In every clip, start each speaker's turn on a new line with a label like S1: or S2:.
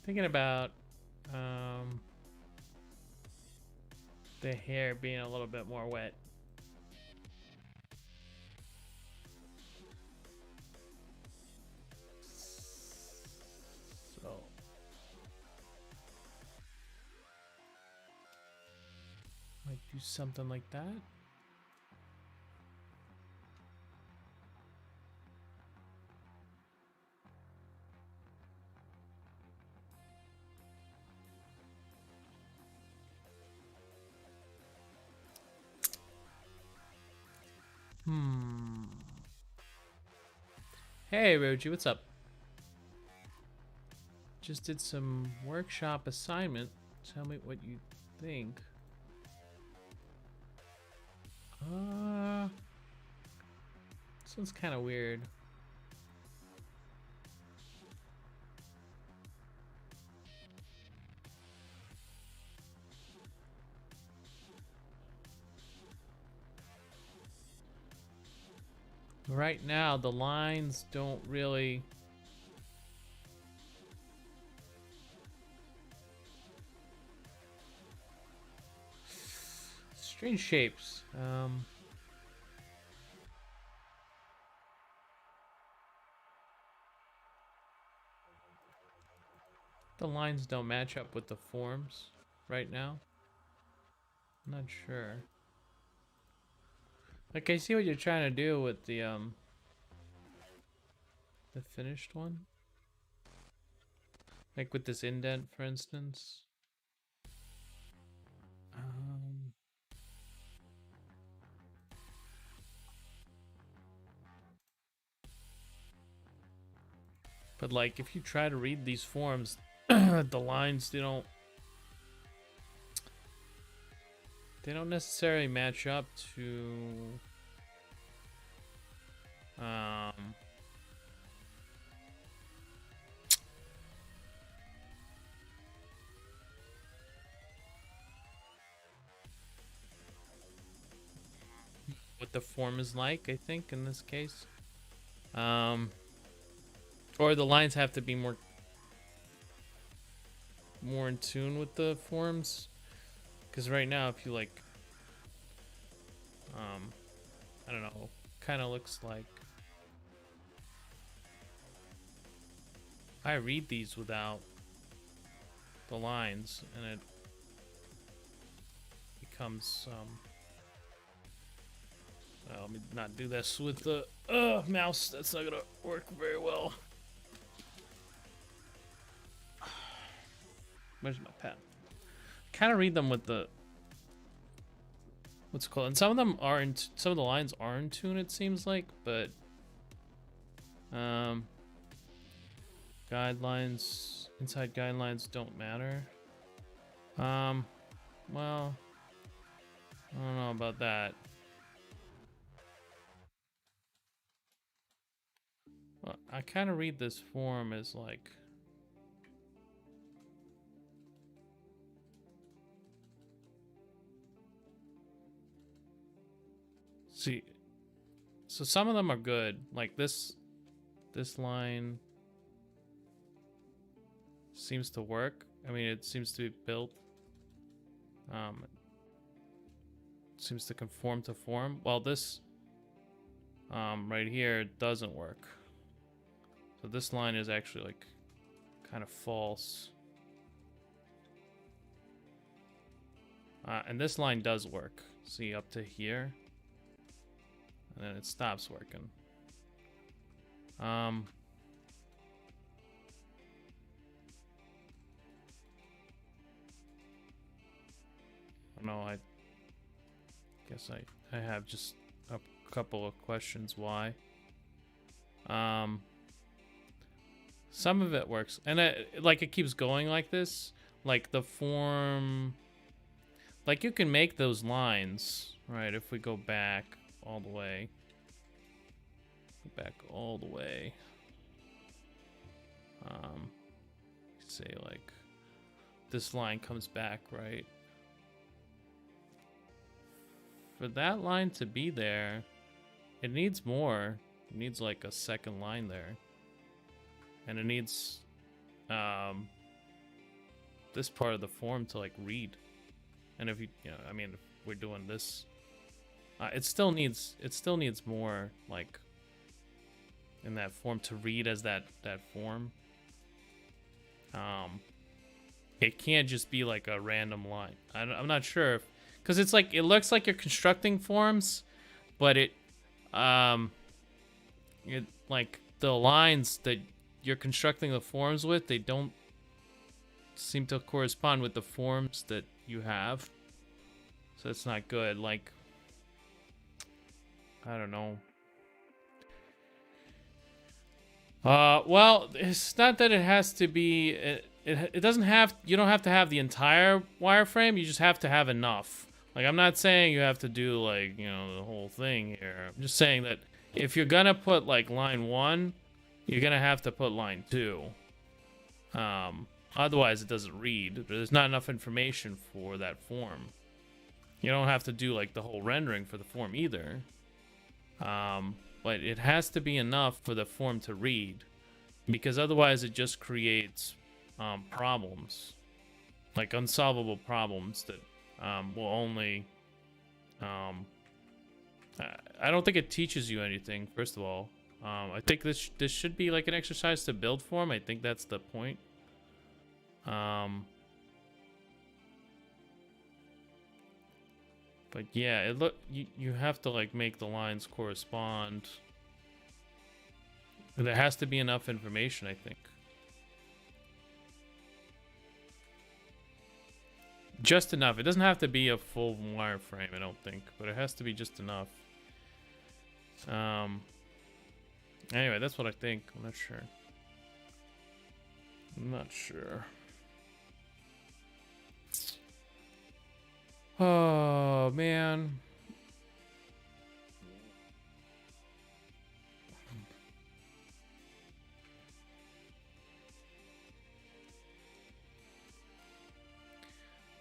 S1: Thinking about the hair being a little bit more wet. So might do something like that. Hey, Roji, what's up? Just did some workshop assignment. Tell me what you think. This one's kind of weird. Right now, the lines don't really... Strange shapes. The lines don't match up with the forms right now. I'm not sure. Like, I see what you're trying to do with the finished one. Like with this indent, for instance. But like, if you try to read these forms, the lines, they don't necessarily match up to what the form is like, I think, in this case. Or the lines have to be more in tune with the forms. Because right now, if you like, I don't know, kind of looks like I read these without the lines, and it becomes let me not do this with the mouse. That's not gonna work very well. Where's my pen? Kind of read them with the what's it called, and some of them are in some of the lines are in tune, it seems like, but guidelines, inside guidelines don't matter. Well, I don't know about that. Well, I kind of read this form as like, see, so some of them are good, like this line seems to work. I mean, it seems to be built, it seems to conform to form, while this right here doesn't work. So this line is actually like kind of false. And this line does work. See, up to here. And then it stops working. I don't know, I guess I have just a couple of questions why. Some of it works, and it keeps going like this. Like the form, like you can make those lines, right? If we go back all the way, say like this line comes back, right? For that line to be there, it needs more. It needs like a second line there. And it needs this part of the form to like read. And if you know, I mean, if we're doing this, it still needs more like in that form to read as that form. It can't just be like a random line. I'm not sure if, because it's like, it looks like you're constructing forms, but it like the lines that you're constructing the forms with, they don't seem to correspond with the forms that you have. So it's not good. Like, I don't know. Well, it's not that it has to be, it doesn't have, you don't have to have the entire wireframe, you just have to have enough. Like, I'm not saying you have to do, like, you know, the whole thing here. I'm just saying that if you're gonna put, like, line 1, you're gonna have to put line 2. Otherwise, it doesn't read. There's not enough information for that form. You don't have to do, like, the whole rendering for the form either. But it has to be enough for the form to read, because otherwise it just creates problems, like unsolvable problems that will only... I don't think it teaches you anything, first of all. I think this should be like an exercise to build form. I think that's the point. But yeah, you have to like make the lines correspond. There has to be enough information, I think. Just enough. It doesn't have to be a full wireframe, I don't think, but it has to be just enough. Anyway, that's what I think. I'm not sure. I'm not sure. Oh, man.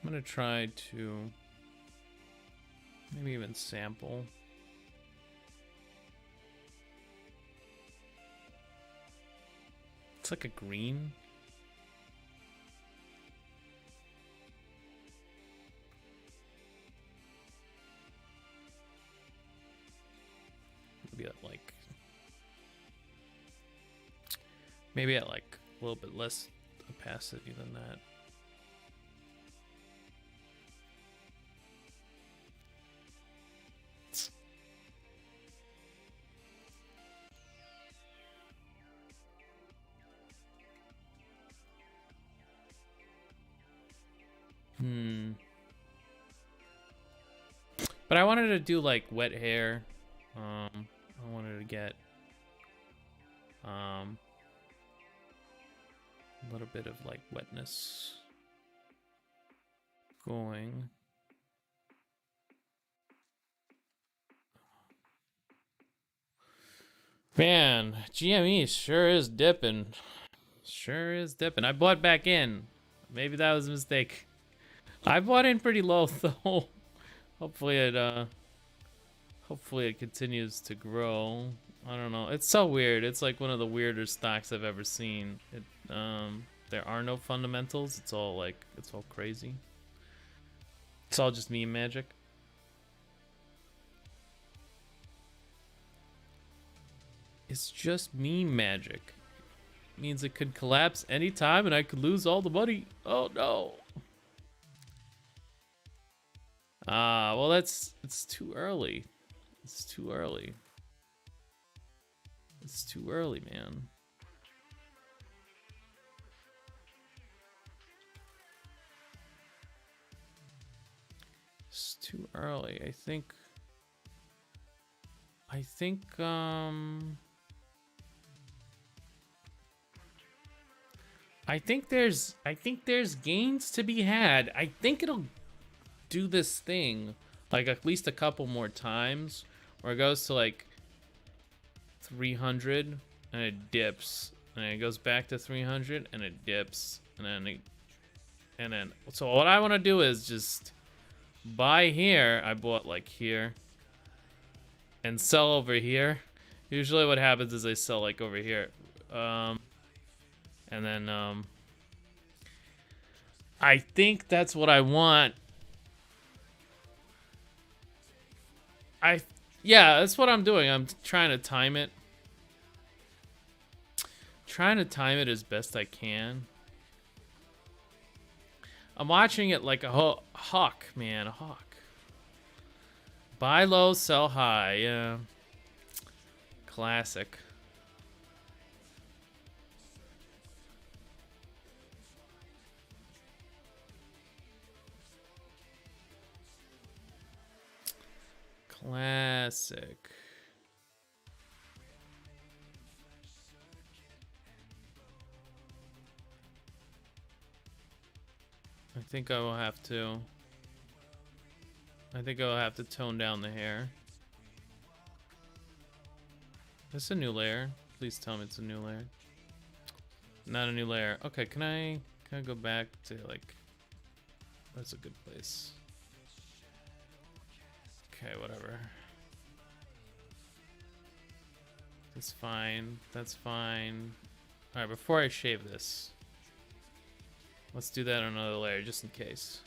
S1: I'm gonna try to maybe even sample. It's like a green. Maybe at like a little bit less opacity than that. But I wanted to do like wet hair. I wanted to get a little bit of like wetness going. Man, GME sure is dipping. Sure is dipping. I bought back in. Maybe that was a mistake. I bought in pretty low though. Hopefully it continues to grow. I don't know. It's so weird. It's like one of the weirder stocks I've ever seen. There are no fundamentals. It's all crazy. It's all just meme magic. It's just meme magic. It means it could collapse anytime and I could lose all the money. Oh no. Well, it's too early. It's too early. It's too early, man. It's too early. I think there's gains to be had. I think it'll do this thing like at least a couple more times where it goes to like 300 and it dips and it goes back to 300 and it dips and then so what I want to do is just buy here. I bought like here and sell over here. Usually what happens is I sell like over here and then I think that's what I want. Yeah, that's what I'm doing. I'm trying to time it. Trying to time it as best I can. I'm watching it like a hawk, man, a hawk. Buy low, sell high. Yeah. Classic. Classic. I think I will have to. I think I'll have to tone down the hair. It's a new layer. Please tell me it's a new layer. Not a new layer. Okay, can I go back to like, that's a good place. Okay, whatever. That's fine. That's fine. All right, before I shave this, let's do that on another layer just in case.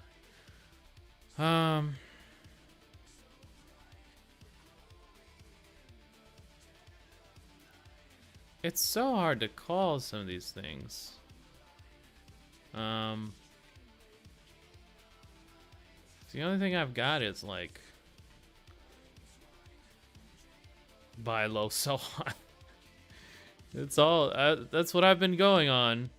S1: It's so hard to call some of these things. The only thing I've got is like buy low, sell high. It's all that's what I've been going on.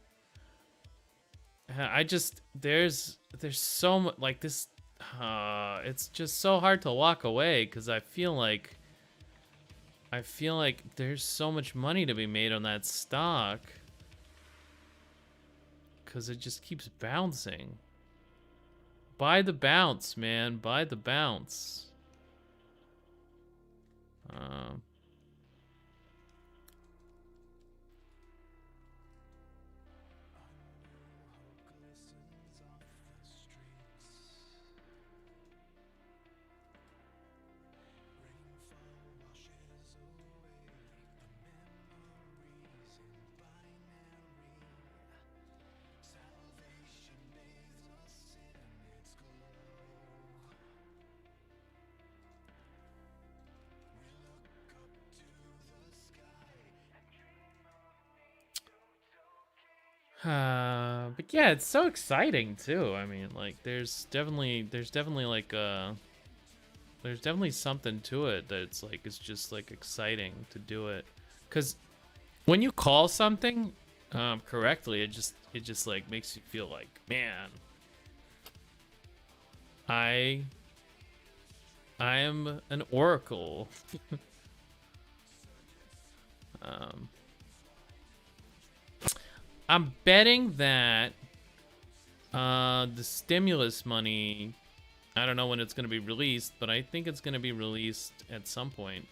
S1: I just there's so much like this. It's just so hard to walk away because I feel like there's so much money to be made on that stock because it just keeps bouncing. Buy the bounce, man. Buy the bounce. But yeah, it's so exciting too. I mean, like, there's definitely like there's definitely something to it that's like it's just like exciting to do it, because when you call something correctly, it just like makes you feel like, man, I am an oracle. I'm betting that the stimulus money, I don't know when it's going to be released, but I think it's going to be released at some point.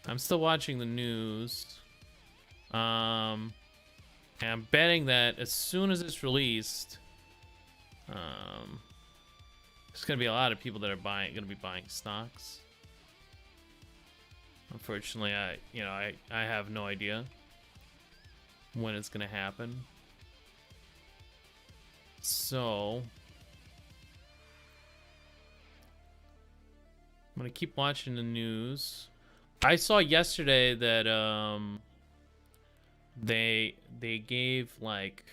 S1: I'm still watching the news. And I'm betting that as soon as it's released, there's going to be a lot of people that are going to be buying stocks. Unfortunately, I have no idea when it's going to happen. So I'm going to keep watching the news. I saw yesterday that they gave like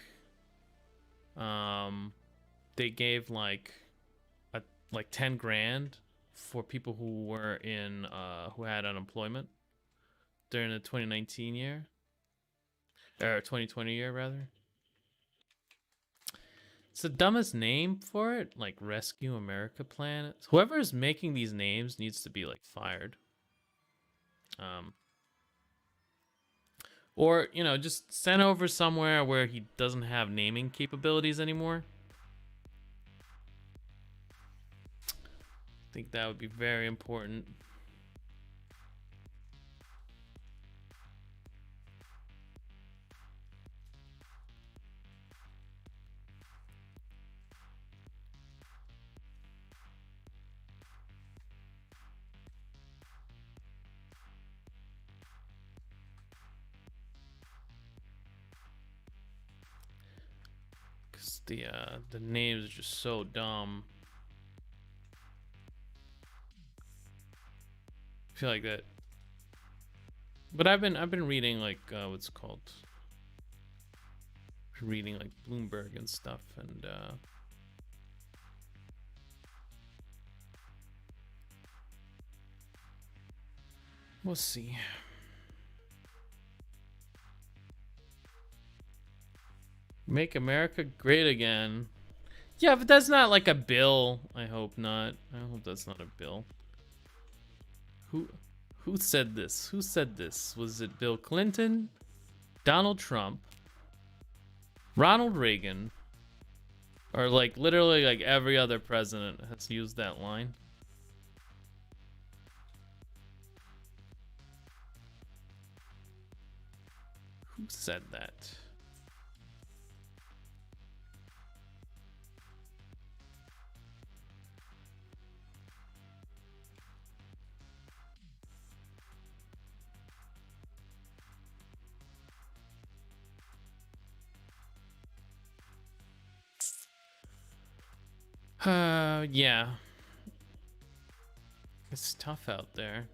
S1: 10 grand for people who were in who had unemployment during the 2019 year, or 2020 year rather. It's the dumbest name for it, like Rescue America Plan. Whoever is making these names needs to be like fired. Or, just sent over somewhere where he doesn't have naming capabilities anymore. I think that would be very important. 'Cause the names are just so dumb. I feel like that. But I've been reading like what's it called? Reading like Bloomberg and stuff, and we'll see. Make America great again. Yeah, but that's not like a bill. I hope not. I hope that's not a bill. Who said this? Who said this? Was it Bill Clinton? Donald Trump? Ronald Reagan? Or like literally like every other president has used that line? Who said that? Yeah. It's tough out there.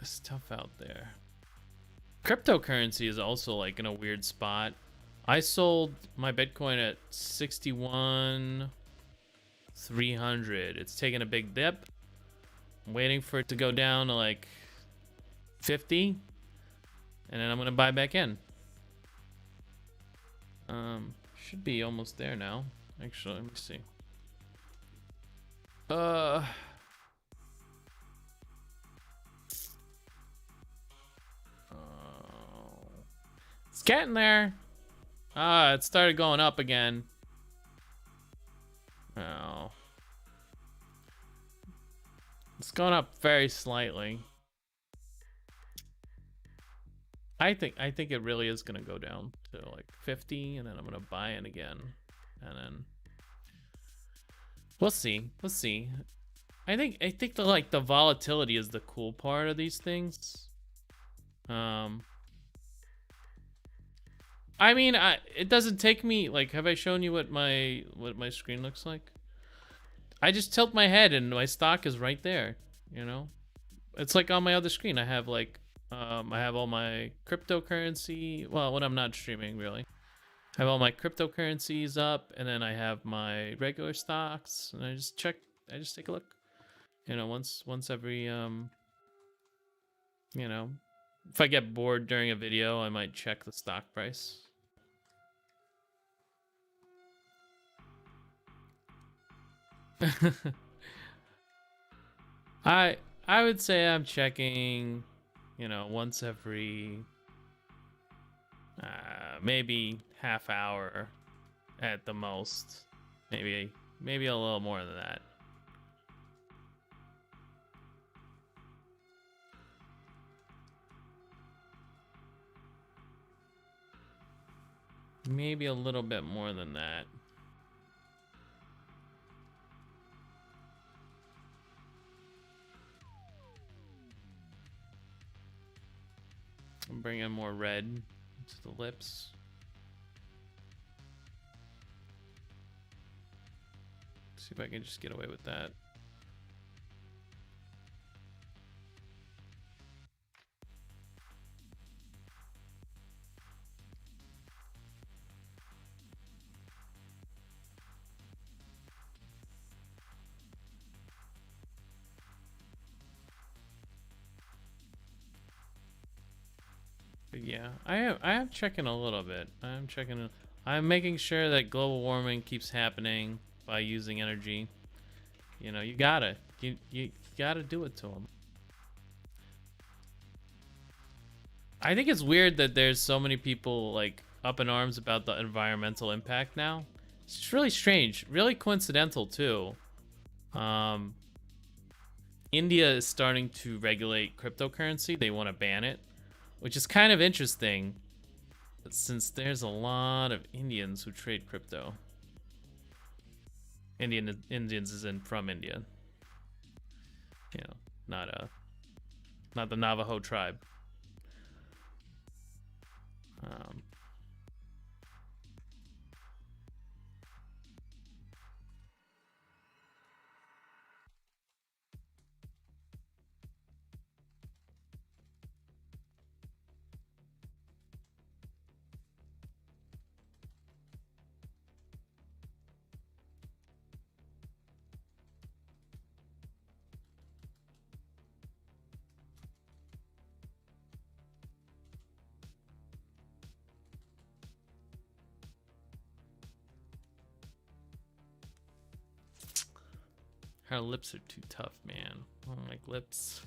S1: It's tough out there. Cryptocurrency is also like in a weird spot. I sold my Bitcoin at 61,300. It's taking a big dip. I'm waiting for it to go down to like 50, and then I'm gonna buy back in. Should be almost there now. Actually, let me see. It's getting there. It started going up again. Oh. It's going up very slightly. I think it really is gonna go down to like 50, and then I'm gonna buy in again, and then we'll see. We'll see. I think the volatility is the cool part of these things. I mean, it doesn't take me like. Have I shown you what my screen looks like? I just tilt my head and my stock is right there. You know, it's like on my other screen. I have like, I have all my cryptocurrency. Well, when I'm not streaming, really, I have all my cryptocurrencies up, and then I have my regular stocks, and I just check. I just take a look. You know, once every you know, if I get bored during a video, I might check the stock price. I would say I'm checking, you know, once every maybe half hour at the most. Maybe a little more than that. Maybe a little bit more than that. I'm bringing more red to the lips. See if I can just get away with that. But yeah, I am checking a little bit. I'm making sure that global warming keeps happening by using energy. You know, you gotta do it to them. I think it's weird that there's so many people like up in arms about the environmental impact now. It's just really strange, really coincidental too. India is starting to regulate cryptocurrency. They want to ban it, which is kind of interesting since there's a lot of Indians who trade crypto. Indians is in from India. You know, not the Navajo tribe. Her lips are too tough, man. I don't like lips.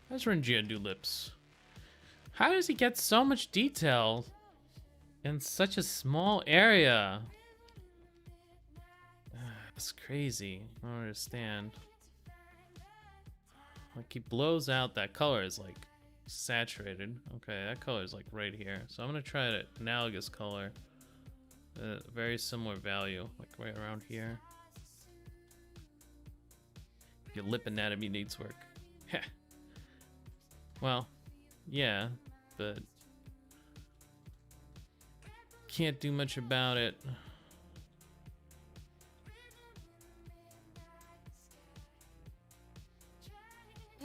S1: How does Rengia do lips? How does he get so much detail in such a small area? That's crazy. I don't understand. Like, he blows out that color is like saturated. Okay, that color is like right here. So I'm gonna try an analogous color. Very similar value, like right around here. Your lip anatomy needs work. Heh. Well, yeah, but can't do much about it.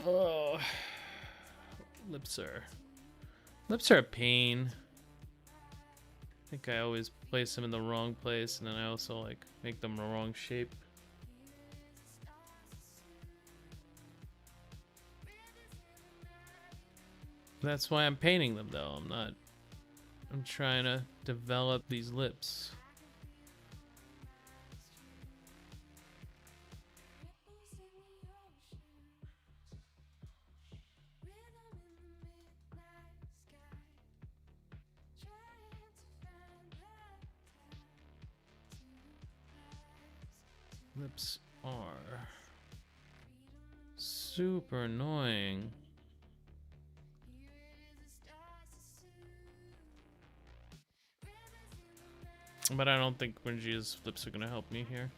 S1: Oh, lips are a pain. I think I always place them in the wrong place, and then I also like make them the wrong shape. That's why I'm painting them, though. I'm trying to develop these lips. Lips are super annoying. But I don't think Renjia's lips are gonna help me here.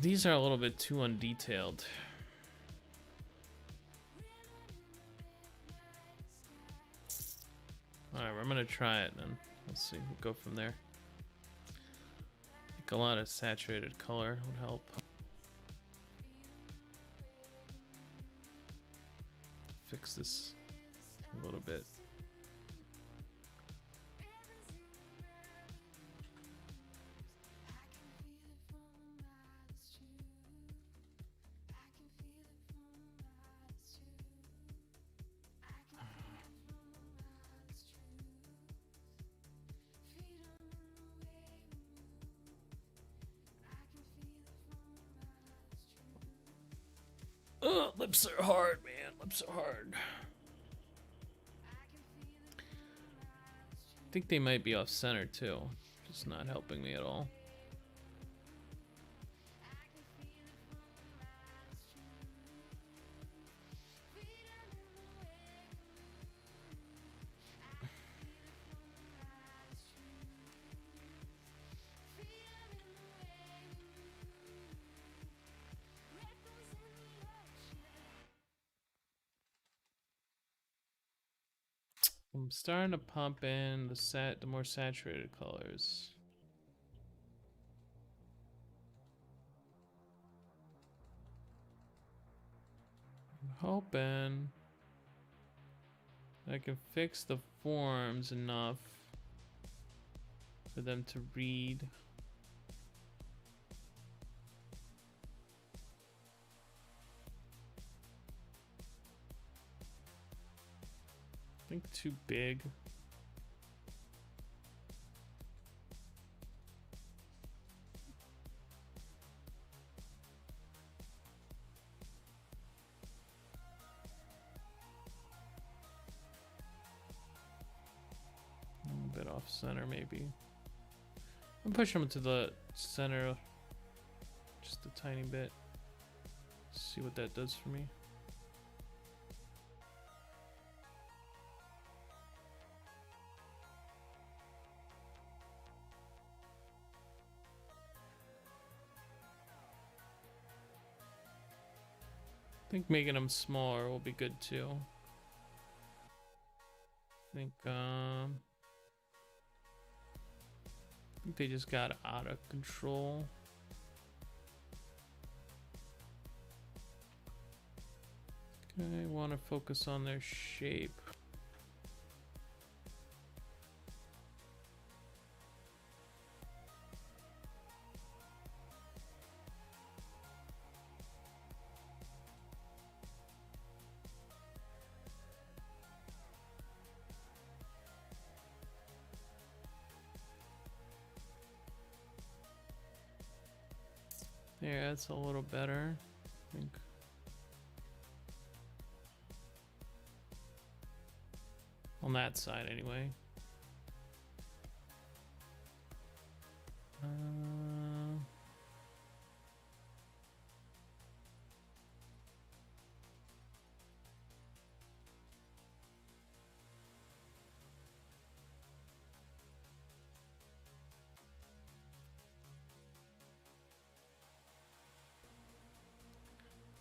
S1: These are a little bit too undetailed. Alright, I'm gonna try it then. Let's see, we'll go from there. I think a lot of saturated color would help. Fix this a little bit. Ugh, lips are hard, man. Lips are hard. I think they might be off center too. Just not helping me at all. I'm starting to pump in the more saturated colors. I'm hoping I can fix the forms enough for them to read. I think too big. A bit off center, maybe. I'm pushing them to the center just a tiny bit. See what that does for me. I think making them smaller will be good too. I think they just got out of control. Okay, I want to focus on their shape. There, that's a little better, I think. On that side, anyway.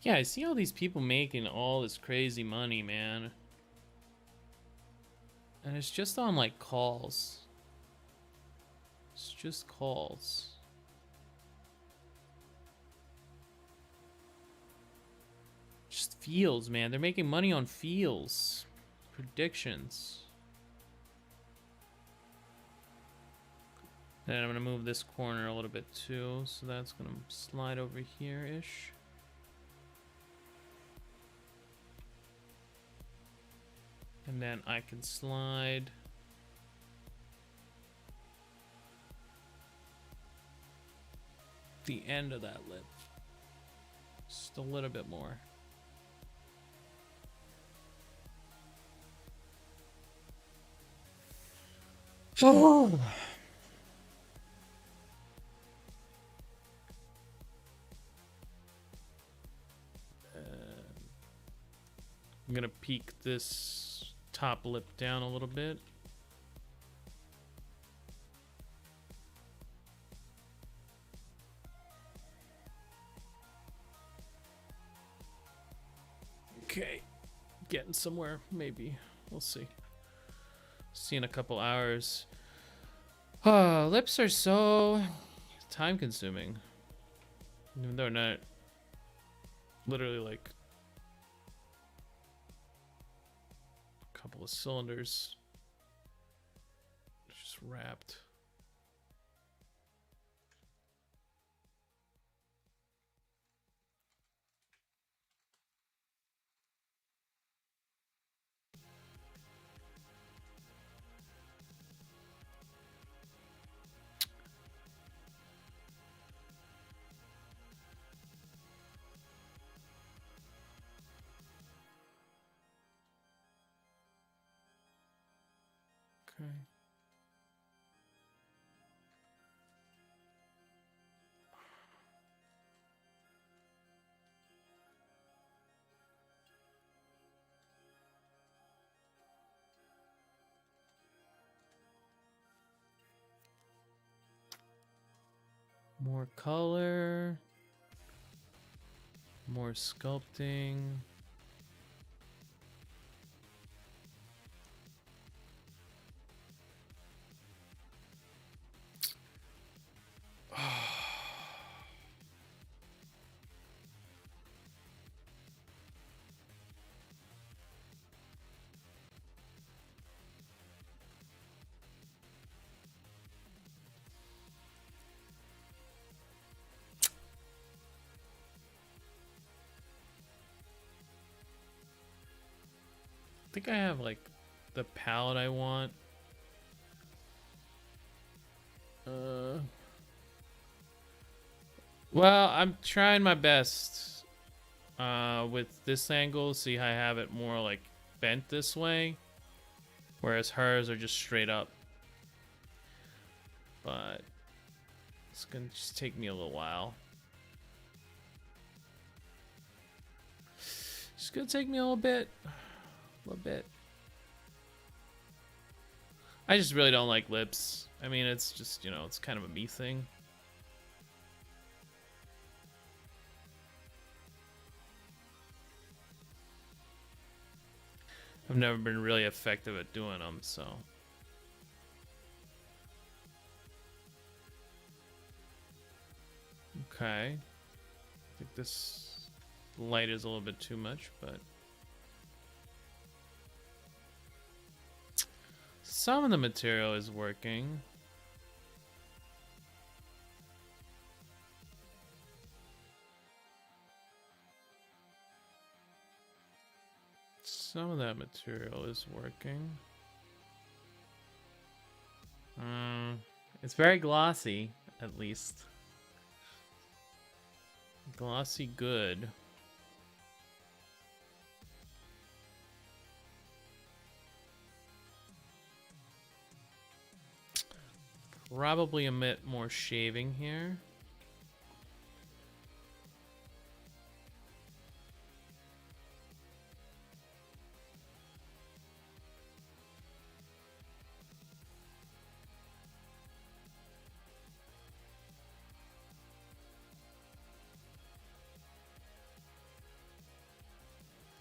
S1: Yeah, I see all these people making all this crazy money, man. And it's just on, like, calls. It's just calls. Just feels, man. They're making money on feels. Predictions. Then I'm going to move this corner a little bit too. So that's going to slide over here-ish. And then I can slide the end of that lip just a little bit more. Oh. I'm gonna peek this top lip down a little bit. Okay, getting somewhere, maybe. We'll see. See in a couple hours. Oh, lips are so time consuming. Even though they're not literally like a couple of cylinders just wrapped. Okay. More color. More sculpting. I think I have like the palette I want. Well, I'm trying my best with this angle. See how I have it more like bent this way, whereas hers are just straight up. But it's gonna just take me a little while. It's gonna take me a little bit. I just really don't like lips. I mean, it's just, you know, it's kind of a me thing. I've never been really effective at doing them, so. Okay. I think this light is a little bit too much, but. Some of the material is working. Some of that material is working. It's very glossy, at least. Glossy good. Probably omit more shaving here.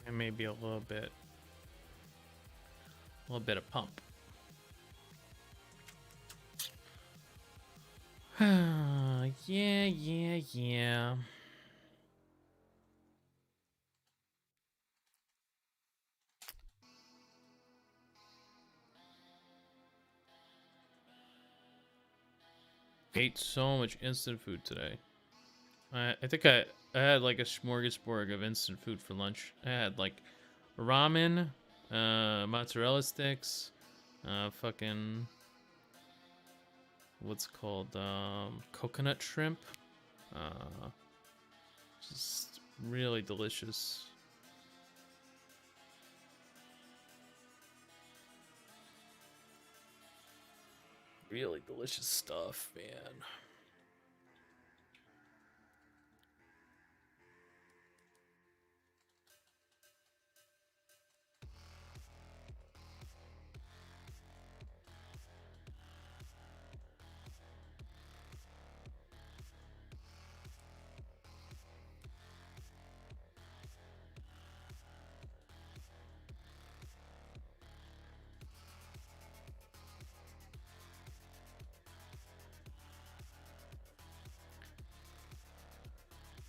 S1: And maybe a little bit of pump. Yeah. Ate so much instant food today. I think I had like a smorgasbord of instant food for lunch. I had like ramen, mozzarella sticks, fucking what's called coconut shrimp. Just really delicious. Really delicious stuff, man.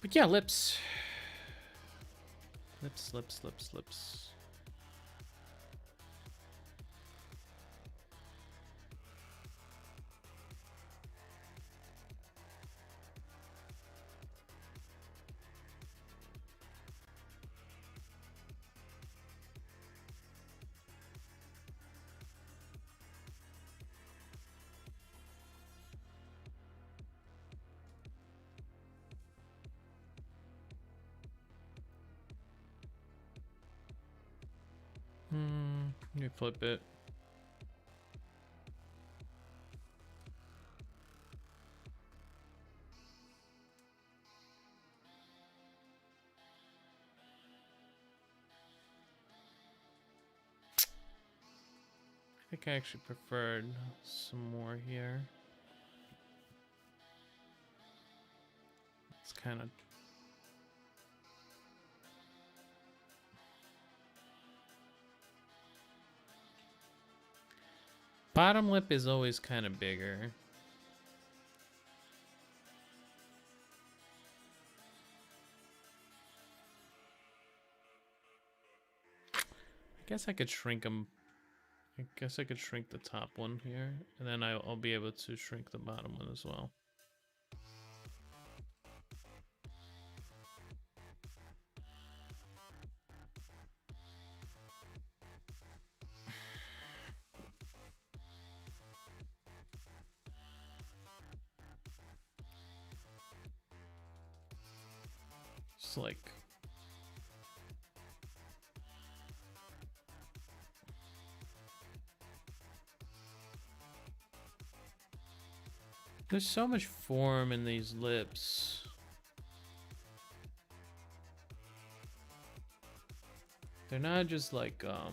S1: But yeah, lips. Lips. Let me flip it. I think I actually preferred some more here. It's kind of bottom lip is always kind of bigger. I guess I could shrink them. I guess I could shrink the top one here, and then I'll be able to shrink the bottom one as well. Just like there's so much form in these lips. They're not just like oh,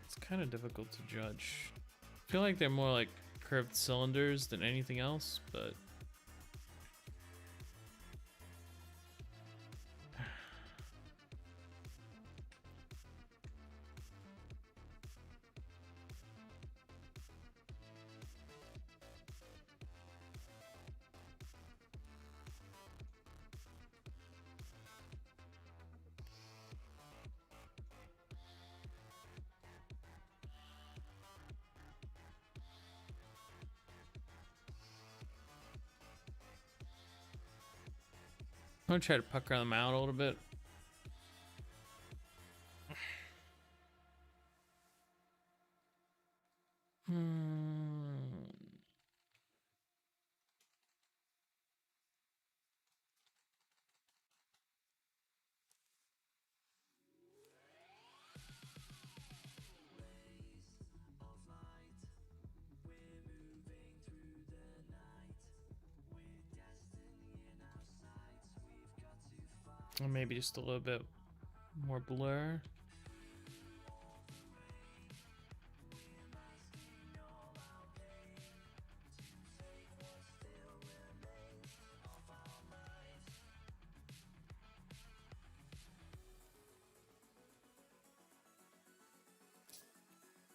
S1: it's kind of difficult to judge. I feel like they're more like curved cylinders than anything else, but I'm gonna try to pucker them out a little bit. Or maybe just a little bit more blur.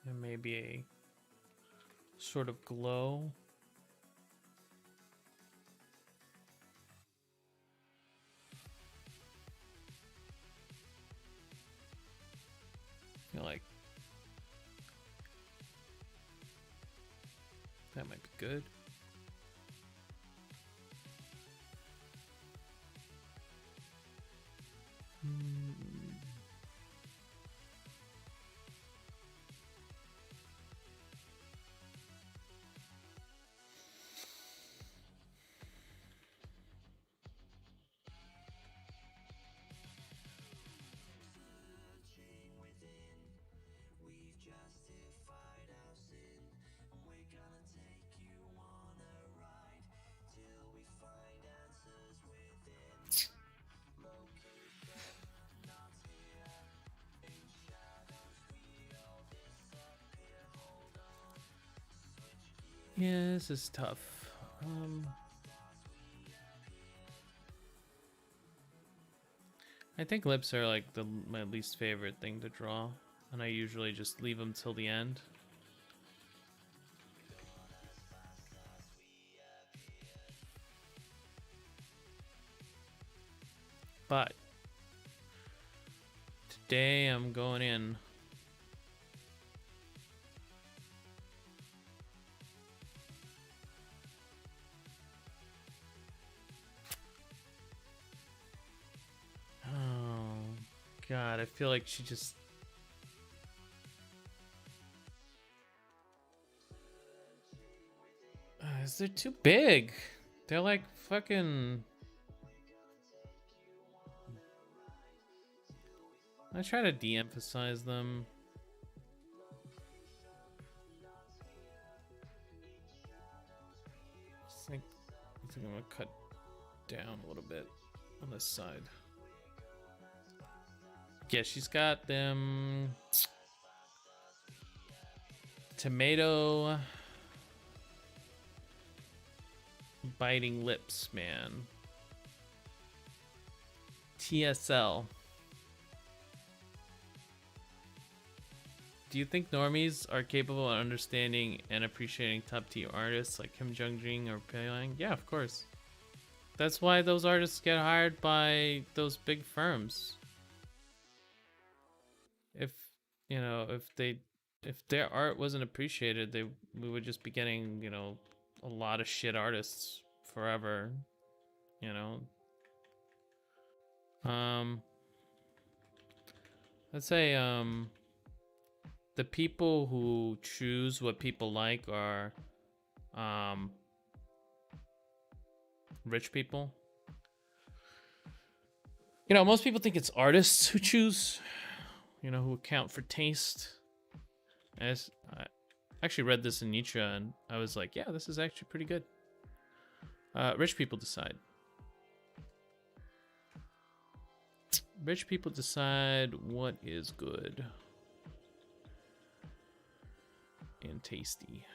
S1: And maybe a sort of glow. I feel like that might be good. Yeah, this is tough. I think lips are like my least favorite thing to draw, and I usually just leave them till the end. But today I'm going in. God, I feel like she just... they're too big. They're like fucking... I try to de-emphasize them. I think I'm gonna cut down a little bit on this side. Yeah, she's got them tomato biting lips, man. TSL. Do you think normies are capable of understanding and appreciating top-tier artists like Kim Jung-jin or Pyongyang? Yeah, of course. That's why those artists get hired by those big firms. If, you know, if their art wasn't appreciated, we would just be getting, you know, a lot of shit artists forever, you know. Let's say the people who choose what people like are rich people. You know, most people think it's artists who choose, you know, who account for taste. As I actually read this in Nietzsche, and I was like, yeah, this is actually pretty good. Rich people decide. Rich people decide what is good and tasty.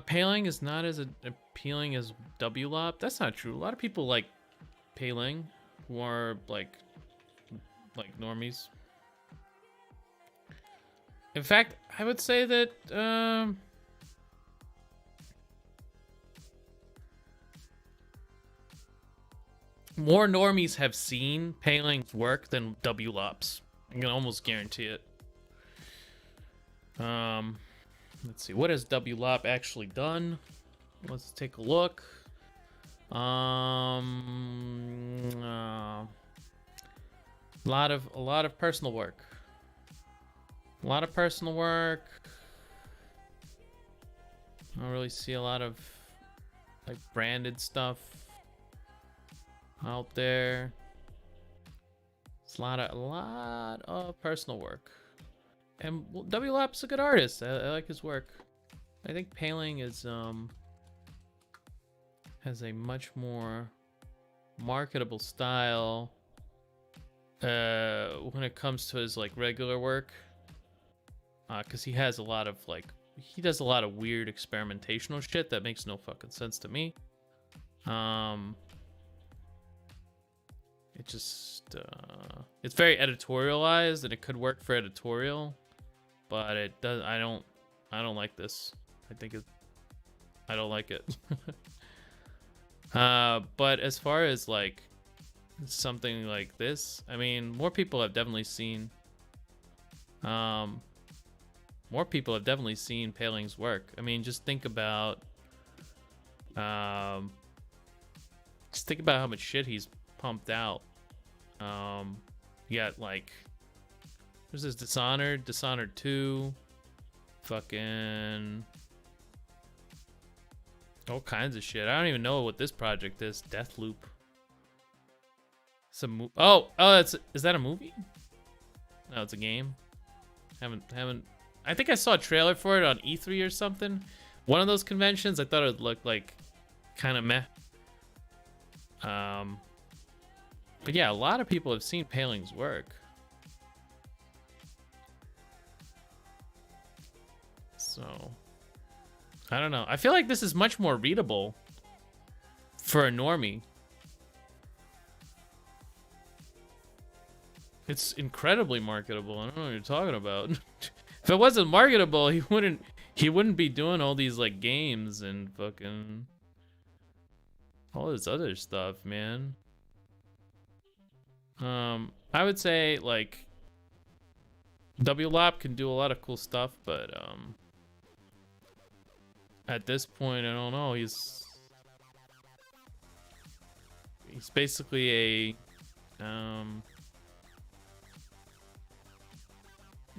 S1: Paling is not as appealing as WLOP. That's not true. A lot of people like Paling who are like normies. In fact, I would say that more normies have seen Paling's work than WLOPs. I can almost guarantee it. Let's see, what has WLOP actually done? Let's take a look. A lot of personal work. A lot of personal work. I don't really see a lot of like branded stuff out there. It's a lot of personal work. And WLOP's a good artist. I like his work. I think Paling is has a much more marketable style when it comes to his like regular work, because he has a lot of like he does a lot of weird experimentational shit that makes no fucking sense to me. It just it's very editorialized, and it could work for editorial, but it does. I don't like this. I don't like it. But as far as like something like this, I mean, more people have definitely seen Paling's work. I mean, just think about how much shit he's pumped out. You got like, there's this Dishonored 2, fucking all kinds of shit. I don't even know what this project is. Deathloop. Some is that a movie? No, it's a game. Haven't. I think I saw a trailer for it on E3 or something. One of those conventions. I thought it would look like kind of meh. But yeah, a lot of people have seen Paling's work. So I don't know. I feel like this is much more readable for a normie. It's incredibly marketable. I don't know what you're talking about. If it wasn't marketable, he wouldn't be doing all these like games and fucking all this other stuff, man. I would say like WLOP can do a lot of cool stuff, but at this point, I don't know. He's basically a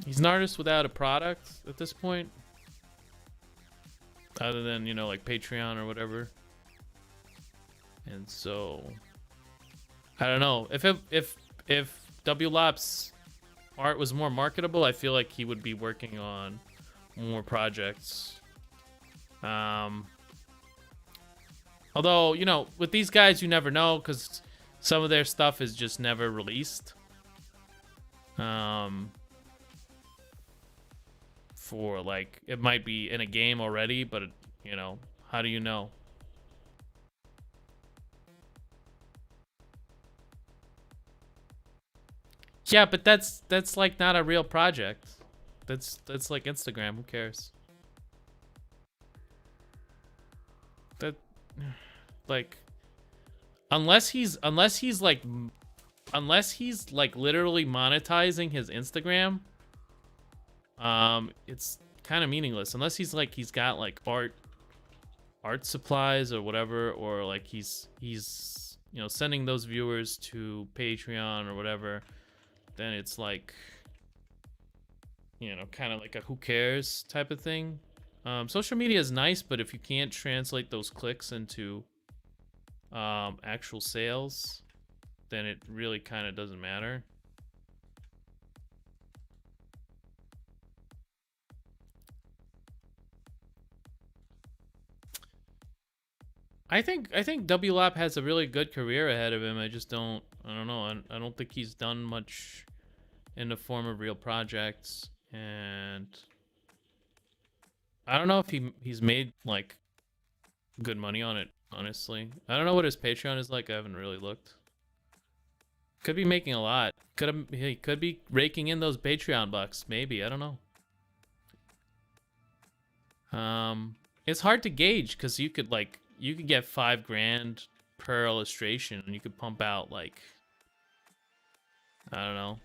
S1: he's an artist without a product at this point, other than, you know, like Patreon or whatever. And so I don't know, if WLOP's art was more marketable, I feel like he would be working on more projects. Although, you know, with these guys, you never know, because some of their stuff is just never released. For like, it might be in a game already, but you know, how do you know? Yeah, but that's like not a real project. That's like Instagram. Who cares? That like unless he's like literally monetizing his Instagram, it's kind of meaningless. Unless he's got like art supplies or whatever, or like he's you know, sending those viewers to Patreon or whatever, then it's like, you know, kind of like a who cares type of thing. Social media is nice, but if you can't translate those clicks into actual sales, then it really kind of doesn't matter. I think WLOP has a really good career ahead of him. I don't know. I don't think he's done much in the form of real projects, and I don't know if he's made like good money on it, honestly. I don't know what his Patreon is like. I haven't really looked. Could be making a lot. He could be raking in those Patreon bucks, maybe. I don't know. It's hard to gauge because you could get $5,000 per illustration, and you could pump out like, I don't know,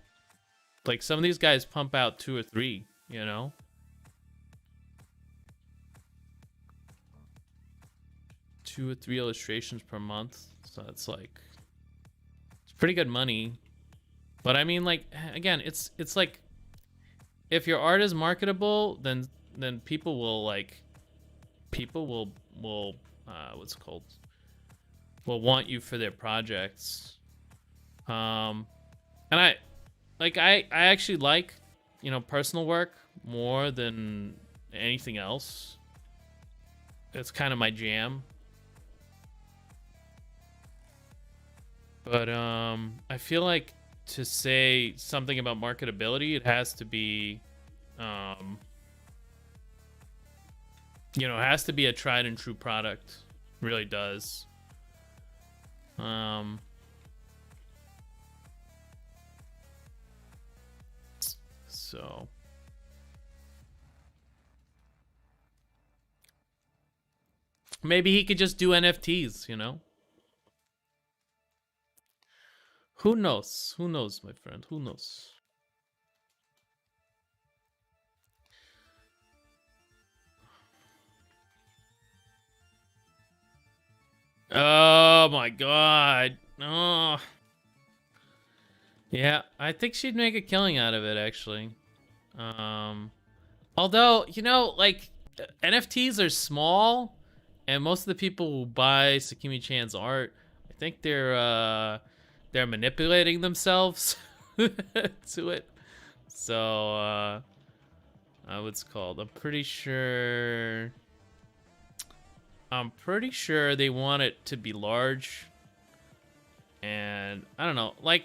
S1: like some of these guys pump out 2 or 3, you know. 2 or 3 illustrations per month, so it's like, it's pretty good money. But I mean, like, again, it's like, if your art is marketable, then people will what's it called, will want you for their projects. And I actually like, you know, personal work more than anything else. It's kind of my jam. But I feel like to say something about marketability, it has to be, you know, it has to be a tried and true product. It really does. So maybe he could just do NFTs, you know? Who knows? Who knows, my friend? Who knows? Oh my god. Oh. Yeah, I think she'd make a killing out of it, actually. Although, you know, like, NFTs are small, and most of the people who buy Sakimi-chan's art, I think they're manipulating themselves to it. So, what's it called? I'm pretty sure they want it to be large. And I don't know, like,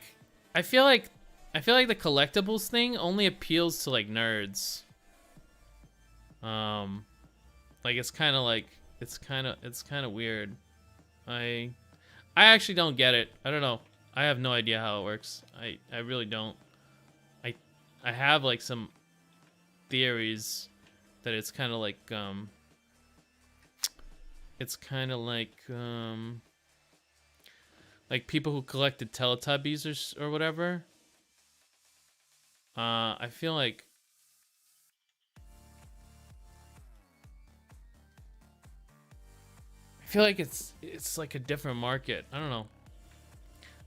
S1: I feel like the collectibles thing only appeals to like nerds. Like it's kind of weird. I actually don't get it. I don't know. I have no idea how it works. I really don't. I have like some theories that it's kind of like like people who collected Teletubbies or whatever. I feel like it's like a different market. I don't know.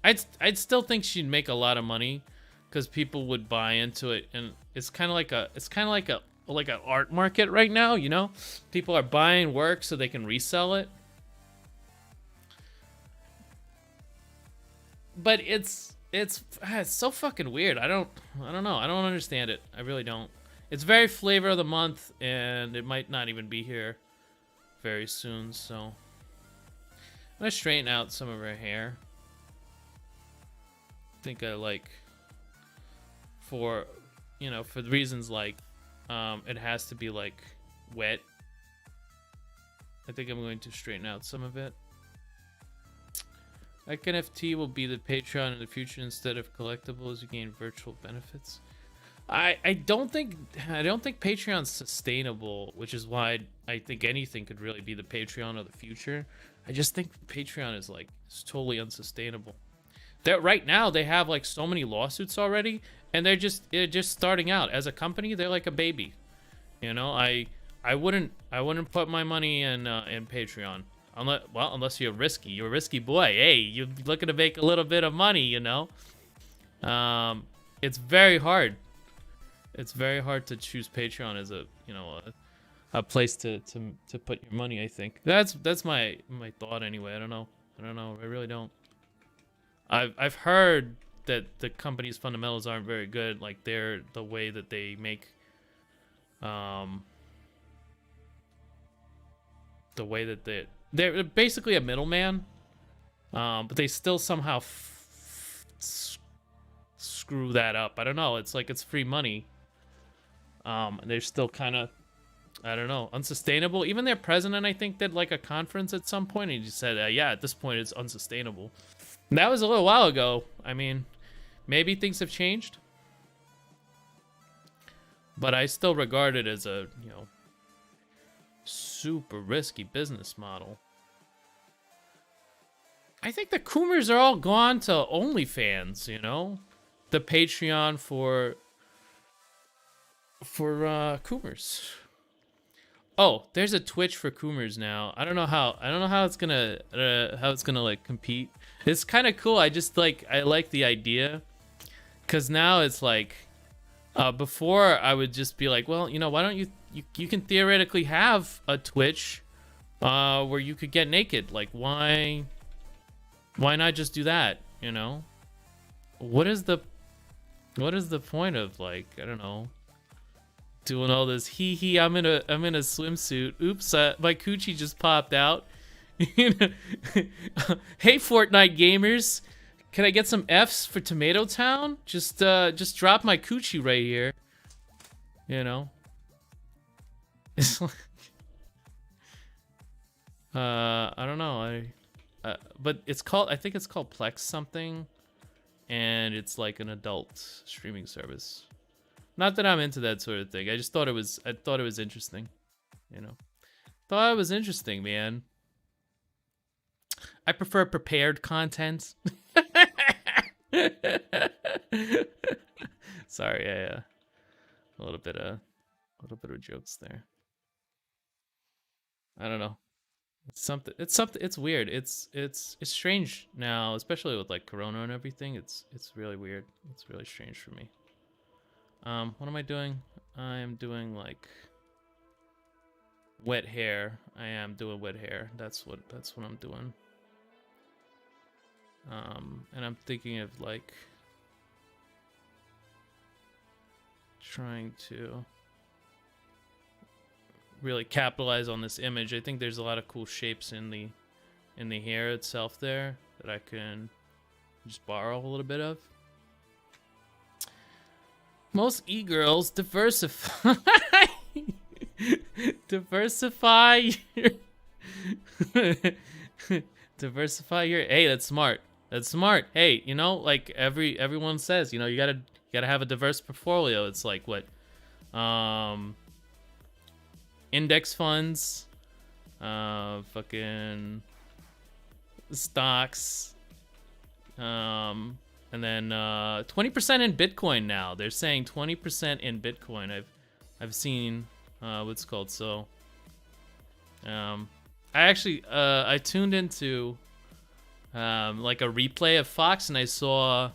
S1: I'd still think she'd make a lot of money because people would buy into it, and it's kind of like an art market right now, you know? People are buying work so they can resell it. But it's so fucking weird. I don't know. I don't understand it. I really don't. It's very flavor of the month, and it might not even be here very soon, so I'm gonna straighten out some of her hair. I think I like, for, you know, for the reasons like it has to be like wet. I think I'm going to straighten out some of it. Like NFT will be the Patreon in the future instead of collectibles. You gain virtual benefits. I don't think Patreon's sustainable, which is why I think anything could really be the Patreon of the future. I just think Patreon is like, it's totally unsustainable. That right now they have like so many lawsuits already, and they're just starting out as a company. They're like a baby, you know. I wouldn't put my money in Patreon. Unless you're risky. You're a risky boy. Hey, you're looking to make a little bit of money, you know? It's very hard. It's very hard to choose Patreon as a, you know, a place to put your money, I think. That's my thought anyway. I don't know. I really don't. I've heard that the company's fundamentals aren't very good. Like the way that they make the way that they're basically a middleman, but they still somehow screw that up. I don't know. It's like it's free money. And they're still kind of, I don't know, unsustainable. Even their president, I think, did like a conference at some point, and he just said, yeah, at this point, it's unsustainable. And that was a little while ago. I mean, maybe things have changed, but I still regard it as a, you know, super risky business model. I think the Coomers are all gone to OnlyFans, you know? The Patreon for Coomers. Oh, there's a Twitch for Coomers now. I don't know how it's gonna like compete. It's kind of cool. I like the idea, cuz now it's like before I would just be like, well, you know, why don't you can theoretically have a Twitch where you could get naked. Like why not just do that, you know? What is the point of, like, I don't know, Doing all this hee hee. I'm in a swimsuit. Oops, my coochie just popped out. Hey, Fortnite gamers, can I get some Fs for Tomato Town? Just drop my coochie right here. You know. It's like, I don't know. But it's called. I think it's called Plex something, and it's like an adult streaming service. Not that I'm into that sort of thing. I just thought it was. I thought it was interesting. You know, thought it was interesting, man. I prefer prepared content. Sorry, a little bit of jokes there. I don't know. It's something. It's weird. It's strange now, especially with like Corona and everything. It's really weird. It's really strange for me. What am I doing? I am doing like wet hair. I am doing wet hair. That's what I'm doing. And I'm thinking of like trying to really capitalize on this image. I think there's a lot of cool shapes in the hair itself there that I can just borrow a little bit of. Most e-girls diversify. Diversify your diversify your. Hey, that's smart. That's smart. Hey, you know, like everyone says, you know, you gotta have a diverse portfolio. It's like what, index funds, fucking stocks, and then 20% in Bitcoin now. They're saying 20% in Bitcoin. I've seen what's called. So I actually I tuned into like a replay of Fox, and I saw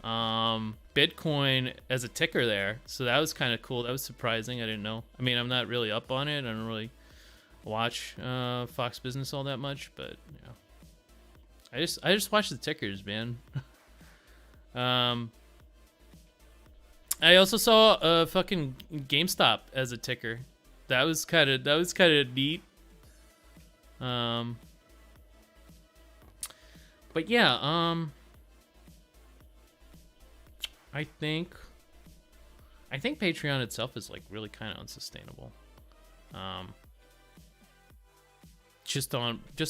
S1: Bitcoin as a ticker there. So that was kind of cool. That was surprising. I didn't know. I mean, I'm not really up on it. I don't really watch Fox Business all that much, but you know, I just watch the tickers, man. I also saw fucking GameStop as a ticker. That was kind of neat. But yeah, I think Patreon itself is like really kind of unsustainable. Just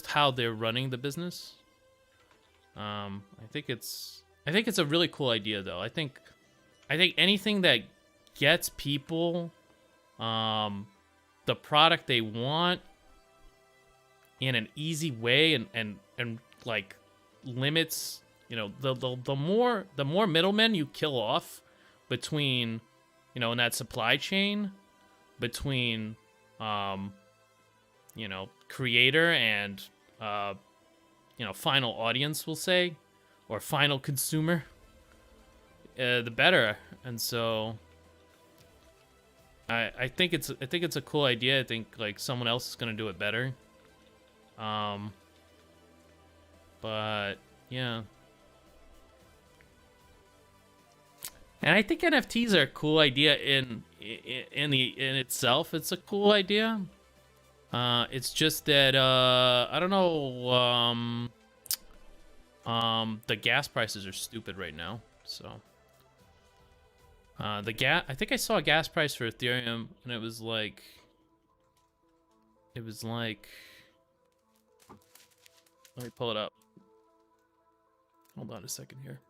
S1: how they're running the business. I think it's a really cool idea though. I think anything that gets people the product they want in an easy way and like limits, you know, the more middlemen you kill off between, you know, in that supply chain between you know, creator and you know, final audience, we'll say, or final consumer, the better. And so I think it's a cool idea. I think like someone else is gonna do it better. But yeah, and I think NFTs are a cool idea in itself. It's a cool idea. It's just that I don't know. The gas prices are stupid right now. So I think I saw a gas price for Ethereum, and it was like let me pull it up. Hold on a second here.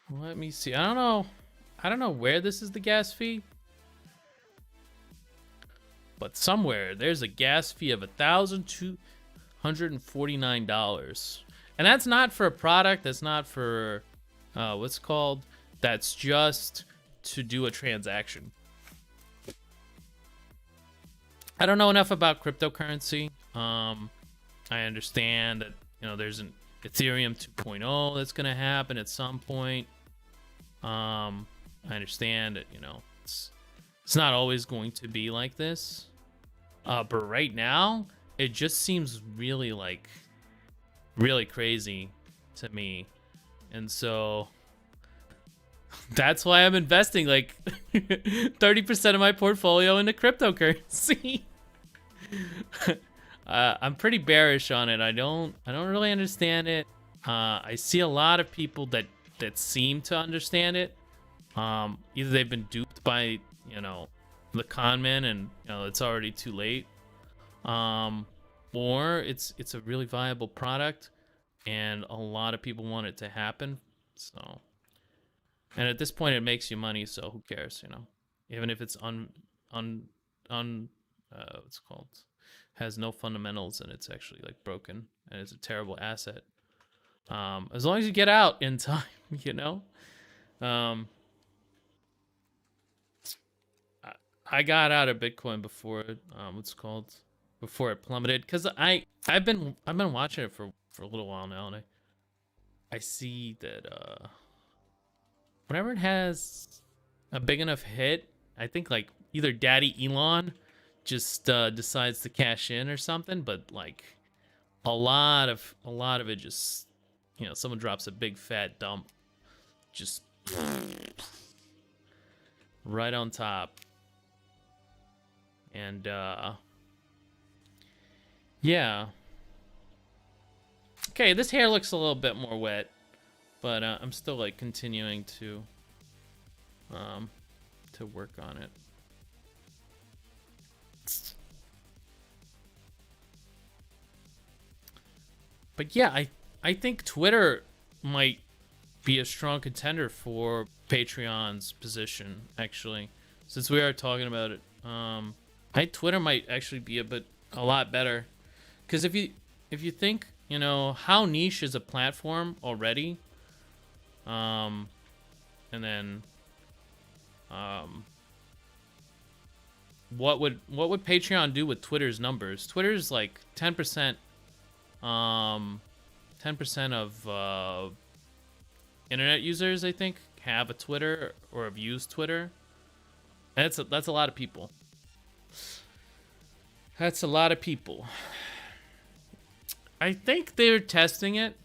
S1: Let me see. I don't know where this is the gas fee, but somewhere there's a gas fee of $1,249, and that's not for a product. That's not for what's called. That's just to do a transaction. I don't know enough about cryptocurrency. I understand that, you know, there's an Ethereum 2.0 that's gonna happen at some point. I understand that, you know, it's not always going to be like this. But right now, it just seems really crazy to me And so that's why I'm investing like 30% of my portfolio into cryptocurrency. I'm pretty bearish on it. I don't really understand it. I see a lot of people that seem to understand it. Either they've been duped by, the con men and it's already too late. Or it's a really viable product and a lot of people want it to happen. So, and at this point it makes you money, so who cares, even if it's what's it called, has no fundamentals and it's actually like broken and it's a terrible asset. As long as you get out in time, I got out of Bitcoin before before it plummeted, because I've been watching it for a little while now, and I see that whenever it has a big enough hit, I think like either Daddy Elon just decides to cash in or something, but like a lot of it just, someone drops a big fat dump, just right on top. And yeah. Okay, this hair looks a little bit more wet, but I'm still like continuing to work on it. But yeah, I think Twitter might be a strong contender for Patreon's position, actually, since we are talking about it. I think Twitter might actually be a lot better, because if you think, how niche is a platform already, and then what would Patreon do with Twitter's numbers? Twitter's like 10% of internet users, I think, have a Twitter or have used Twitter. And that's a lot of people. That's a lot of people. I think they're testing it.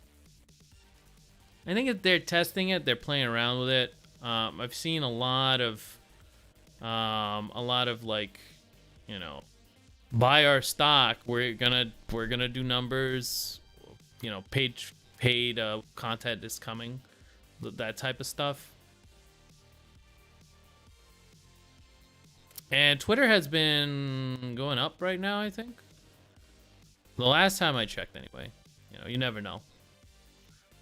S1: They're playing around with it. I've seen a lot of like, buy our stock. We're gonna do numbers. Paid content is coming. That type of stuff. And Twitter has been going up right now, I think. The last time I checked, anyway. You never know.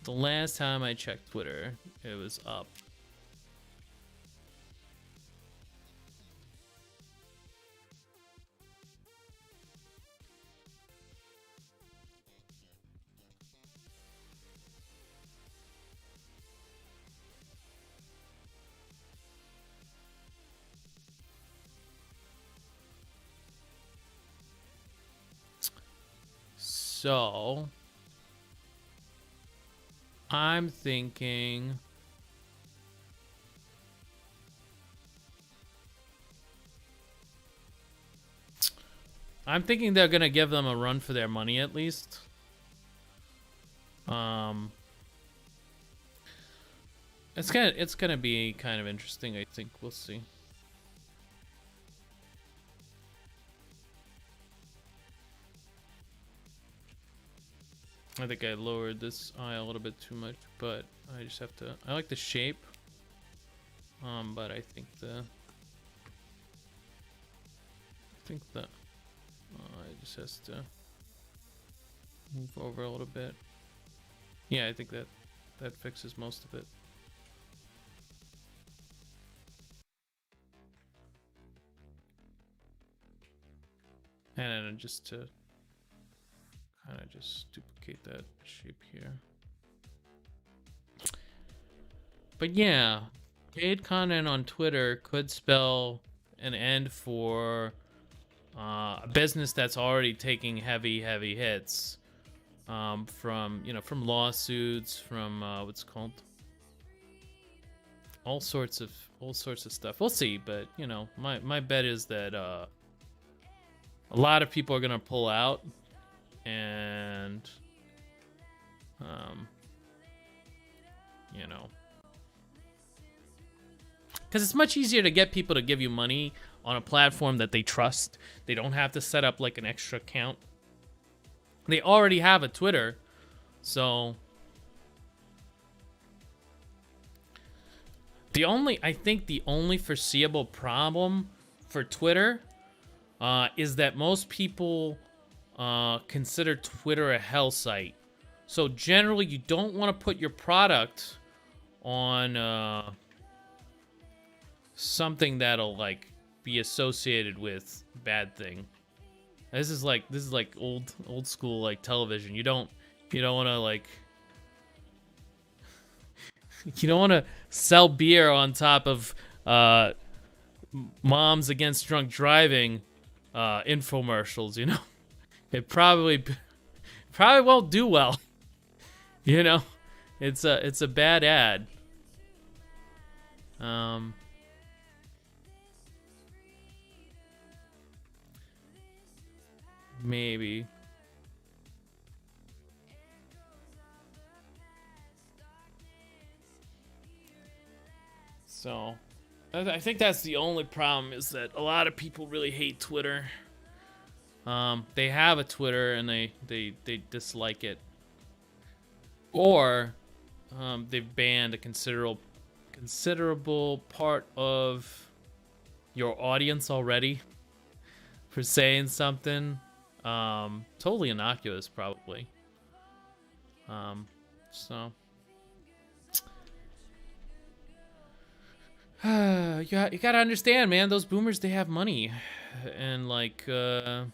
S1: The last time I checked Twitter, it was up. So, I'm thinking they're gonna give them a run for their money, at least. It's gonna be kind of interesting, I think. We'll see. I think I lowered this eye a little bit too much, but I just have to. I like the shape, but I think it just has to move over a little bit. Yeah, I think that fixes most of it. And then just to kind of just duplicate that shape here. But yeah, paid content on Twitter could spell an end for a business that's already taking heavy hits from lawsuits, from what's called all sorts of stuff. We'll see, but my bet is that a lot of people are gonna pull out, and you know. Because it's much easier to get people to give you money on a platform that they trust. They don't have to set up like an extra account. They already have a Twitter, so I think the only foreseeable problem for Twitter is that most people consider Twitter a hell site. So generally, you don't want to put your product on something that'll like be associated with bad thing. This is like old school like television. You don't want to like you don't want to sell beer on top of moms against drunk driving infomercials, you know. It probably won't do well. You know, it's a bad ad. Maybe. So, I think that's the only problem, is that a lot of people really hate Twitter. They have a Twitter and they dislike it. Or they've banned a considerable part of your audience already for saying something totally innocuous, probably. So you gotta understand, man. Those boomers, they have money, and like you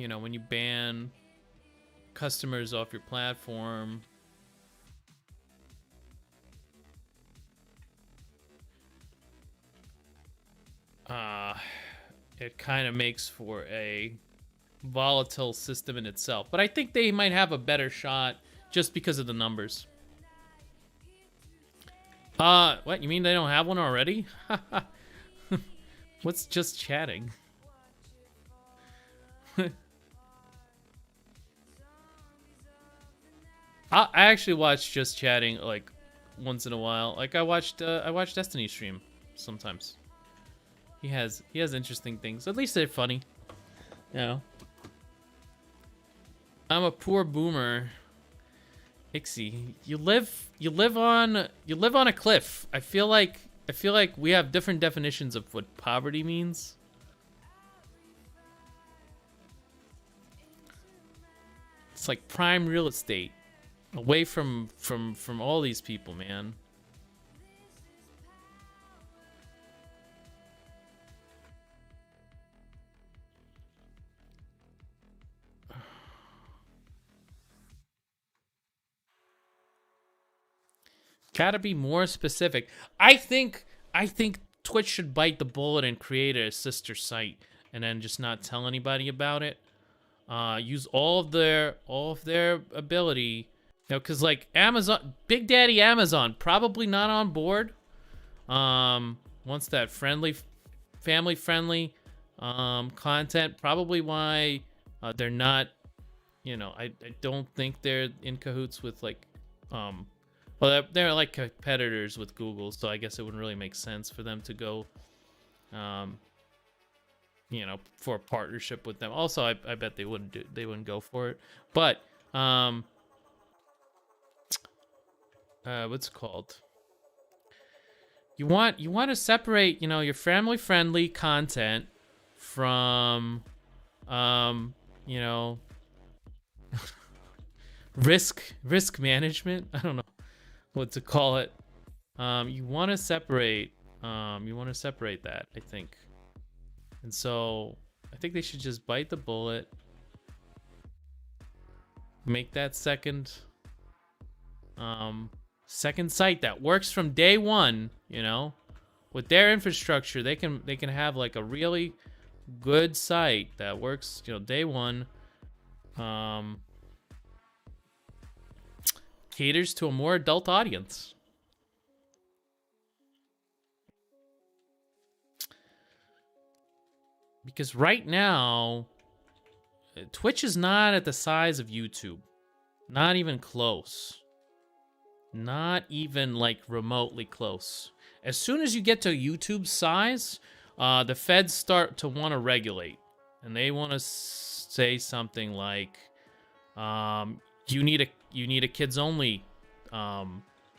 S1: know, when you ban customers off your platform, it kind of makes for a volatile system in itself. But I think they might have a better shot just because of the numbers. What? You mean they don't have one already? What's just chatting? I actually watch just chatting like once in a while. Like I watch Destiny stream sometimes. He has interesting things. At least they're funny. You know. I'm a poor boomer. Ixie, you live on a cliff. I feel like we have different definitions of what poverty means. It's like prime real estate, away from all these people, man. Gotta be more specific. I think Twitch should bite the bullet and create a sister site, and then just not tell anybody about it. Use all of their ability, you know, because like Amazon, Big Daddy Amazon, probably not on board. Wants that family friendly content. Probably why they're not. You know, I don't think they're in cahoots with like well, they're like competitors with Google, so I guess it wouldn't really make sense for them to go, you know, for a partnership with them. Also, I bet they wouldn't go for it. But what's it called? You want to separate, you know, your family friendly content from, you know, risk management. I don't know what to call it. You want to separate that, I think. And so I think they should just bite the bullet, make that second site that works from day one, you know. With their infrastructure, they can have like a really good site that works, you know, day one. Caters to a more adult audience. Because right now, Twitch is not at the size of YouTube. Not even close. Not even like remotely close. As soon as you get to YouTube size, the feds start to want to regulate, and they want to say something like, you need a kids only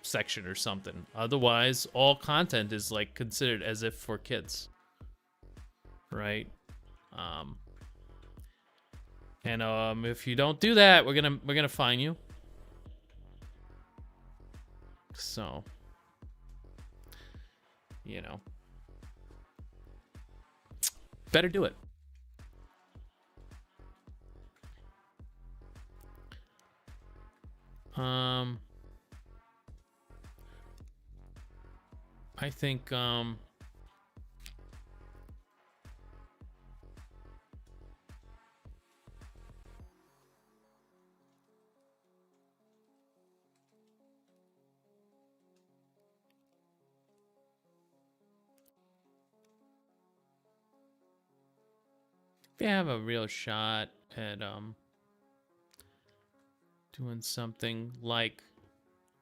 S1: section or something. Otherwise, all content is like considered as if for kids, right? And if you don't do that, we're gonna fine you. So, you know, better do it. I think they have a real shot at doing something like,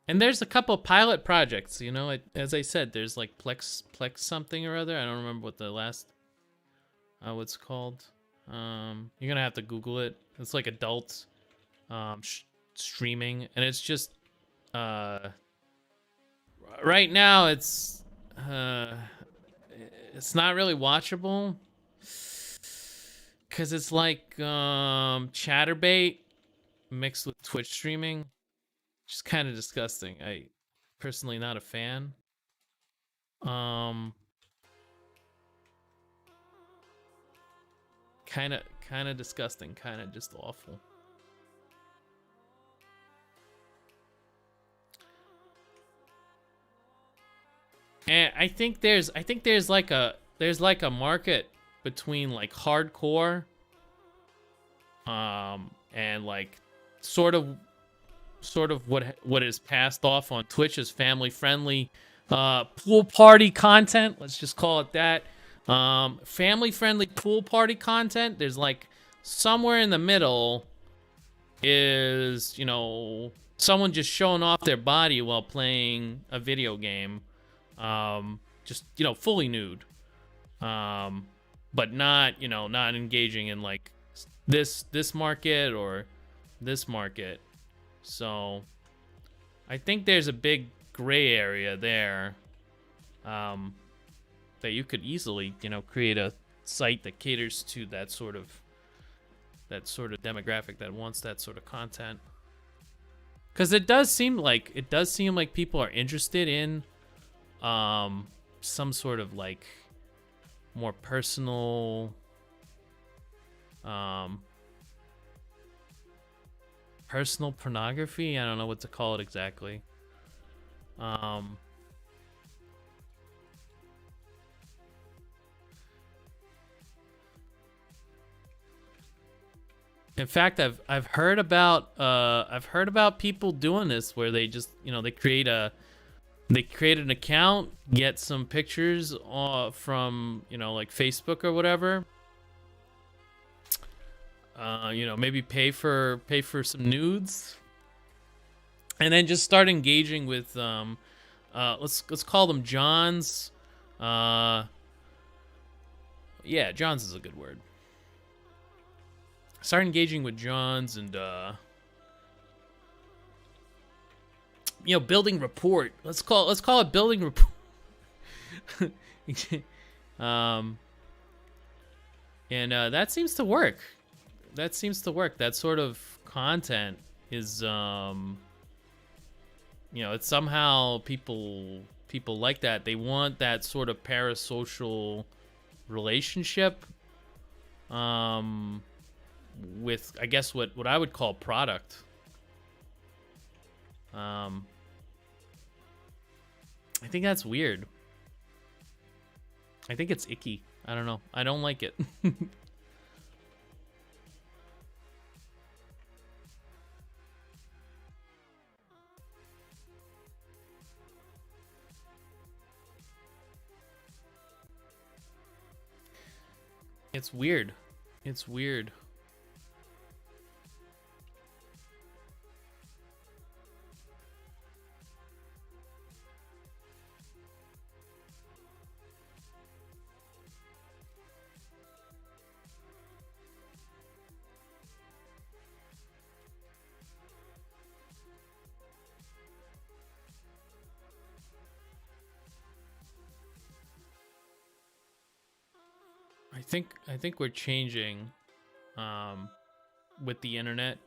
S1: and there's a couple pilot projects, you know, as I said, there's like Plex something or other. I don't remember what the last what's called. You're gonna have to Google it. It's like adult streaming, and it's just right now it's not really watchable because it's like chatterbait mixed with Twitch streaming, which is kind of disgusting. I personally not a fan. Kind of disgusting, kind of just awful. And I think there's like a market between like hardcore and like sort of what is passed off on Twitch as family friendly pool party content, let's just call it that. Family friendly pool party content, there's like somewhere in the middle is, you know, someone just showing off their body while playing a video game, just, you know, fully nude, but not, you know, not engaging in like this market or this market. So I think there's a big gray area there, that you could easily, you know, create a site that caters to that sort of demographic that wants that sort of content. Because it does seem like people are interested in some sort of like more personal personal pornography. I don't know what to call it exactly. In fact, I've heard about people doing this where they just, you know, they create an account, get some pictures from, you know, like Facebook or whatever. You know, maybe pay for some nudes, and then just start engaging with let's call them Johns. Yeah, Johns is a good word. Start engaging with Johns and you know, building rapport. Let's call it building rapport. And that seems to work. That sort of content is, you know, it's somehow people like that. They want that sort of parasocial relationship with, I guess, what I would call product. I think that's weird. I think it's icky. I don't know. I don't like it. It's weird. It's weird. I think we're changing with the internet.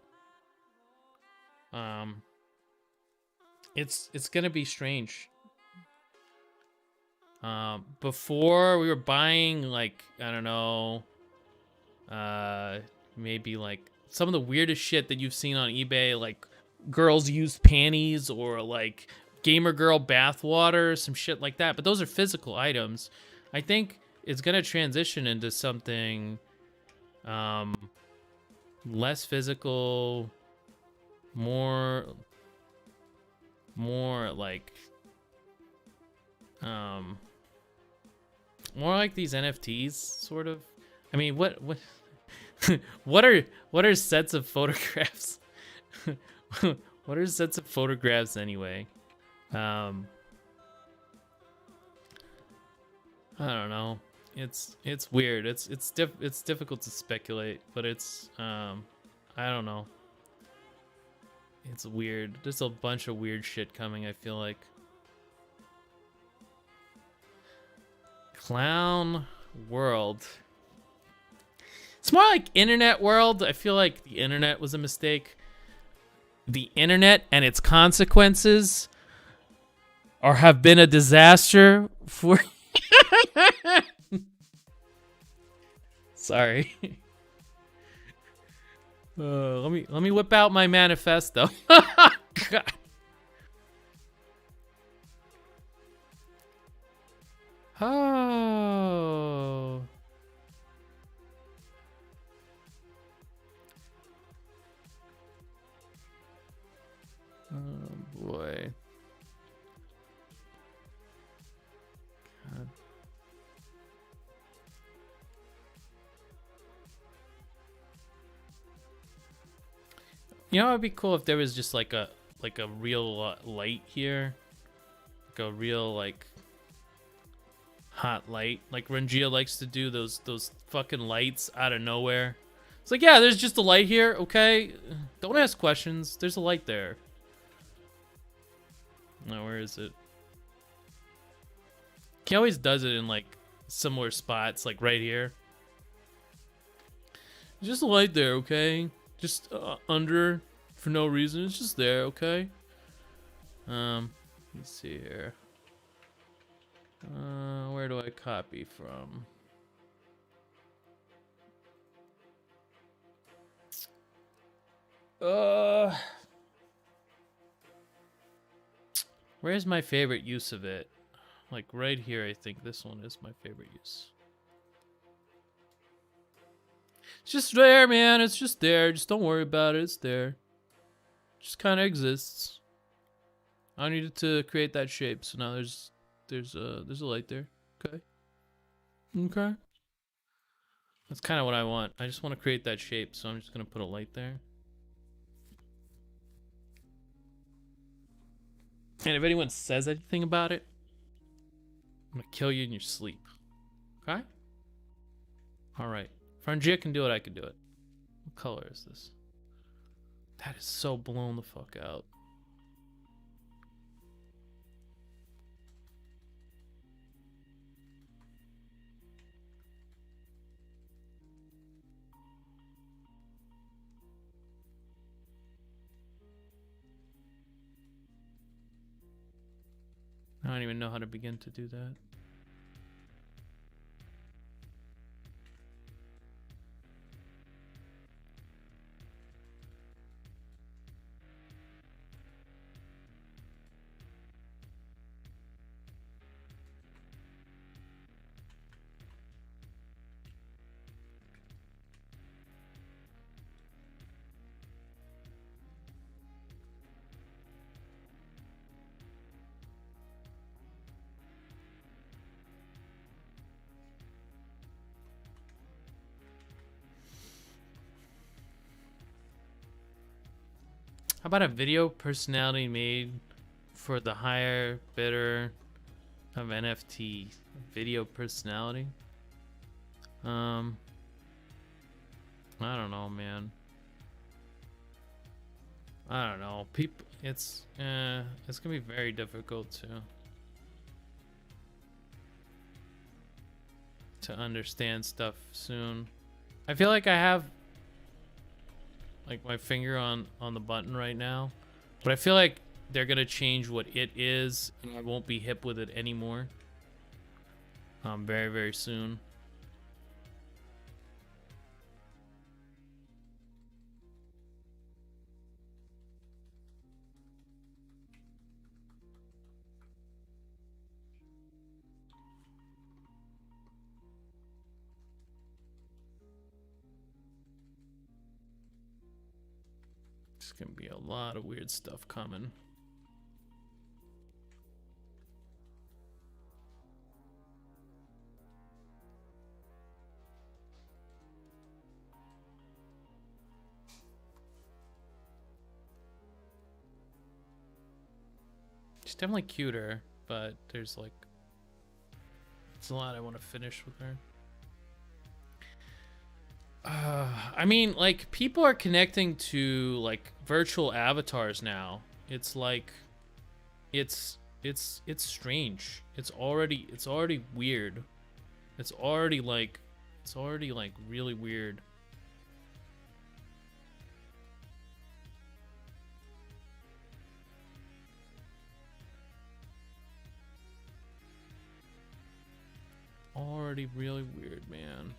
S1: It's gonna be strange. Before we were buying like, I don't know, maybe like some of the weirdest shit that you've seen on eBay, like girls used panties or like gamer girl bathwater, some shit like that. But those are physical items. I think it's gonna transition into something less physical, more like more like these NFTs, sort of. I mean, what what are sets of photographs? What are sets of photographs anyway? I don't know. It's weird. It's difficult to speculate, but it's I don't know. It's weird. There's a bunch of weird shit coming, I feel like. Clown world. It's more like internet world. I feel like the internet was a mistake. The internet and its consequences have been a disaster for Sorry. Let me whip out my manifesto. God. Oh. Oh boy. God. You know, it'd be cool if there was just like a real light here, like a real like hot light, like Rangia likes to do those fucking lights out of nowhere. It's like, yeah, there's just a light here, okay? Don't ask questions. There's a light there. No, where is it? He always does it in like similar spots, like right here. There's just a light there, okay? Just under for no reason. It's just there, okay? Let's see here. Where do I copy from? Where's my favorite use of it? Like right here, I think this one is my favorite use. It's just there, man. It's just there. Just don't worry about it. It's there. It just kind of exists. I needed to create that shape, so now there's a light there. Okay. Okay. That's kind of what I want. I just want to create that shape, so I'm just gonna put a light there. And if anyone says anything about it, I'm gonna kill you in your sleep. Okay? Alright. If Rangia can do it, I can do it. What color is this? That is so blown the fuck out. I don't even know how to begin to do that. How about a video personality made for the higher bidder of NFT? Video personality? I don't know, man. I don't know. People, it's gonna be very difficult to. to understand stuff soon. I feel like I have like my finger on the button right now, but I feel like they're gonna change what it is, and I won't be hip with it anymore. Very, very soon. There's gonna be a lot of weird stuff coming. She's definitely cuter, but there's like, it's a lot I want to finish with her. I mean, like, people are connecting to like virtual avatars now. It's like, it's strange. It's already weird. It's already like really weird. Already really weird, man.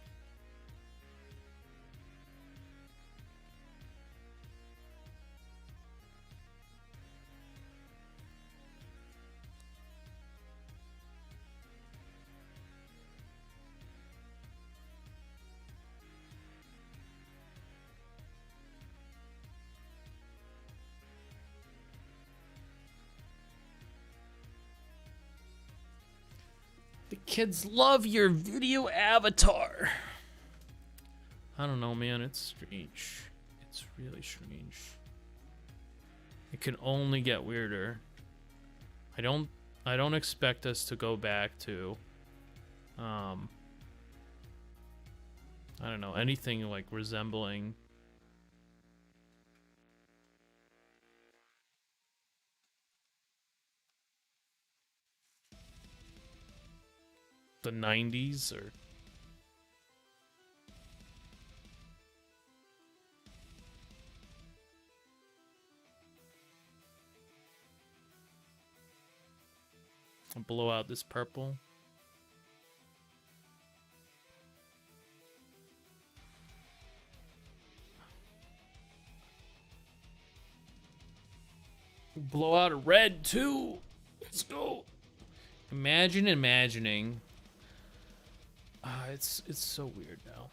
S1: The kids love your video avatar. I don't know, man. It's strange. It's really strange. It can only get weirder. I don't expect us to go back to I don't know, anything like resembling the 90s or blow out this purple. Blow out a red too. Let's go. Imagine imagining. It's so weird now.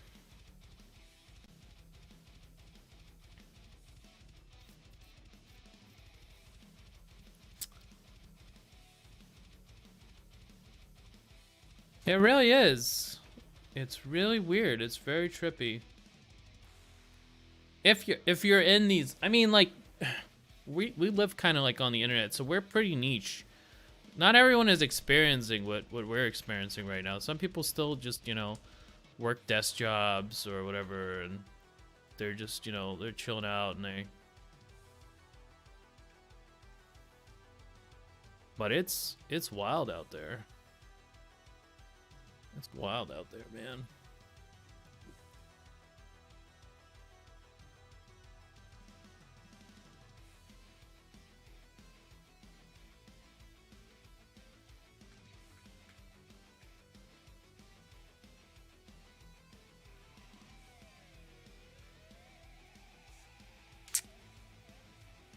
S1: It really is. It's really weird. It's very trippy. If you're in these, I mean, like, we live kind of like on the internet, so we're pretty niche. Not everyone is experiencing what we're experiencing right now. Some people still just, you know, work desk jobs or whatever, and they're just, you know, they're chilling out and they. But it's wild out there. It's wild out there, man.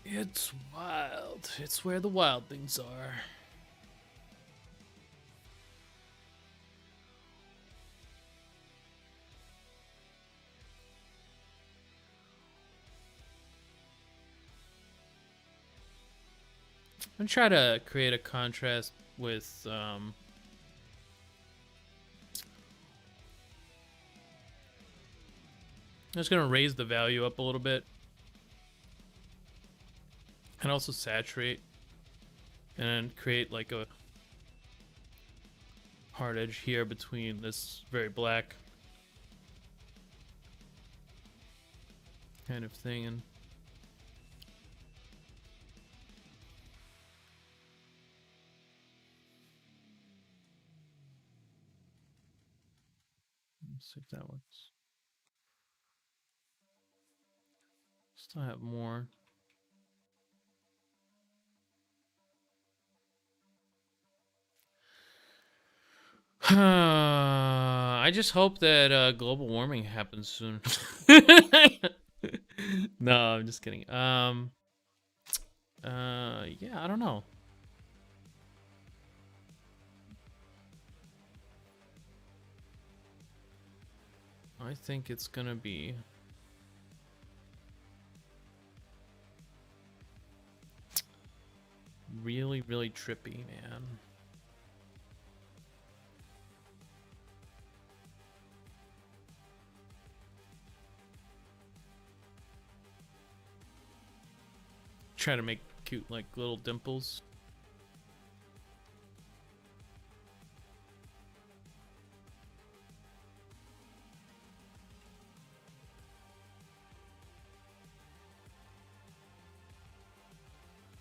S1: It's wild. It's where the wild things are. I'm gonna try to create a contrast with I'm just gonna raise the value up a little bit and also saturate and create like a hard edge here between this very black kind of thing and Let's see if that works. Still have more. I just hope that global warming happens soon. No, I'm just kidding. Yeah, I don't know. I think it's gonna be really, really trippy, man. Try to make cute, like, little dimples.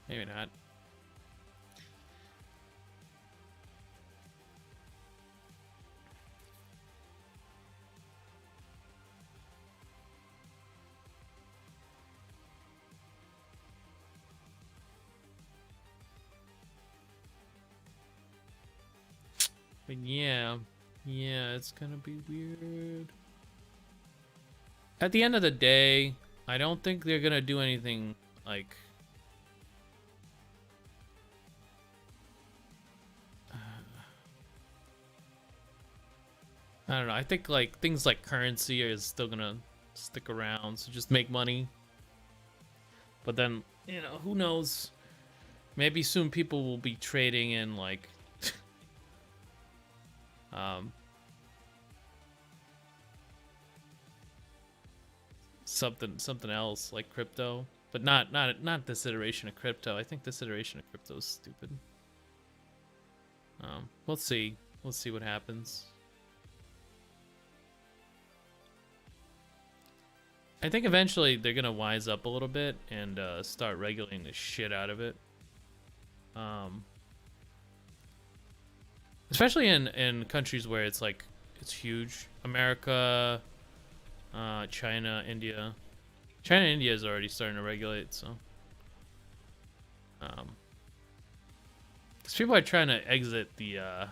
S1: Maybe not. But yeah, it's gonna be weird. At the end of the day, I don't think they're gonna do anything like I don't know. I think like things like currency is still gonna stick around, so just make money. But then, you know, who knows? Maybe soon people will be trading in like something else like crypto, but not this iteration of crypto. I think this iteration of crypto is stupid. We'll see. We'll see what happens. I think eventually they're gonna wise up a little bit and start regulating the shit out of it. Especially in countries where it's like it's huge. America, China, India. China and India is already starting to regulate, so because people are trying to exit the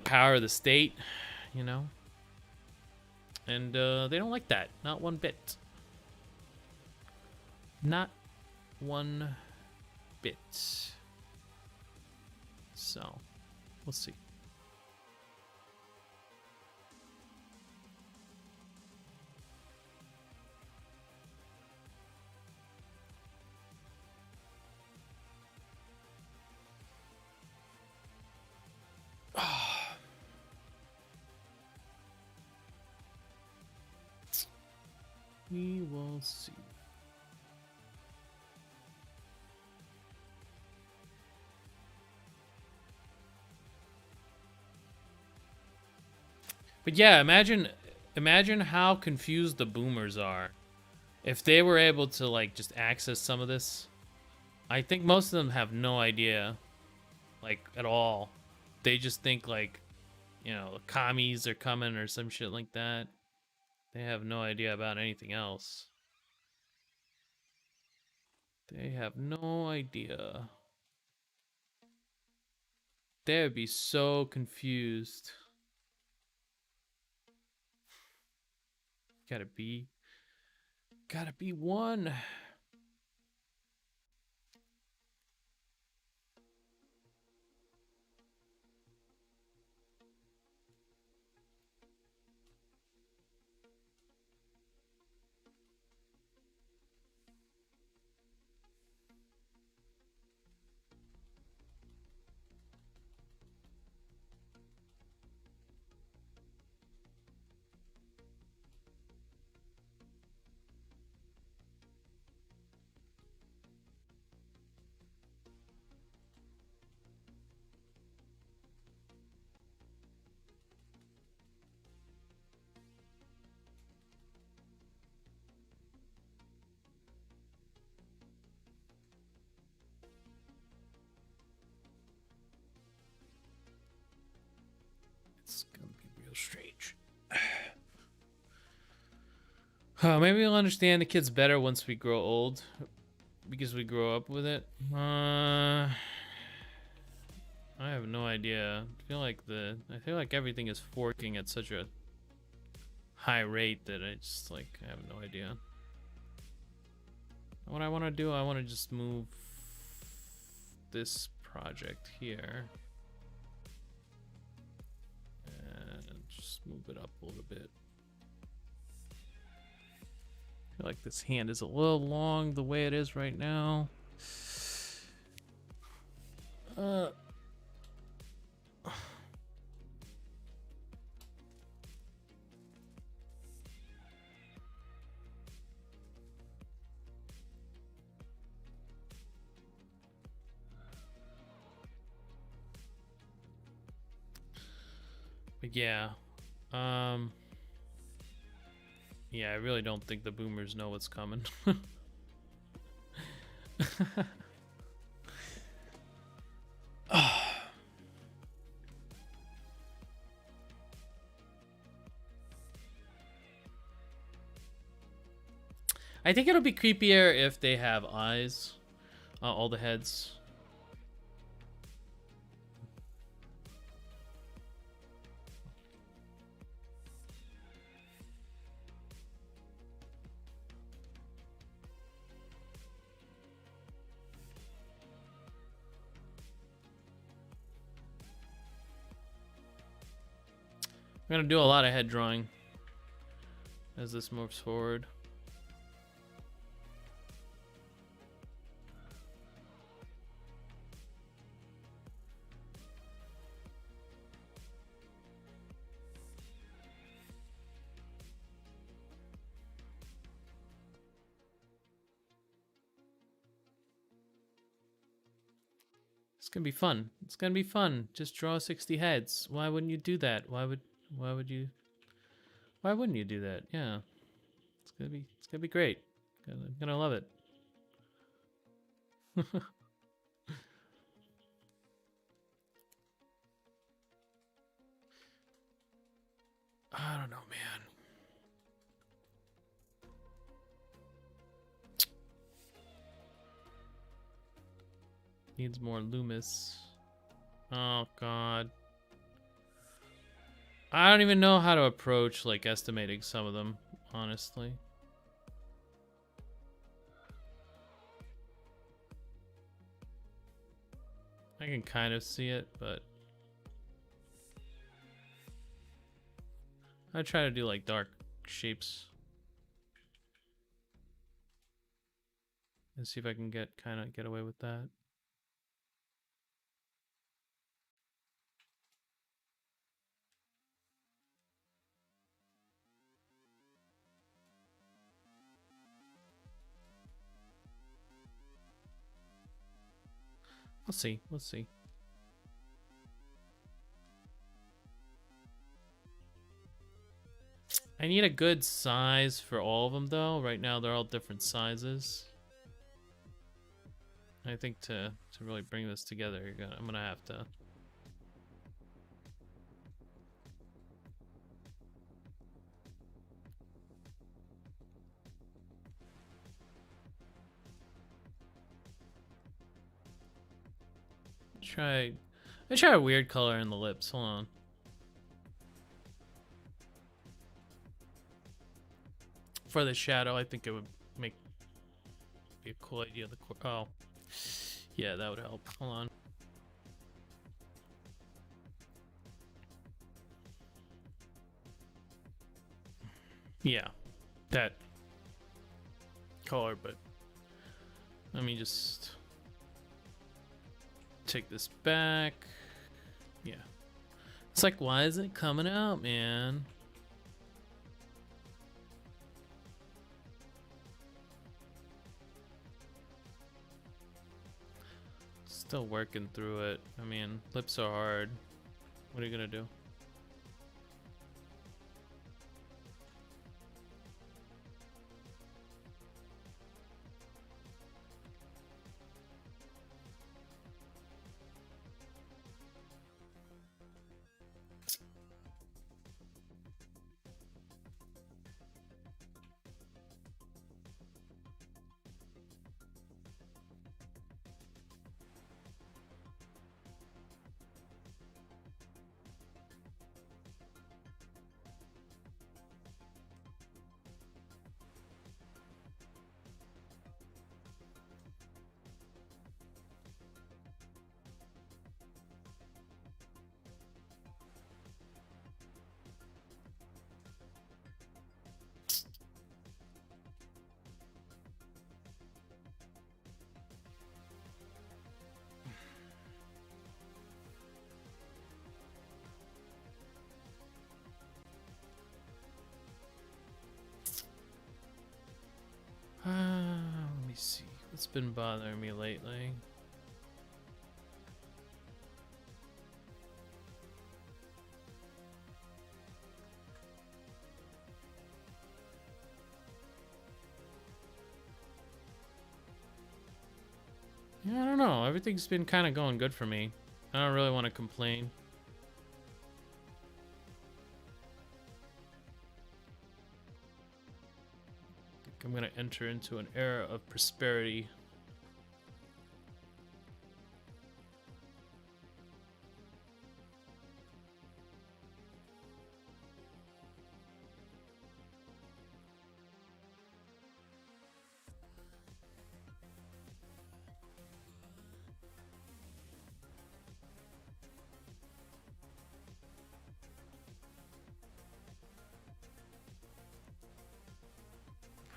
S1: power of the state, you know, and they don't like that, not one bit. Not one bit. So, we'll see. We will see. But yeah, imagine how confused the boomers are if they were able to like just access some of this. I think most of them have no idea, like at all. They just think like, you know, the commies are coming or some shit like that. They have no idea about anything else. They have no idea. They would be so confused. Gotta be one. strange. Maybe we'll understand the kids better once we grow old, because we grow up with it. I have no idea. I feel like everything is forking at such a high rate that I just like I have no idea. What I want to do, I want to just move this project here and just move it up a little bit. I feel like this hand is a little long the way it is right now. But yeah, yeah, I really don't think the boomers know what's coming. I think it'll be creepier if they have eyes, all the heads. I'm gonna do a lot of head drawing as this moves forward. It's gonna be fun. It's gonna be fun. Just draw 60 heads. Why wouldn't you do that? Why wouldn't you do that? Yeah. It's gonna be great. I'm gonna love it. I don't know, man. Needs more Loomis. Oh god. I don't even know how to approach like estimating some of them, honestly. I can kind of see it, but I try to do like dark shapes and see if I can get away with that. We'll see. We'll see. I need a good size for all of them, though. Right now, they're all different sizes. I think to really bring this together, I'm gonna have to. Let's try a weird color in the lips. Hold on. For the shadow, I think it would be a cool idea. Oh, yeah, that would help. Hold on. Yeah, that color, but let me just take this back. Yeah. It's like, why isn't it coming out, man? Still working through it. I mean, lips are hard. What are you gonna do? that's been bothering me lately. Yeah, I don't know. Everything's been kind of going good for me. I don't really want to complain. I think I'm going to enter into an era of prosperity.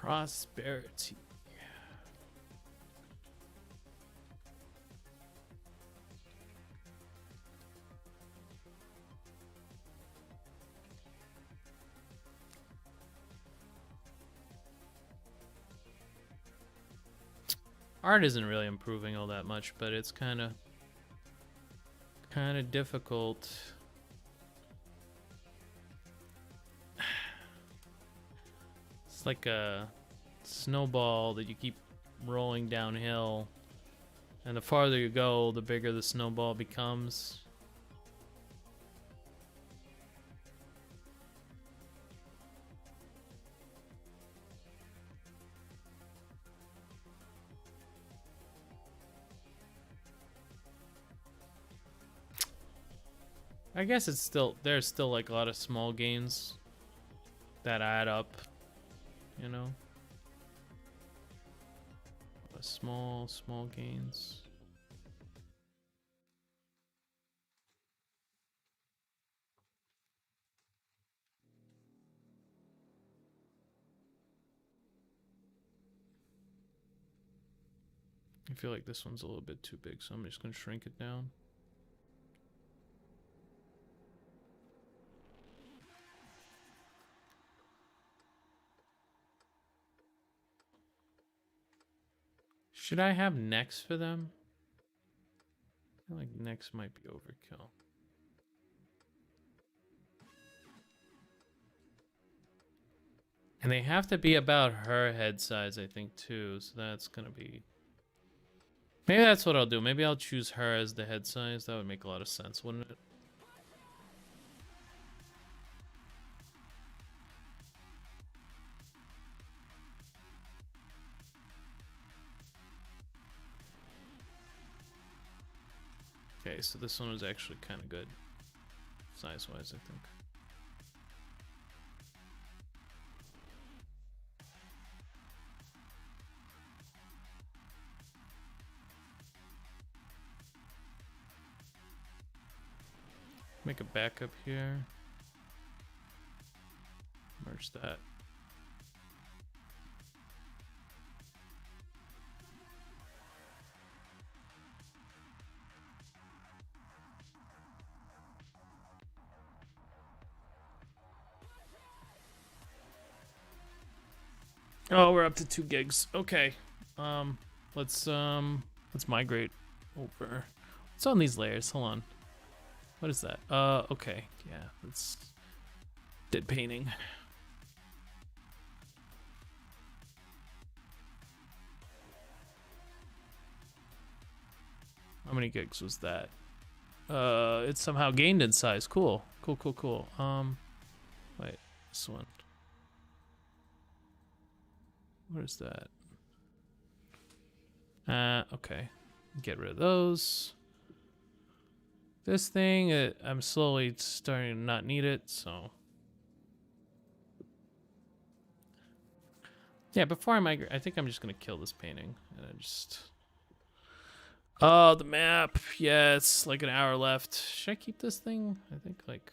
S1: Prosperity. Art isn't really improving all that much, but it's kind of difficult. It's like a snowball that you keep rolling downhill, and the farther you go, the bigger the snowball becomes. I guess it's still, there's still like a lot of small gains that add up, you know? Small gains. I feel like this one's a little bit too big, so I'm just gonna shrink it down. Should I have necks for them? I feel like necks might be overkill. And they have to be about her head size, I think, too. So that's gonna be... Maybe that's what I'll do. Maybe I'll choose her as the head size. That would make a lot of sense, wouldn't it? Okay, so this one was actually kind of good. Size-wise, I think. Make a backup here. Merge that. Oh, we're up to 2 gigs. Okay. Let's migrate over. What's on these layers? Hold on. What is that? Okay. Yeah, that's dead painting. How many gigs was that? It somehow gained in size. Cool. Cool. Wait, this one. What is that? Okay. Get rid of those. This thing, I'm slowly starting to not need it, so. Yeah, before I migrate, I think I'm just gonna kill this painting. And I just... Oh, the map. Yeah, it's like an hour left. Should I keep this thing? I think like...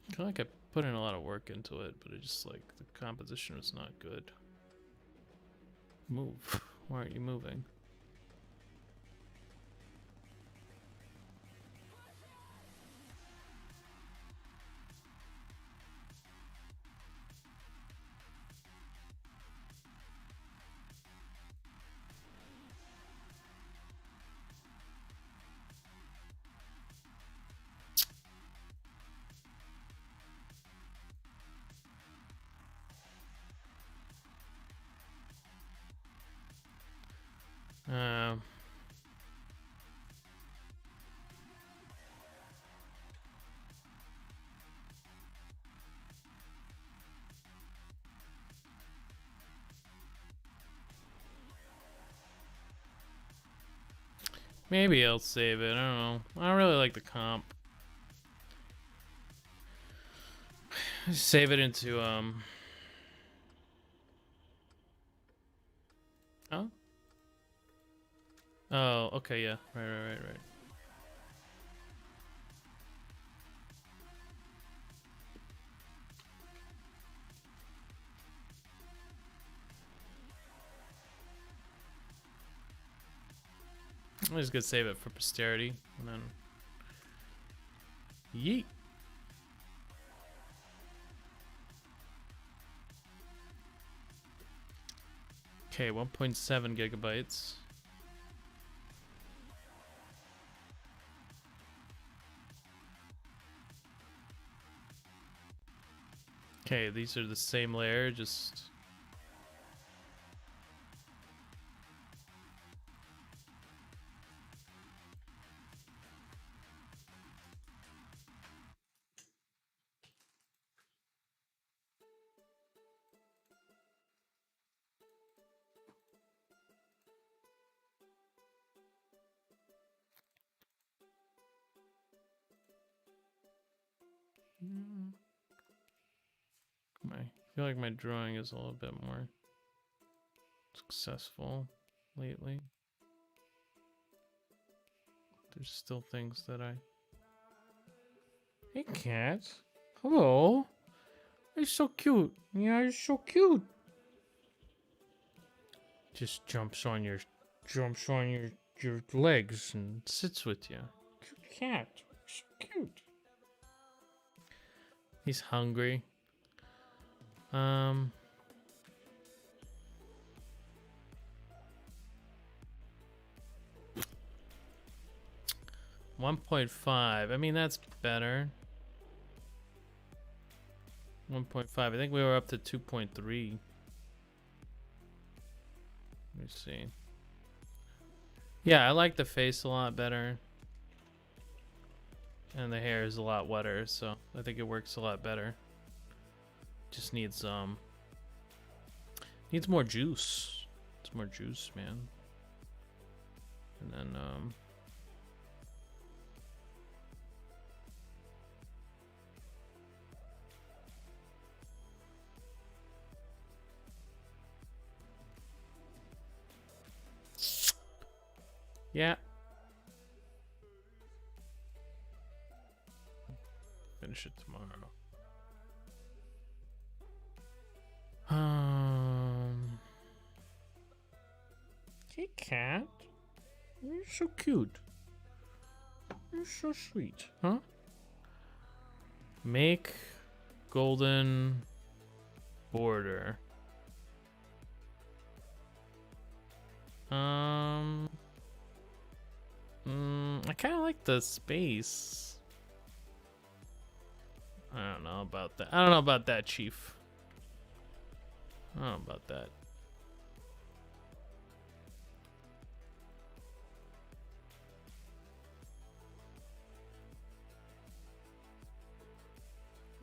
S1: I feel like I put in a lot of work into it, but it just like, the composition was not good. Move. Why aren't you moving? Um. Maybe I'll save it. I don't know. I don't really like the comp. Save it into Oh. Oh. Okay. Yeah. Right. I'm just gonna save it for posterity and then. Yeet. Okay, 1.7 gigabytes. Okay, these are the same layer, just... I feel like my drawing is a little bit more successful lately. There's still things that I... Hey, cat. Hello. You're so cute. Yeah, you're so cute. Just jumps on your legs and sits with you. Cute cat. So cute. He's hungry. 1.5. I mean, that's better. 1.5. I think we were up to 2.3. Let me see. Yeah, I like the face a lot better. And the hair is a lot wetter, so I think it works a lot better. Just needs more juice. It's more juice, man. And then yeah. Finish it tomorrow. Hey, cat. You're so cute. You're so sweet, huh? Make golden border. I kind of like the space. I don't know about that. I don't know about that, Chief. I don't know about that.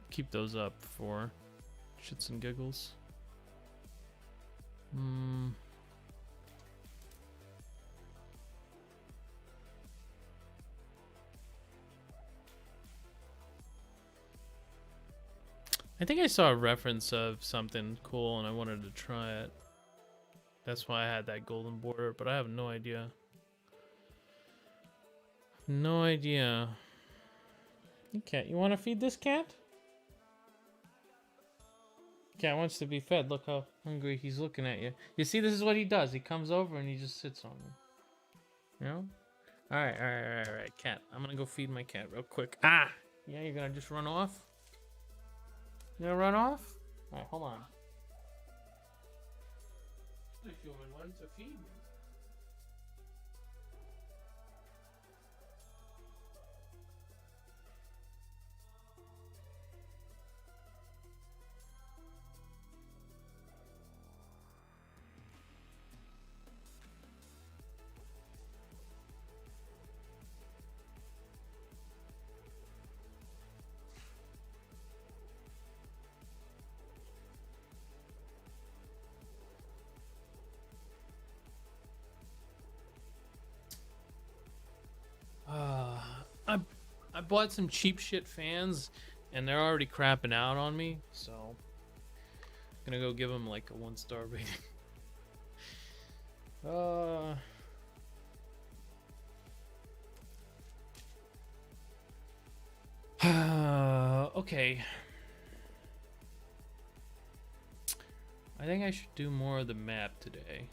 S1: Keep those up for shits and giggles. I think I saw a reference of something cool and I wanted to try it. That's why I had that golden border, but I have no idea. No idea. Hey, cat, you want to feed this cat? Cat wants to be fed. Look how hungry he's looking at you. You see, this is what he does. He comes over and he just sits on you. You know? Alright, cat. I'm gonna go feed my cat real quick. Ah! Yeah, you're gonna just run off? You gonna run off? Alright, hold on. The human one to feed me. bought some cheap shit fans, and they're already crapping out on me, so I'm gonna go give them like a 1-star rating. Okay. I think I should do more of the map today.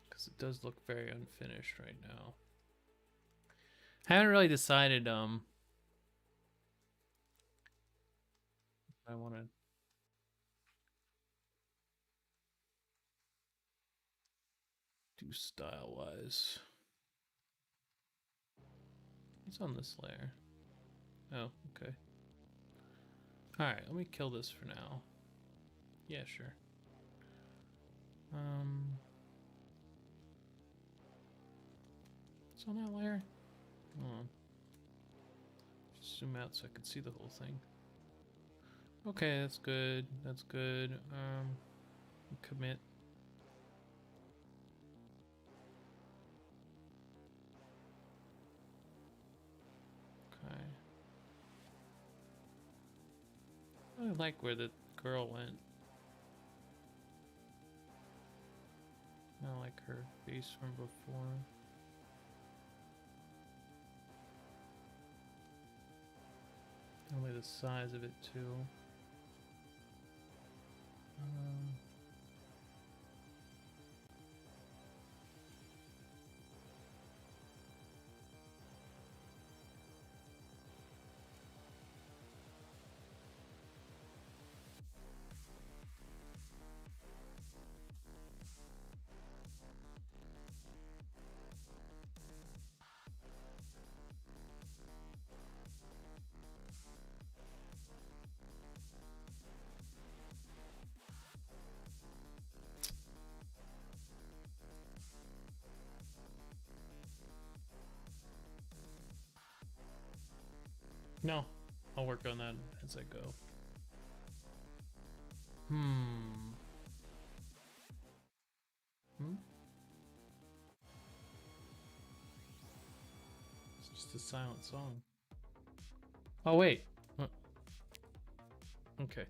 S1: Because it does look very unfinished right now. I haven't really decided if I want to do style-wise. What's on this layer? Oh, okay. Alright, let me kill this for now. Yeah, sure. What's on that layer? Hold on. Just zoom out so I can see the whole thing. Okay, that's good. That's good. Commit. Okay. I like where the girl went. I like her face from before. Only the size of it too. No, I'll work on that as I go. It's just a silent song. Oh, wait. Okay.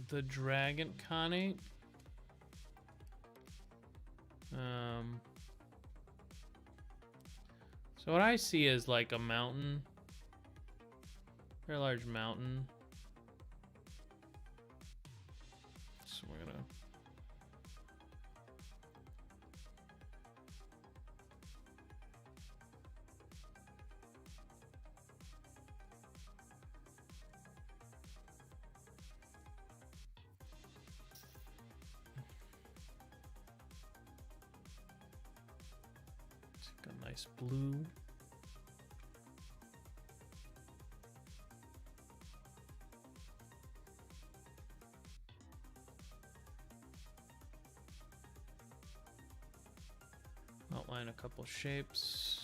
S1: The Dragon Khanate. So what I see is like a mountain. Very large mountain. So we're gonna... Take a nice blue. Outline a couple shapes.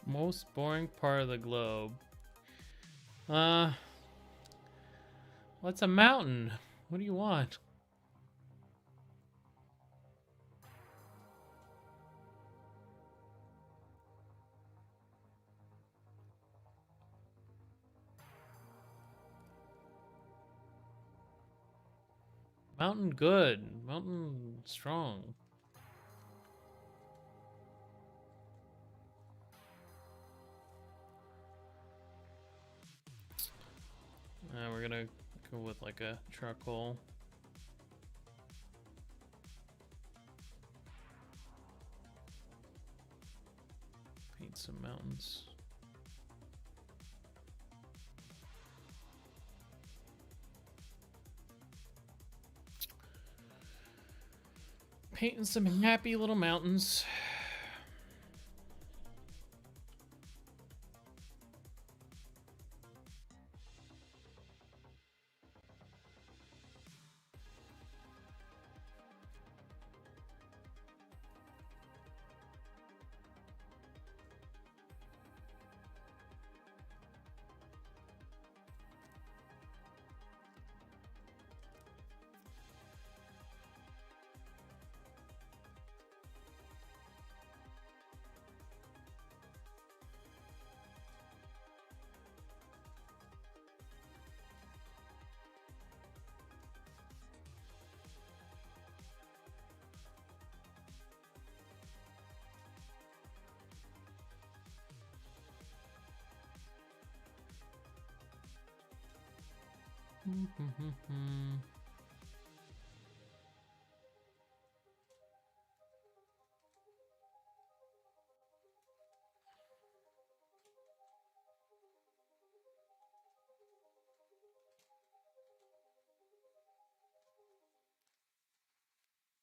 S1: Most boring part of the globe. What's a mountain? What do you want? Mountain good. Mountain strong. We're gonna go with like a charcoal. Paint some mountains. Painting some happy little mountains.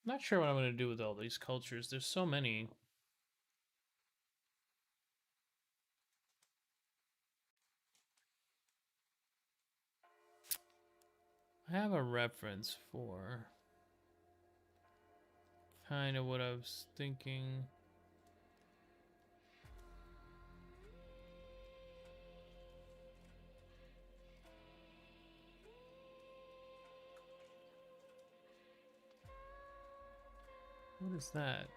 S1: Not sure what I'm going to do with all these cultures. There's so many. I have a reference for kind of what I was thinking. What is that?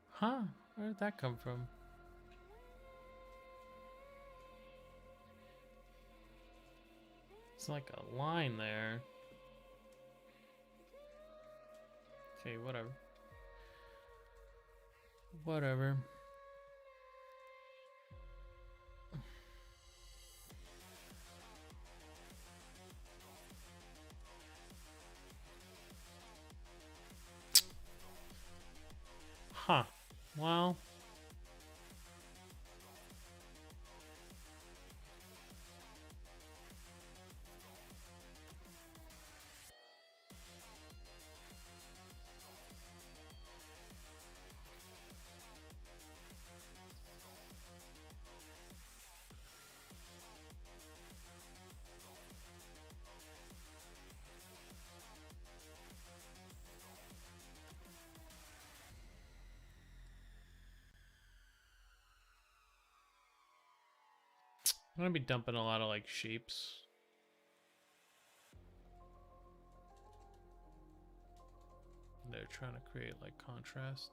S1: Huh? Where did that come from? It's like a line there. Okay, whatever. Whatever. Huh. Well. I'm gonna be dumping a lot of like shapes. They're trying to create like contrast.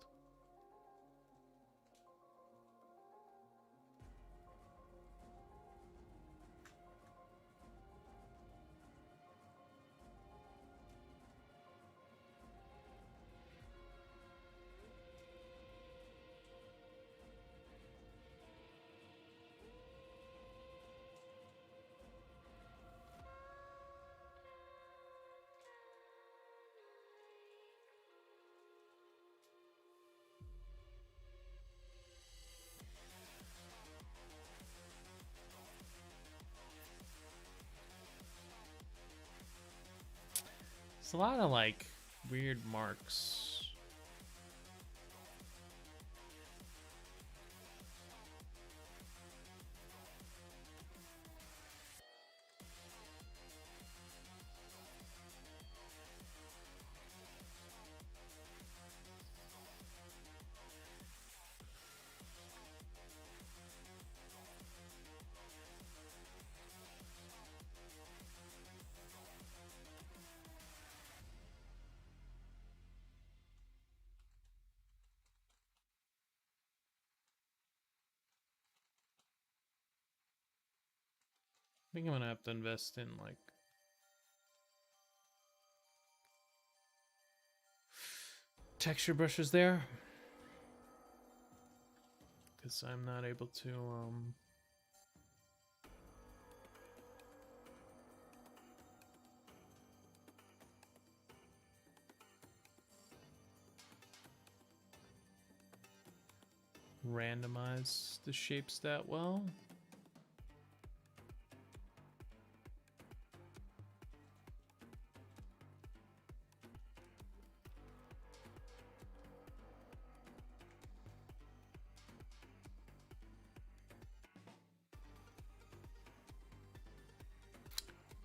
S1: It's a lot of like weird marks. think I'm gonna have to invest in like texture brushes there, because I'm not able to randomize the shapes that well.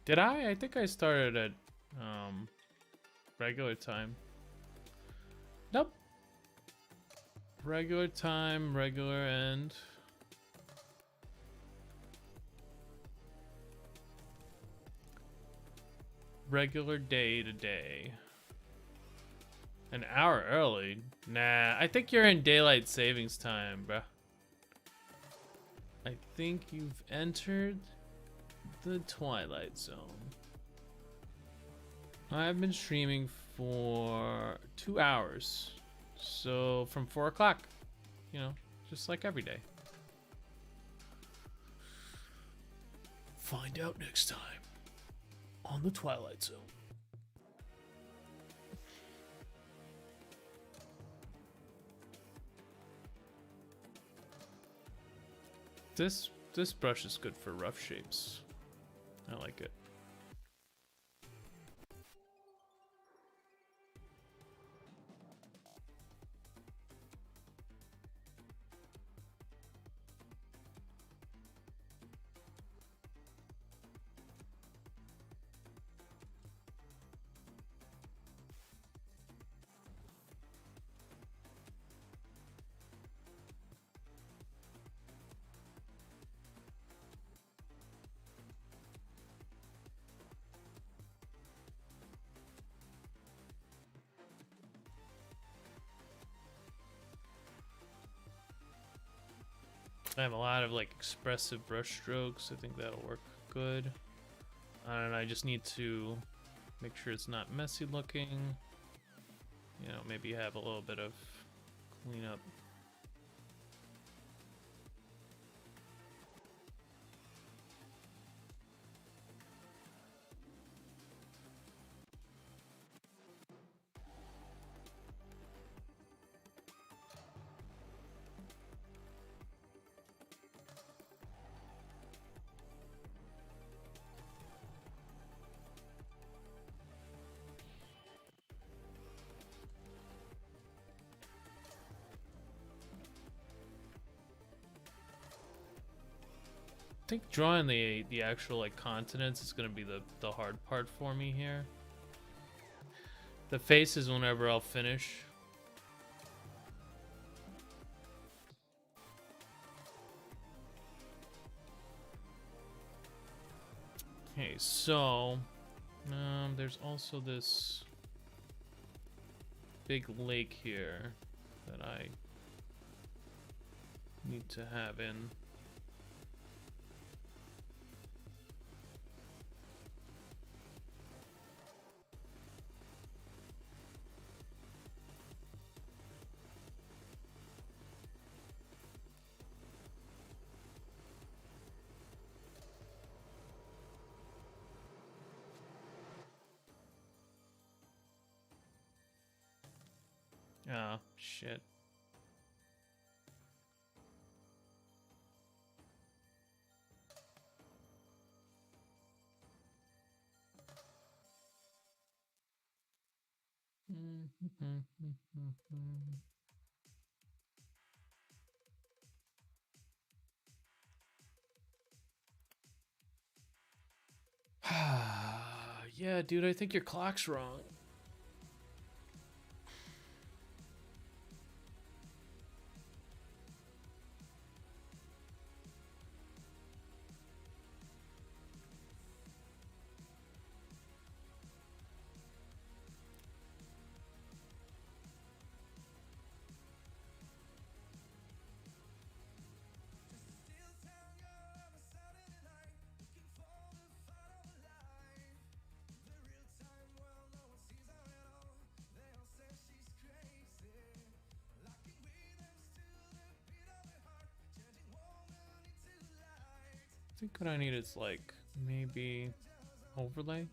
S1: Did I? I think I started at regular time. Nope. Regular time, regular end. Regular day to day. An hour early? Nah, I think you're in daylight savings time, bruh. I think you've entered the Twilight Zone. I've been streaming for 2 hours. So from 4 o'clock, you know, just like every day. Find out next time on the Twilight Zone. This brush is good for rough shapes. I like it. I have a lot of like expressive brush strokes. I think that'll work good. And I just need to make sure it's not messy looking. You know, maybe have a little bit of cleanup. I think drawing the actual like continents is gonna be the hard part for me here. The faces whenever I'll finish. Okay, so there's also this big lake here that I need to have in. Oh, shit. Yeah, dude, I think your clock's wrong. think what I need is like maybe overlay.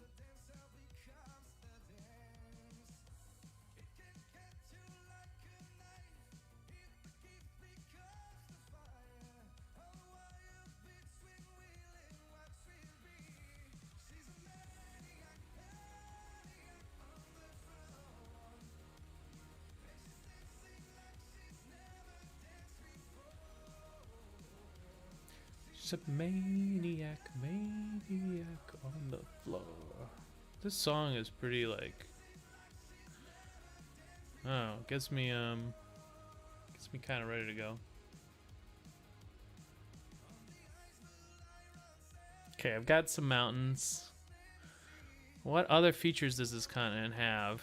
S1: She's a maniac, maniac on the floor. This song is pretty like, oh, gets me kind of ready to go. Okay, I've got some mountains. What other features does this continent have?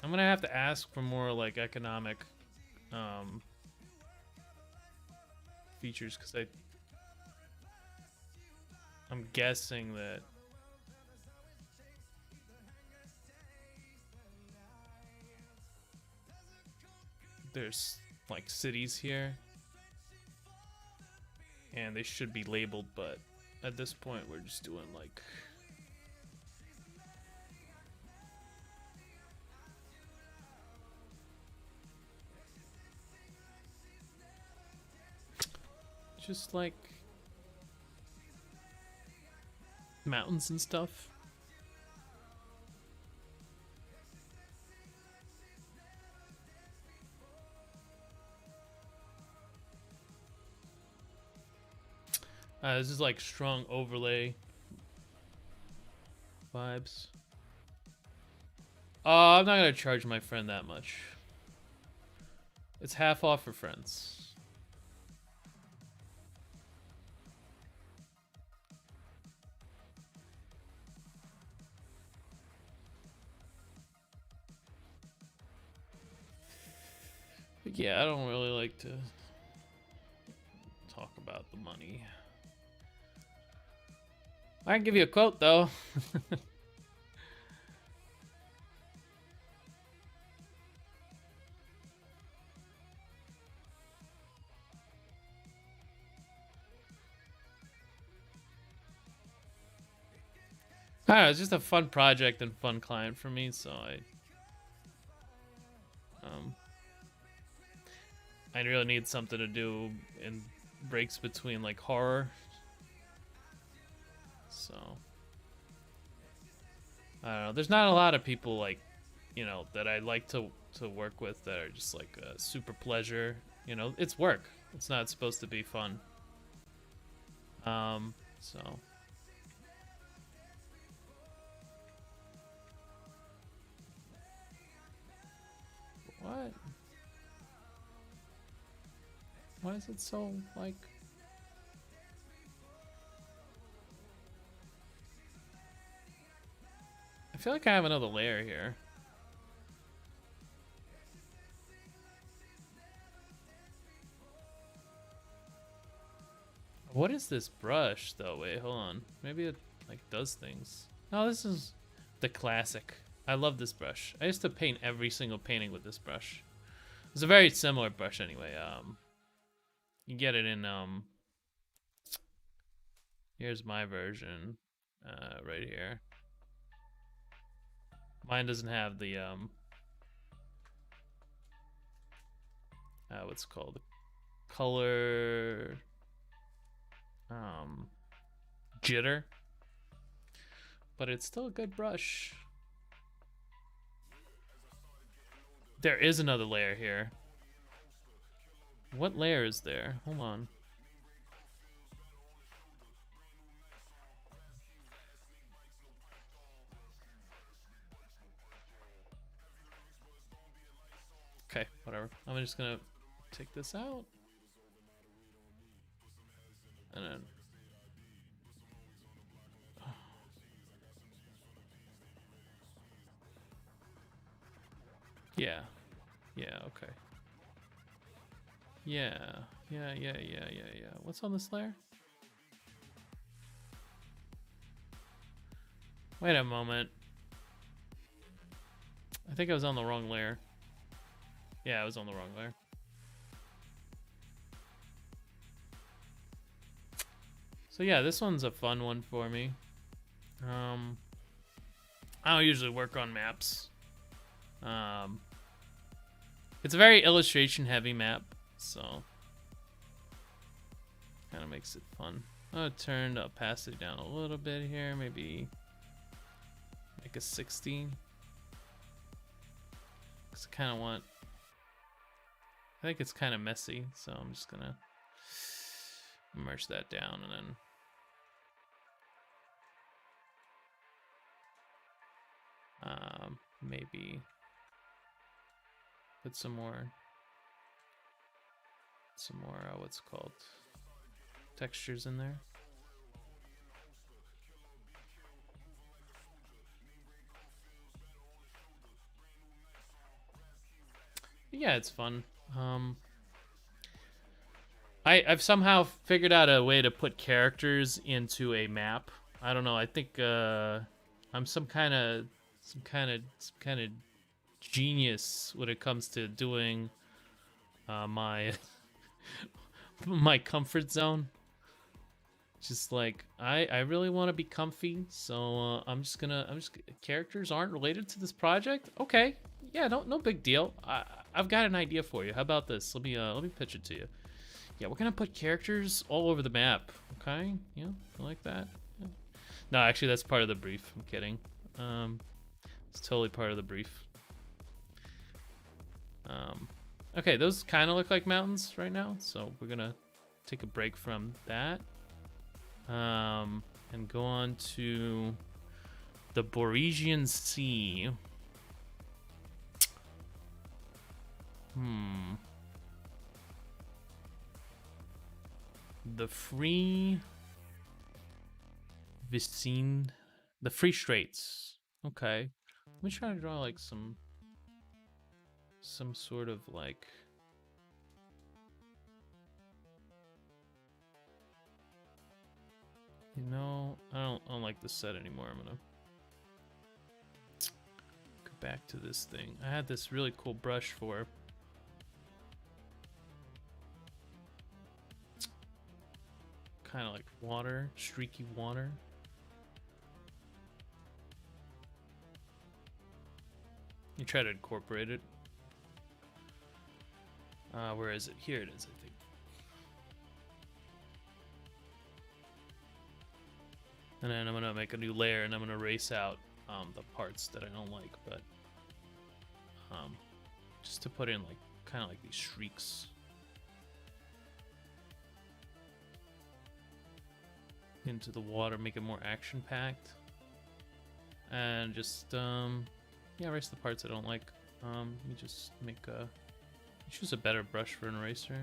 S1: I'm gonna have to ask for more like economic features, because I'm guessing that there's like cities here and they should be labeled, but at this point we're just doing like just like mountains and stuff. This is like strong overlay vibes. I'm not gonna charge my friend that much. It's half off for friends. But yeah, I don't really like to talk about the money. I can give you a quote though. I don't know, it's just a fun project and fun client for me, so I really need something to do in breaks between like horror. So I don't know. There's not a lot of people like, you know, that I like to work with that are just like a super pleasure. You know, it's work. It's not supposed to be fun. So what? Why is it so like? I feel like I have another layer here. What is this brush though? Wait, hold on. Maybe it like does things. No, this is the classic. I love this brush. I used to paint every single painting with this brush. It's a very similar brush anyway. You get it in here's my version right here. Mine doesn't have the what's it called, color jitter, but it's still a good brush. There is another layer here. What layer is there? Hold on. Okay, whatever. I'm just gonna take this out. And then yeah. Yeah, okay. Yeah. What's on this layer? Wait a moment. I think I was on the wrong layer. Yeah, I was on the wrong layer. So yeah, this one's a fun one for me. I don't usually work on maps. It's a very illustration heavy map, so kind of makes it fun. I'll turn the opacity down a little bit here, maybe make a 16. Cause I kind of want. I think it's kind of messy, so I'm just gonna merge that down and then. Maybe put some more what's it called, textures in there. Yeah, it's fun. I've somehow figured out a way to put characters into a map. I don't know. I think I'm some kind of genius when it comes to doing my my comfort zone. Just like I really want to be comfy, so characters aren't related to this project. Okay, yeah, no big deal. I've got an idea for you. How about this? Let me pitch it to you. Yeah, we're gonna put characters all over the map. Okay, yeah, I like that. Yeah. No, actually, that's part of the brief. I'm kidding. It's totally part of the brief. Okay, those kind of look like mountains right now, so we're gonna take a break from that. And go on to the Boresian Sea. The Free Straits. Okay. Let me try to draw like some sort of like I don't like this set anymore. I'm gonna go back to this thing. I had this really cool brush for kind of like water, streaky water. You try to incorporate it. Where is it? Here it is, I think. And then I'm gonna make a new layer, and I'm gonna erase out the parts that I don't like, but just to put in like kind of like these shrieks into the water, make it more action-packed, and just yeah, erase the parts I don't like. Let me just make choose a better brush for an eraser.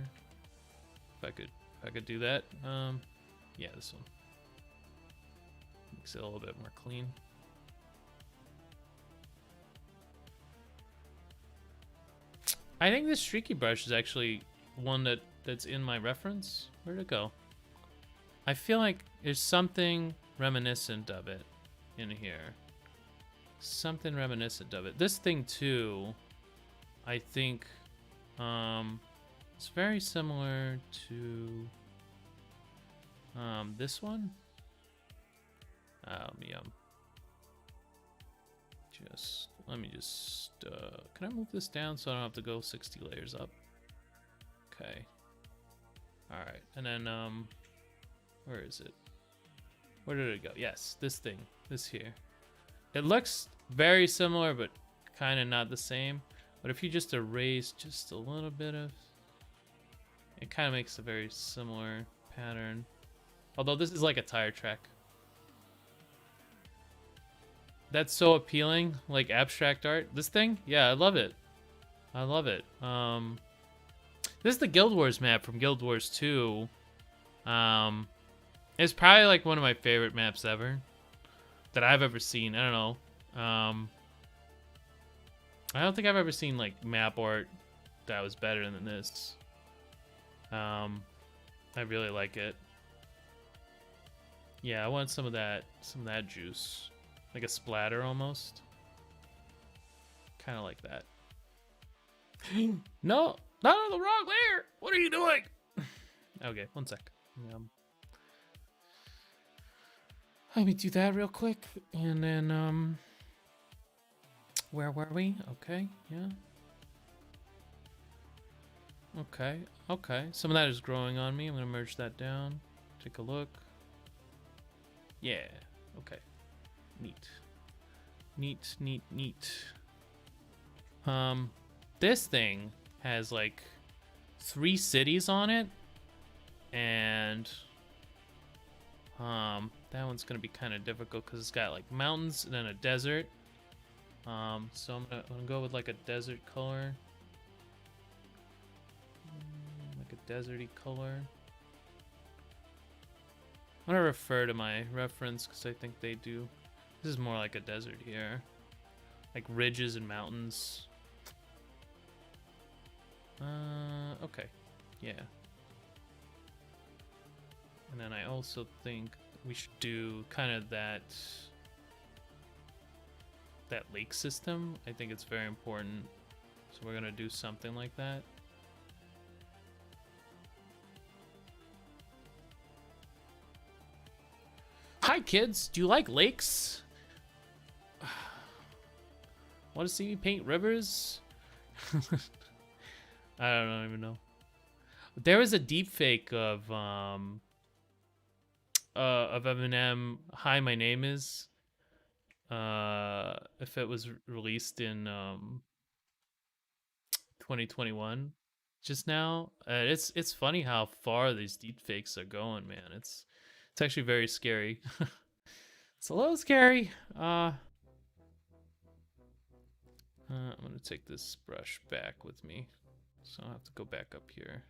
S1: If I could do that. Yeah, this one makes it a little bit more clean. I think this streaky brush is actually one that's in my reference. Where'd it go? I feel like there's something reminiscent of it in here. Something reminiscent of it. This thing too, I think, it's very similar to this one. Let me just can I move this down so I don't have to go 60 layers up? Okay. All right, and then where is it? Where did it go? Yes, this thing, this here. It looks very similar, but kind of not the same. But if you just erase just a little bit of, it kind of makes a very similar pattern. Although this is like a tire track. That's so appealing, like abstract art. This thing, yeah, I love it. I love it. This is the Guild Wars map from Guild Wars 2. It's probably like one of my favorite maps ever that I've ever seen. I don't know. I don't think I've ever seen like map art that was better than this. I really like it. Yeah, I want some of that juice. Like a splatter almost. Kind of like that. No, not on the wrong layer. What are you doing? Okay, one sec. Let me do that real quick, and then where were we? Okay, yeah. Okay, okay. Some of that is growing on me. I'm gonna merge that down. Take a look. Yeah. Okay. Neat. Neat, neat, neat. This thing has like 3 cities on it, and that one's gonna be kind of difficult because it's got like mountains and then a desert. So I'm gonna go with like a desert color, like a deserty color. I'm gonna refer to my reference because I think they do. This is more like a desert here, like ridges and mountains. Okay, yeah. And then I also think we should do kind of that lake system. I think it's very important. So we're gonna do something like that. Hi kids, do you like lakes? Want to see me paint rivers? I don't even know. There was a deep fake of Eminem, "Hi, my name is." If it was released in 2021, just now, it's funny how far these deep fakes are going, man. It's actually very scary. It's a little scary. I'm gonna take this brush back with me, so I'll have to go back up here.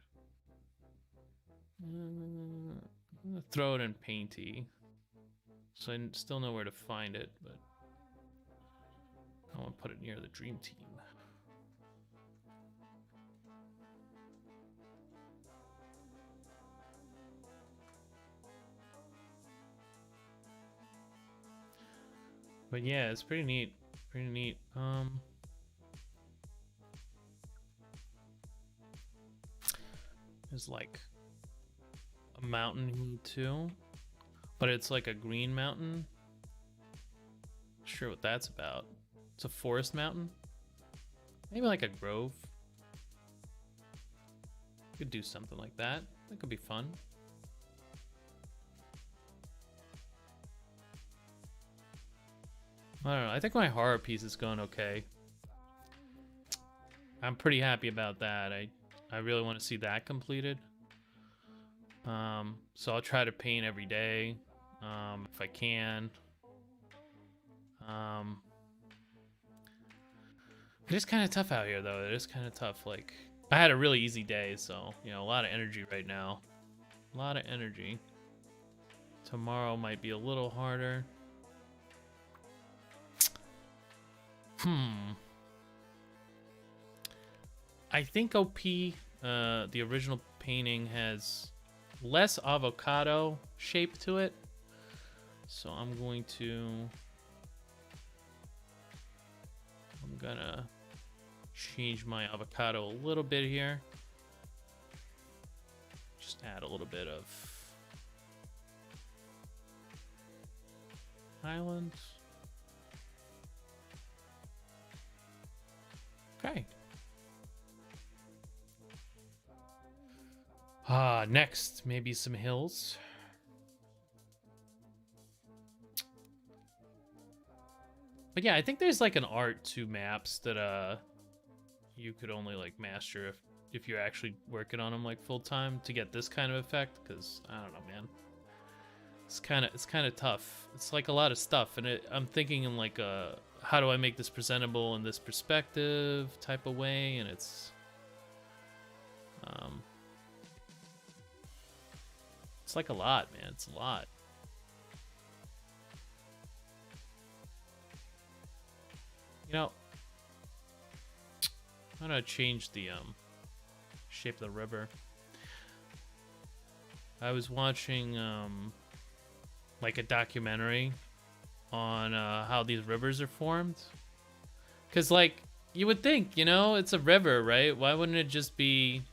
S1: I'm gonna throw it in Painty, so I still know where to find it, but I want to put it near the Dream Team. But yeah, it's pretty neat. Pretty neat. There's like a mountain here too, but it's like a green mountain. Not sure what that's about. It's a forest mountain. Maybe like a grove. Could do something like that. That could be fun. I don't know. I think my horror piece is going okay. I'm pretty happy about that. I really want to see that completed. So I'll try to paint every day, if I can. It is kind of tough out here, though. It is kind of tough. Like, I had a really easy day, so, you know, a lot of energy right now. A lot of energy. Tomorrow might be a little harder. I think OP, the original painting, has less avocado shape to it. So I'm gonna change my avocado a little bit here. Just add a little bit of Highland. Okay. Next, maybe some hills. But yeah, I think there's like an art to maps that you could only like master if you're actually working on them like full time to get this kind of effect. Because I don't know, man. It's kind of tough. It's like a lot of stuff, and I'm thinking in like how do I make this presentable in this perspective type of way, and it's like a lot, man. It's a lot. You know, I'm gonna change the shape of the river. I was watching like a documentary on how these rivers are formed, because like you would think, you know, it's a river, right? Why wouldn't it just be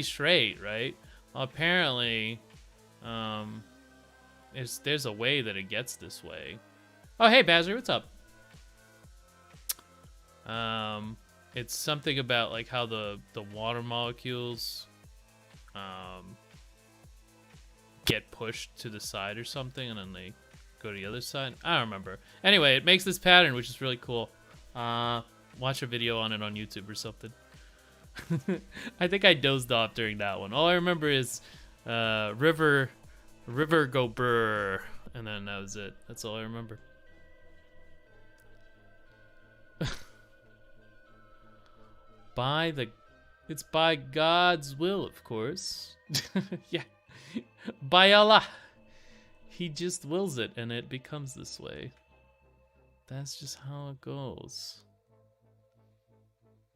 S1: straight, right? Well, apparently there's a way that it gets this way. Oh, hey, Bazzer, what's up? It's something about like how the water molecules get pushed to the side or something, and then they go to the other side. I don't remember. Anyway, it makes this pattern, which is really cool. Watch a video on it on YouTube or something. I think I dozed off during that one. All I remember is river go brr, and then that was it. That's all I remember. It's by God's will, of course. Yeah, by Allah. He just wills it, and it becomes this way. That's just how it goes.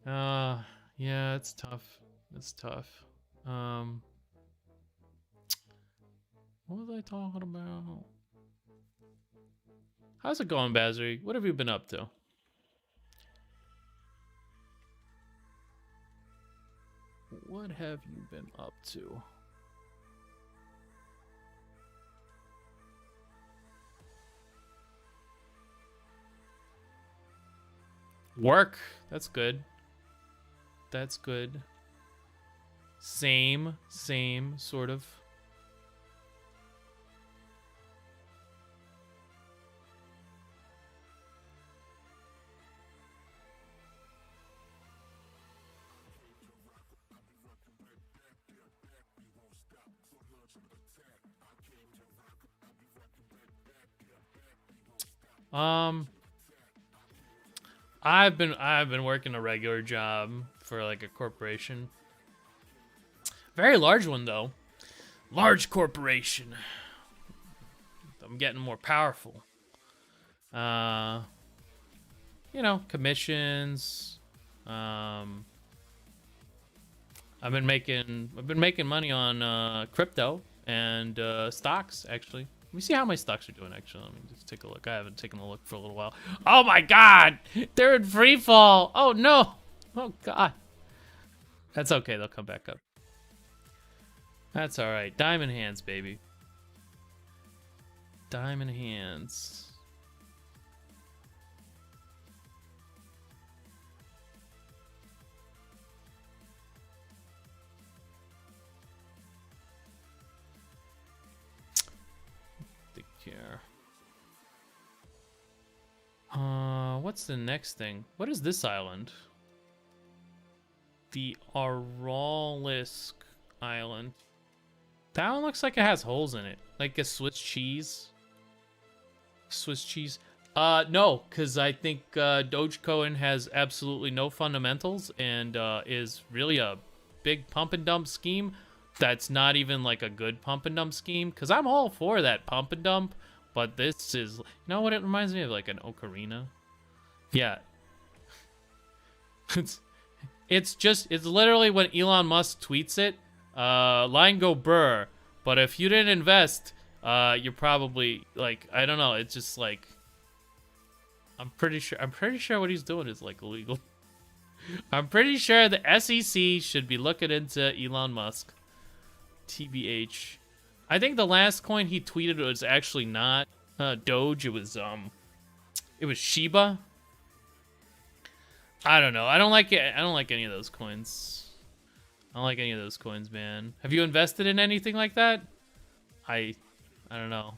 S1: Yeah, it's tough. It's tough. What was I talking about? How's it going, Bazzery? What have you been up to? What have you been up to? Work. That's good. That's good. Same, sort of. I've been working a regular job for like a corporation. Very large one though. Large corporation. I'm getting more powerful. You know, commissions. I've been making money on crypto and stocks actually. Let me see how my stocks are doing, actually. Let me just take a look. I haven't taken a look for a little while. Oh, my God! They're in free fall! Oh, no! Oh, God. That's okay. They'll come back up. That's all right. Diamond hands, baby. Diamond hands. Here. What's the next thing? What is this island? The Aralisk Island. That one looks like it has holes in it. Like a Swiss cheese. Swiss cheese. No, because I think Dogecoin has absolutely no fundamentals and is really a big pump and dump scheme. That's not even like a good pump and dump scheme, because I'm all for that pump and dump, but this is, you know what it reminds me of, like an ocarina. Yeah. It's literally when Elon Musk tweets it, line go brr, but if you didn't invest, you're probably like, I don't know, it's just like, I'm pretty sure what he's doing is like illegal. I'm pretty sure the SEC should be looking into Elon Musk. TBH. I think the last coin he tweeted was actually not Doge. It was Shiba. I don't know. I don't like it. I don't like any of those coins. I don't like any of those coins, man. Have you invested in anything like that? I don't know.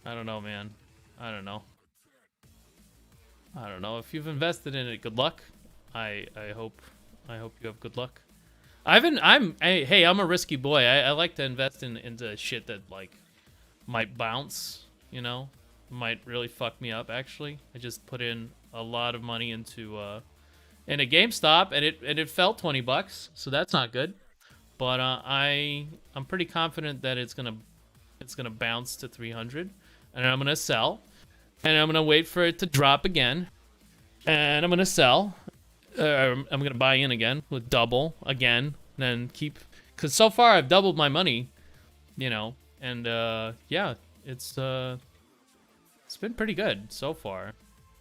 S1: I don't know, man. I don't know. I don't know. If you've invested in it, good luck. I hope you have good luck. I'm a risky boy. I like to invest into shit that like might bounce, you know, might really fuck me up. Actually, I just put in a lot of money into a GameStop, and it fell $20, so that's not good. But I'm pretty confident that it's gonna bounce to 300, and I'm gonna sell, and I'm gonna wait for it to drop again, and I'm gonna sell. I'm gonna buy in again with double again, then keep, because so far I've doubled my money, you know, and yeah, it's been pretty good so far.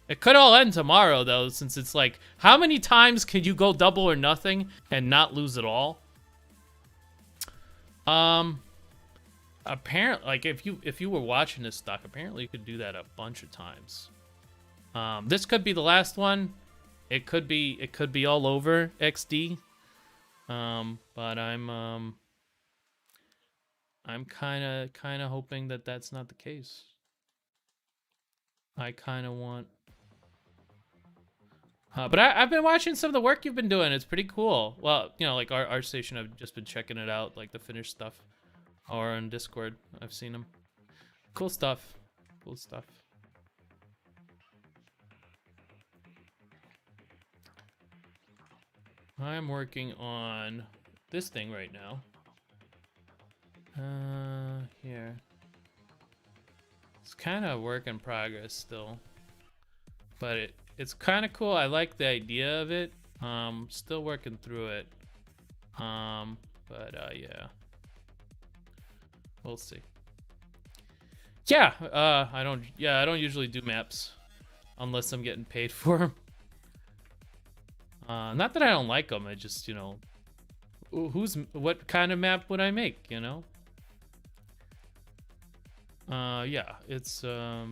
S1: It could all end tomorrow though, since it's like, how many times can you go double or nothing and not lose it all? apparently, like if you were watching this stock, apparently you could do that a bunch of times. This could be the last one. It could be all over XD. But I'm kind of hoping that that's not the case. I kind of want. But I've been watching some of the work you've been doing. It's pretty cool. Well, you know, like our station, I've just been checking it out, like the finished stuff, or on Discord, I've seen them. Cool stuff. Cool stuff. I'm working on this thing right now. Here. It's kind of a work in progress still, but it's kind of cool. I like the idea of it. Still working through it. Yeah, we'll see. Yeah, I don't usually do maps unless I'm getting paid for them. Not that I don't like them. I just, you know, what kind of map would I make, you know? Yeah, it's a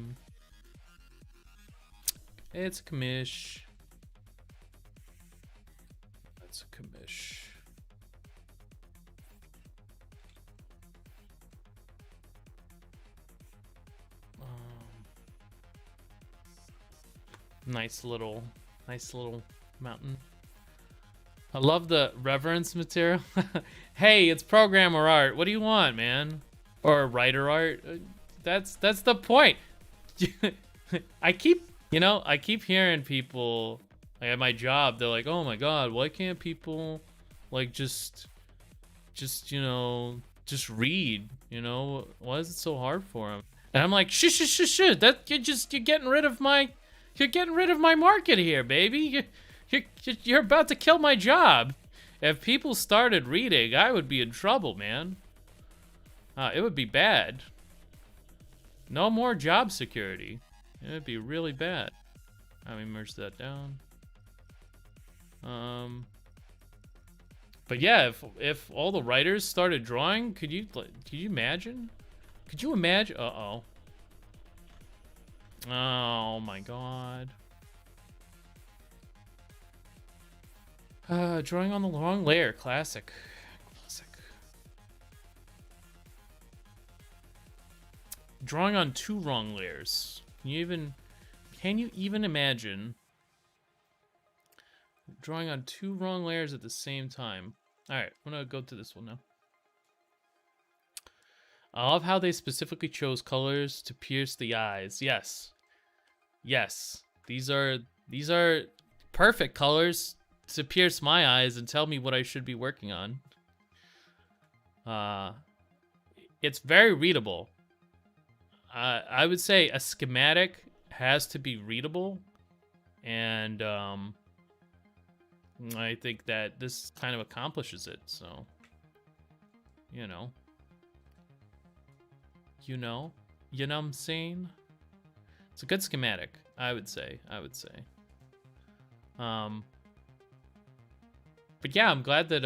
S1: commish. That's a commish. Nice little mountain. I love the reverence material. Hey, it's programmer art. What do you want, man? Or writer art? That's the point. I keep hearing people, like, at my job, they're like, "Oh my god, why can't people like just you know, just read, you know? Why is it so hard for them?" And I'm like, "Shh. That you're getting rid of my market here, baby. You're about to kill my job. If people started reading, I would be in trouble, man. It would be bad. No more job security. It would be really bad." Let me merge that down. But yeah, if all the writers started drawing, could you imagine? Could you imagine? Uh-oh. Oh my god. Drawing on the wrong layer. Classic. Drawing on 2 wrong layers. Can you even imagine drawing on 2 wrong layers at the same time? All right, I'm gonna go to this one now. I love how they specifically chose colors to pierce the eyes. Yes. These are perfect colors to pierce my eyes and tell me what I should be working on. It's very readable. I would say a schematic has to be readable, and I think that this kind of accomplishes it. So, you know what I'm saying? It's a good schematic, I would say. But yeah, I'm glad that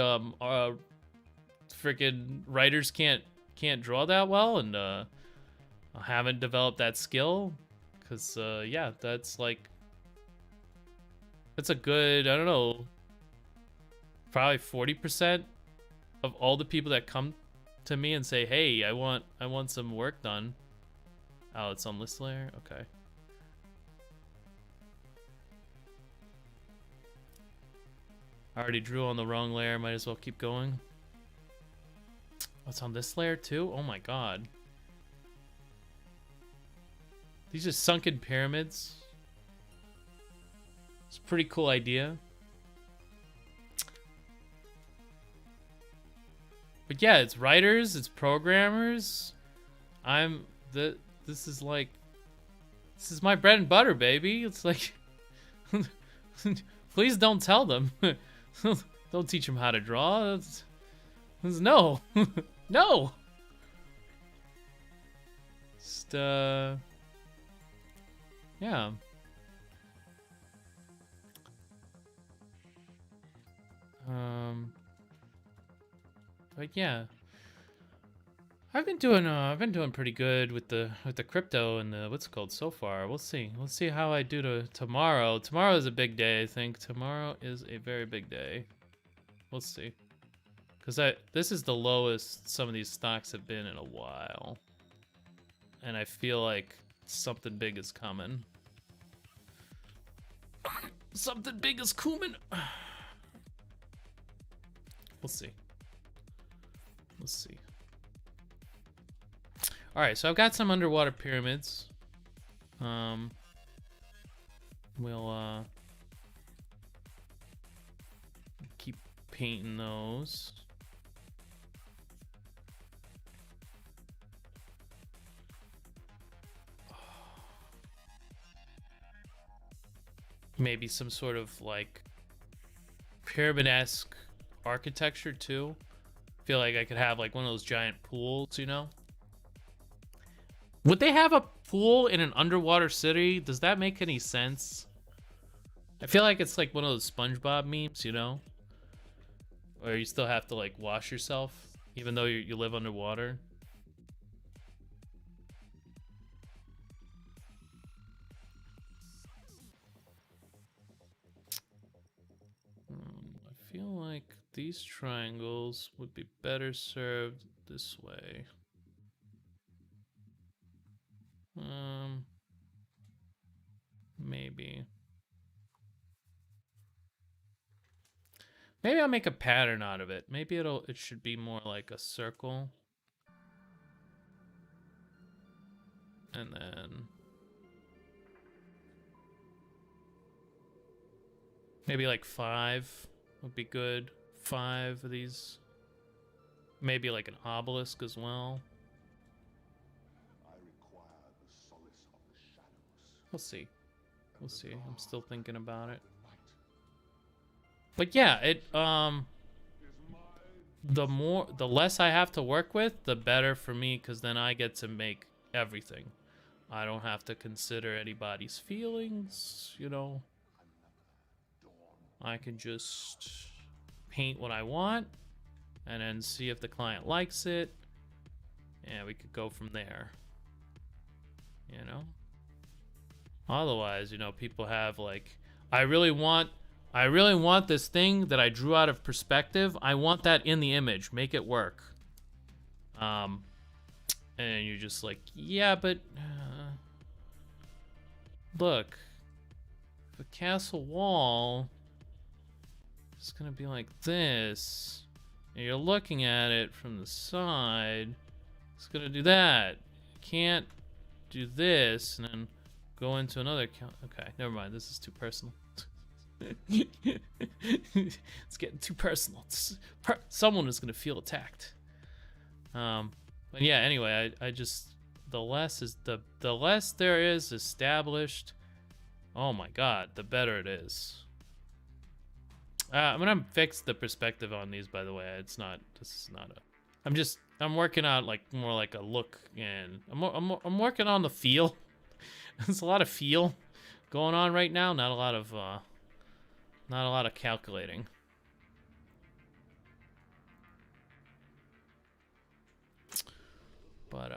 S1: freaking writers can't draw that well, and haven't developed that skill, because yeah, that's a good, I don't know, probably 40% of all the people that come to me and say, "Hey, I want some work done." Oh, it's on this layer? Okay. I already drew on the wrong layer, might as well keep going. Oh, it's on this layer too? Oh my god. These are sunken pyramids. It's a pretty cool idea. But yeah, it's writers, it's programmers. This is my bread and butter, baby. It's like, please don't tell them. Don't teach them how to draw. No. No. Just, yeah. But yeah. I've been doing pretty good with the crypto and the what's it called so far. We'll see. Let's see how I do to tomorrow. Tomorrow is a big day, I think. Tomorrow is a very big day. We'll see. Cuz this is the lowest some of these stocks have been in a while. And I feel like something big is coming. Something big is coming. We'll see. Let's see. All right, so I've got some underwater pyramids. We'll keep painting those. Maybe some sort of like pyramid-esque architecture too. Feel like I could have like one of those giant pools, you know? Would they have a pool in an underwater city? Does that make any sense? I feel like it's like one of those SpongeBob memes, you know? Where you still have to like wash yourself, even though you live underwater. I feel like these triangles would be better served this way. Maybe. Maybe I'll make a pattern out of it. Maybe it should be more like a circle. And then maybe like 5 would be good. 5 of these. Maybe like an obelisk as well. We'll see. We'll see. I'm still thinking about it. But yeah, the less I have to work with, the better for me, because then I get to make everything. I don't have to consider anybody's feelings, you know. I can just paint what I want and then see if the client likes it, and we could go from there, you know. Otherwise, you know, people have like, I really want this thing that I drew out of perspective. I want that in the image. Make it work. And you're just like, yeah, but look, the castle wall is gonna be like this, and you're looking at it from the side. It's gonna do that. You can't do this and then go into another count. Okay, never mind. This is too personal. It's getting too personal. Someone is gonna feel attacked. But yeah. Anyway, I just the less there is established. Oh my God, the better it is. I'm gonna fix the perspective on these. By the way, this is not a. I'm working out like more like a look, and I'm working on the feel. There's a lot of feel going on right now. Not a lot of calculating. But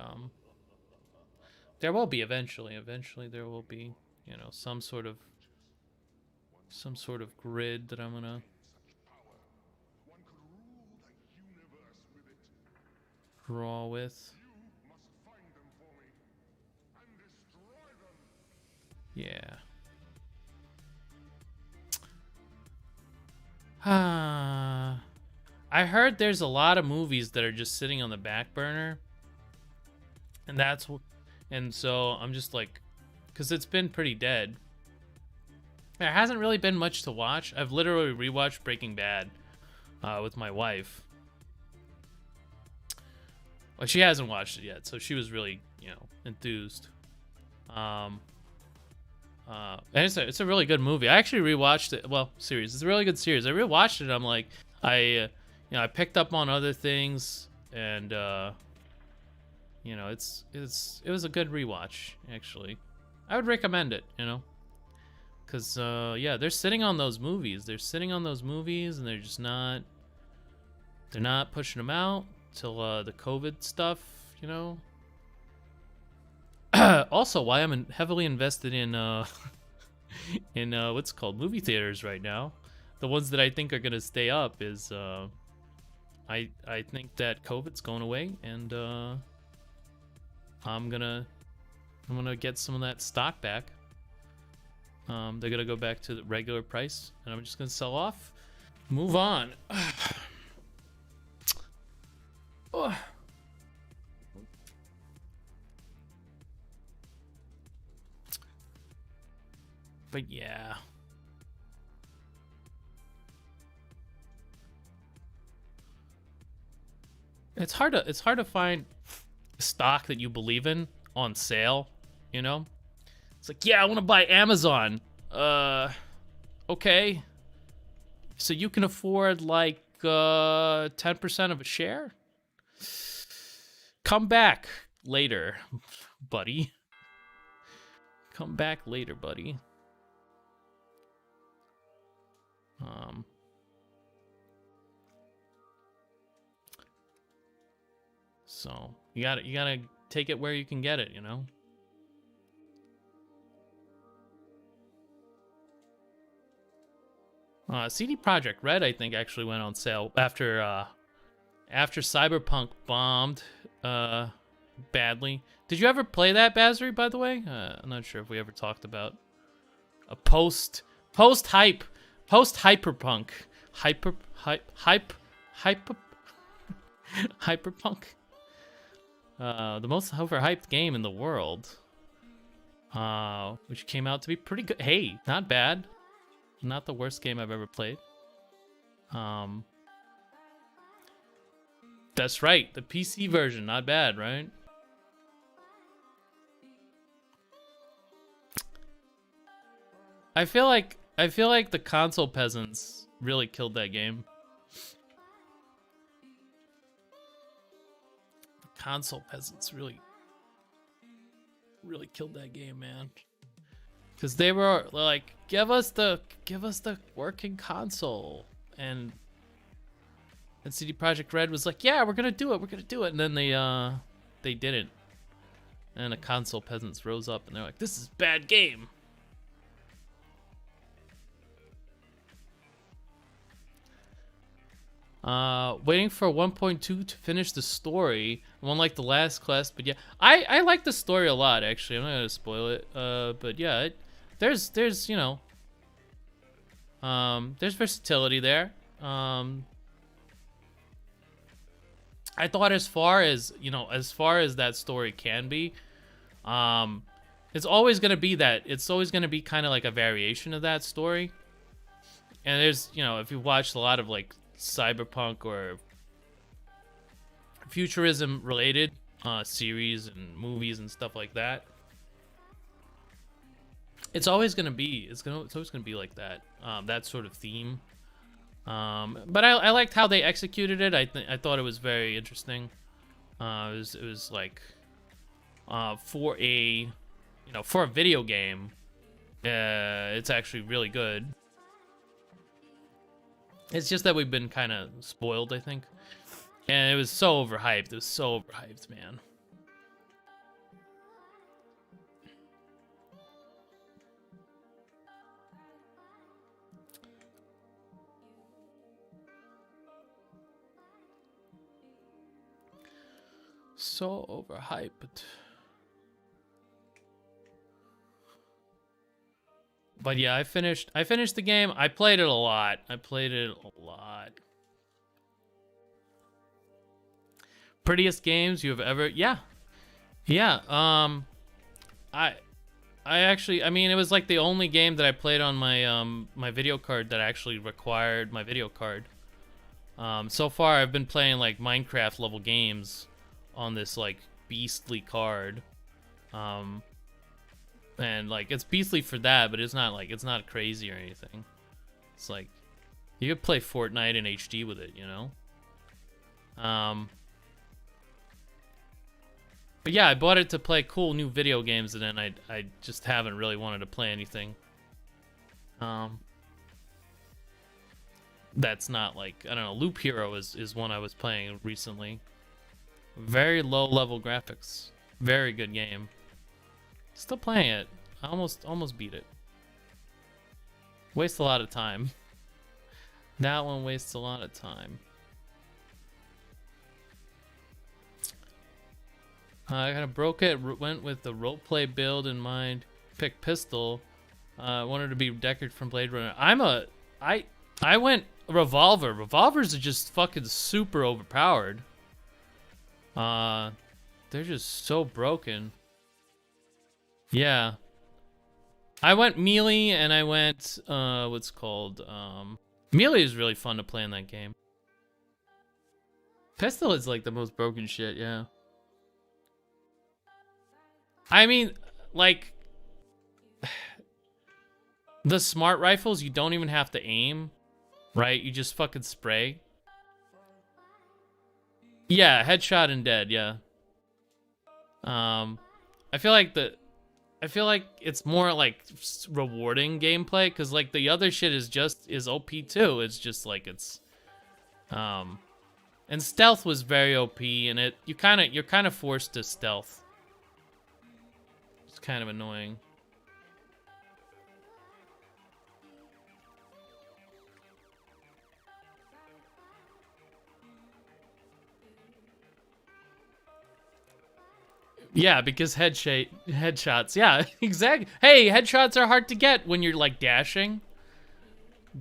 S1: there will be eventually there will be, you know, some sort of grid that I'm gonna draw with. Yeah. I heard there's a lot of movies that are just sitting on the back burner, and so I'm just like, because it's been pretty dead. There hasn't really been much to watch. I've literally rewatched Breaking Bad with my wife. Well, she hasn't watched it yet, so she was really, you know, enthused. And it's a really good movie. I actually rewatched it. Well, series. It's a really good series. I rewatched it. I'm like, I picked up on other things, and you know, it was a good rewatch actually. I would recommend it. You know, because yeah, they're sitting on those movies. They're sitting on those movies, and they're just not. They're not pushing them out till the COVID stuff, you know. Also, why I'm heavily invested in in what's it called, movie theaters right now. The ones that I think are gonna stay up is I think that COVID's going away, and I'm gonna get some of that stock back. They're gonna go back to the regular price, and I'm just gonna sell off, move on. Oh. But yeah. It's hard to find stock that you believe in on sale, you know? It's like, yeah, I want to buy Amazon. Okay. So you can afford like 10% of a share? Come back later, buddy. Come back later, buddy. So you gotta take it where you can get it, you know. CD Projekt Red, I think, actually went on sale after Cyberpunk bombed badly. Did you ever play that, Bazzery, by the way? I'm not sure if we ever talked about a post hyperpunk hyperpunk. The most overhyped game in the world, which came out to be pretty good. Hey, not bad. Not the worst game I've ever played. That's right, the PC version, not bad, right? I feel like the console peasants really killed that game. The console peasants really killed that game, man. Because they were like, give us the working console, and CD Projekt Red was like, yeah, we're gonna do it, and then they didn't, and the console peasants rose up and they're like, this is a bad game. Waiting for 1.2 to finish the story. One like the last quest, but yeah, I like the story a lot, actually. I'm not gonna spoil it. But yeah, there's you know, there's versatility there. I thought as far as that story can be, it's always gonna be that. It's always gonna be kind of like a variation of that story. And there's, you know, if you've watched a lot of like cyberpunk or futurism related series and movies and stuff like that, it's always gonna be like that, that sort of theme. But I liked how they executed it. I thought it was very interesting. It was like for a video game, it's actually really good. It's just that we've been kind of spoiled, I think. And it was so overhyped. It was so overhyped, man. So overhyped. But yeah, I finished the game. I played it a lot. Prettiest games you have ever... Yeah. I actually, I mean, it was like the only game that I played on my my video card that actually required my video card. So far I've been playing like Minecraft level games on this like beastly card. And like it's beastly for that, but it's not crazy or anything. It's like you could play Fortnite in HD with it, you know. But yeah, I bought it to play cool new video games, and then I just haven't really wanted to play anything. That's not like, I don't know, Loop Hero is one I was playing recently. Very low level graphics. Very good game. Still playing it. I almost beat it. Waste a lot of time. That one wastes a lot of time. I kind of broke it. Went with the roleplay build in mind. Picked pistol. Wanted to be Deckard from Blade Runner. I went revolver. Revolvers are just fucking super overpowered. They're just so broken. Yeah. I went melee and I went what's called melee is really fun to play in that game. Pistol is like the most broken shit, yeah. I mean, like the smart rifles, you don't even have to aim, right? You just fucking spray. Yeah, headshot and dead, yeah. I feel like it's more like rewarding gameplay because like the other shit is OP too. It's just like it's and stealth was very OP and you're kind of forced to stealth. It's kind of annoying. Yeah, because headshots. Yeah, exactly. Hey, headshots are hard to get when you're like dashing.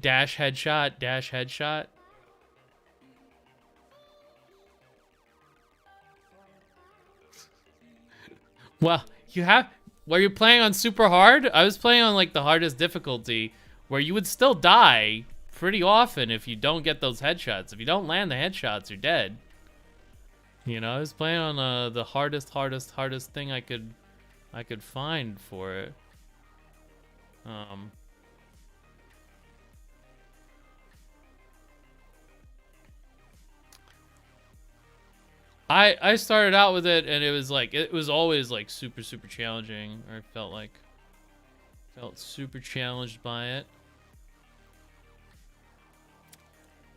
S1: Dash headshot, dash headshot. Well, were you playing on super hard? I was playing on like the hardest difficulty where you would still die pretty often if you don't get those headshots. If you don't land the headshots, you're dead. You know, I was playing on the hardest thing I could find for it. I started out with it and it was always like super challenging, or felt super challenged by it.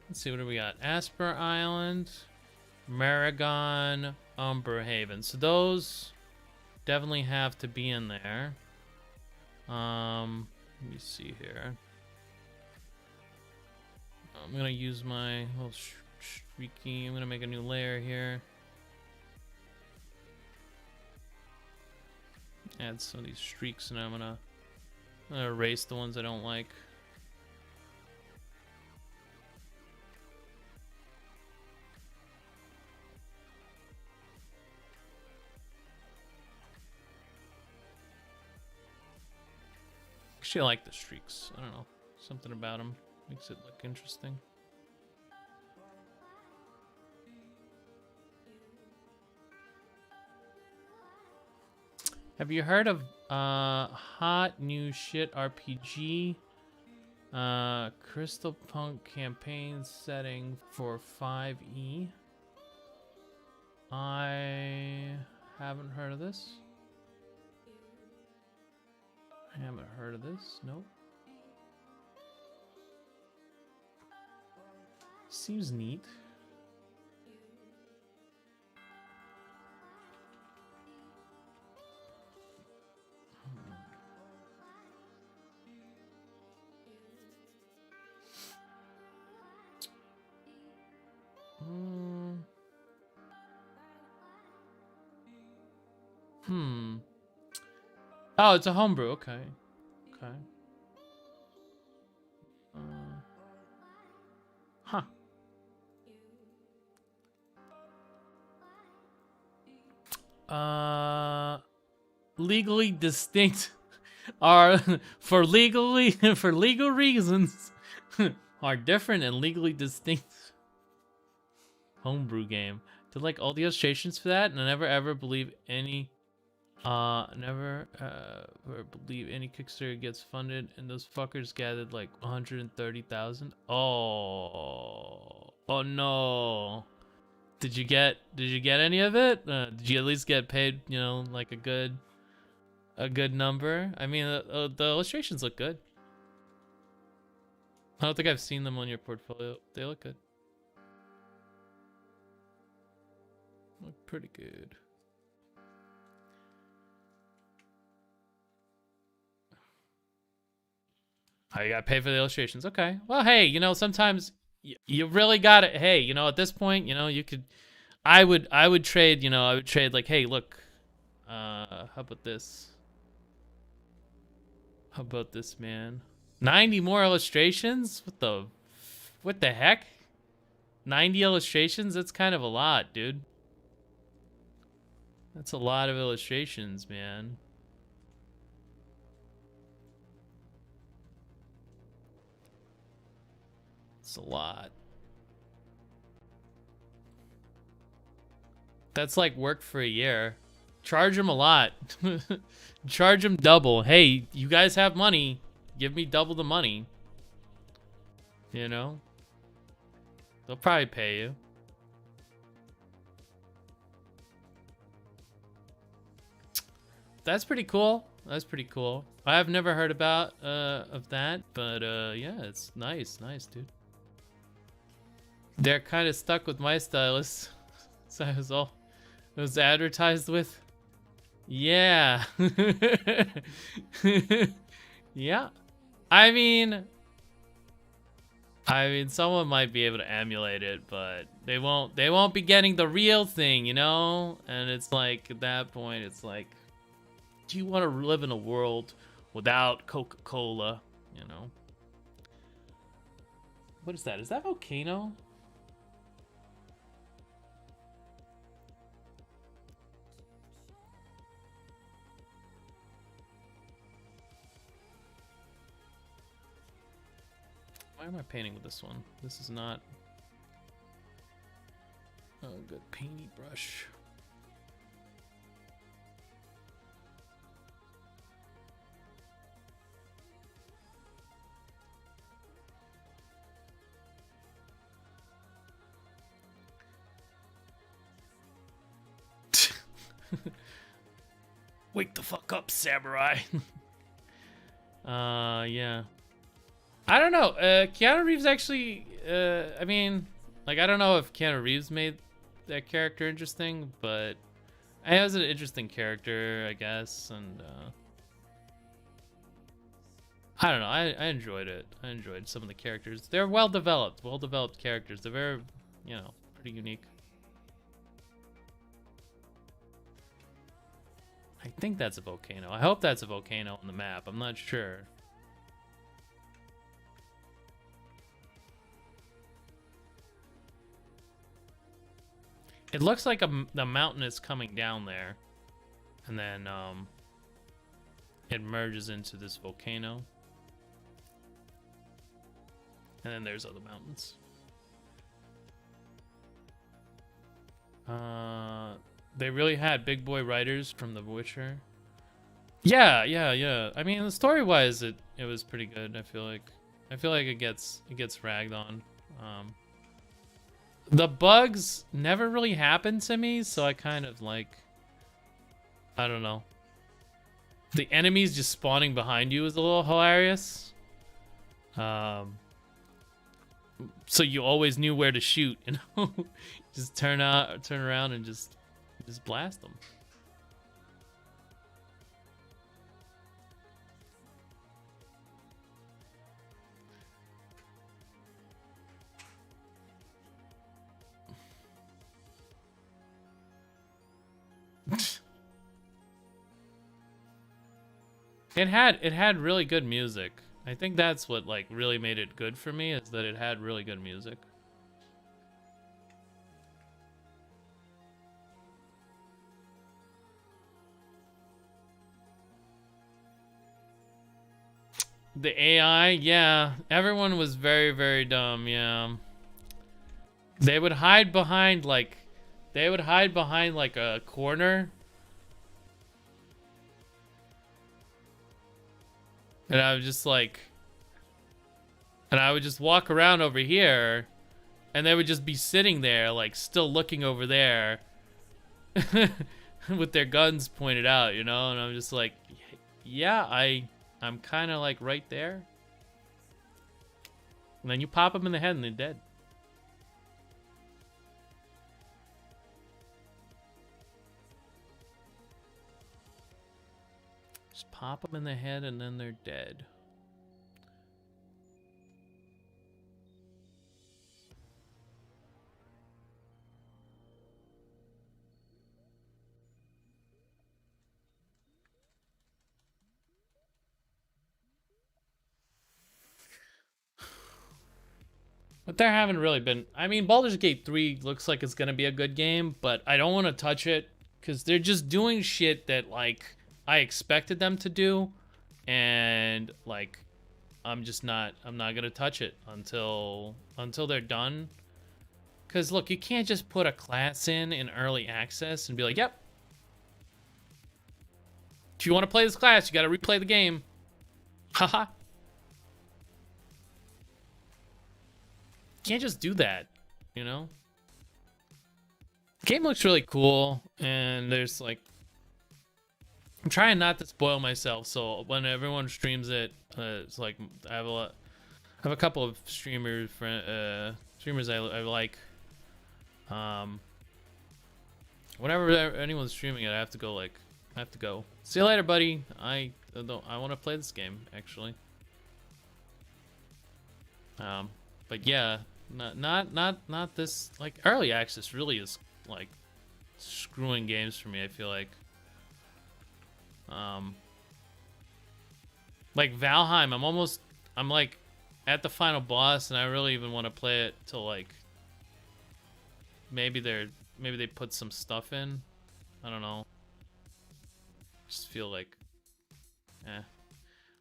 S1: Let's see, what do we got? Asper Island, Maragon, Umber Haven. So those definitely have to be in there. Let me see here. I'm gonna use my little streaky. I'm gonna make a new layer here. Add some of these streaks, and I'm gonna erase the ones I don't like. Actually, I like the streaks. I don't know. Something about them makes it look interesting. Have you heard of hot new shit RPG? Crystal Punk campaign setting for 5e? I haven't heard of this. I haven't heard of this. Nope. Seems neat. Oh, it's a homebrew. Okay. Okay. Huh. Legally distinct are for legal reasons are different and legally distinct homebrew game. Did like all the illustrations for that, and I never ever believe any Kickstarter gets funded, and those fuckers gathered like 130,000. Oh no. Did you get any of it? Did you at least get paid, you know, like a good number? I mean, the illustrations look good. I don't think I've seen them on your portfolio. They look good. Pretty good. Oh, you gotta pay for the illustrations. Okay. Well, hey, you know, sometimes you really got it. Hey, you know, at this point, you know, you could. I would trade. You know, I would trade like, hey, look. How about this? How about this, man? 90 more illustrations? What the heck? 90 illustrations? That's kind of a lot, dude. That's a lot of illustrations, man. It's a lot. That's like work for a year. Charge them a lot. Charge them double. Hey, you guys have money. Give me double the money. You know? They'll probably pay you. That's pretty cool. That's pretty cool. I've never heard about of that, but yeah, it's nice, dude. They're kind of stuck with my stylist. So it was all it was advertised with. Yeah. Yeah. I mean someone might be able to emulate it, but they won't be getting the real thing, you know? And it's like at that point it's like, do you want to live in a world without Coca-Cola, you know? What is that? Is that Volcano? Why am I painting with this one? This is not a good painty brush. Wake the fuck up, samurai. Yeah. I don't know. Keanu Reeves actually, I mean, like, I don't know if Keanu Reeves made that character interesting, but he has an interesting character, I guess, and, I don't know. I enjoyed it. I enjoyed some of the characters. They're well-developed characters. They're very, you know, pretty unique. I think that's a volcano. I hope that's a volcano on the map. I'm not sure. It looks like the mountain is coming down there, and then it merges into this volcano, and then there's other mountains. They really had big boy writers from The Witcher. Yeah. I mean, story-wise, it was pretty good. I feel like it gets ragged on. The bugs never really happened to me, so I kind of like, I don't know. The enemies just spawning behind you is a little hilarious. So you always knew where to shoot, you know? Just turn around and just blast them. It had really good music. I think that's what like really made it good for me, is that it had really good music. The AI, yeah, everyone was very, very dumb. Yeah, they would hide behind like a corner. And I was just like, and I would just walk around over here, and they would just be sitting there, like, still looking over there, with their guns pointed out, you know? And I'm just like, yeah, I'm kind of like right there. And then you pop them in the head and they're dead. Just pop them in the head and then they're dead. But there haven't really been... I mean, Baldur's Gate 3 looks like it's going to be a good game, but I don't want to touch it because they're just doing shit that, like, I expected them to do. And, like, I'm not going to touch it until they're done. Because, look, you can't just put a class in early access and be like, yep. If you want to play this class, you got to replay the game. Haha. Can't just do that, you know. The game looks really cool, and there's like, I'm trying not to spoil myself, so when everyone streams it, it's like I have a couple of streamers I like. Whenever anyone's streaming it, I have to go. See you later, buddy. I want to play this game actually. But yeah. Not this, like, early access really is like screwing games for me, I feel like. Like Valheim, I'm like at the final boss and I really even want to play it till like maybe they put some stuff in. I don't know. Just feel like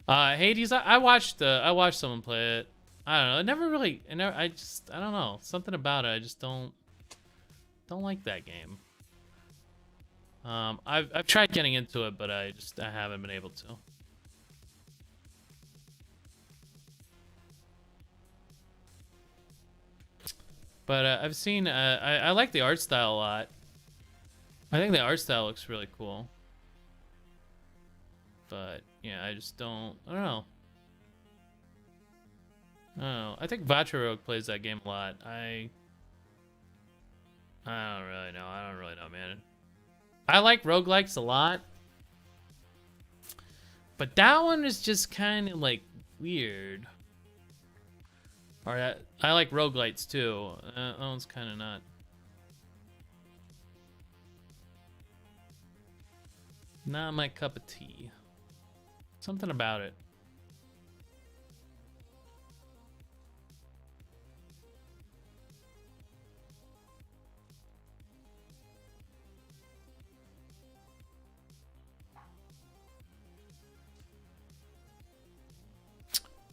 S1: Hades, I watched someone play it. I don't know. I don't know. Something about it. I just don't like that game. I've tried getting into it, but I haven't been able to. But I've seen. I like the art style a lot. I think the art style looks really cool. But yeah, I don't know. Oh, I think Vacherogue plays that game a lot. I don't really know. I don't really know, man. I like roguelikes a lot. But that one is just kind of like weird. Or I like roguelites too. That one's kind of not. Not my cup of tea. Something about it.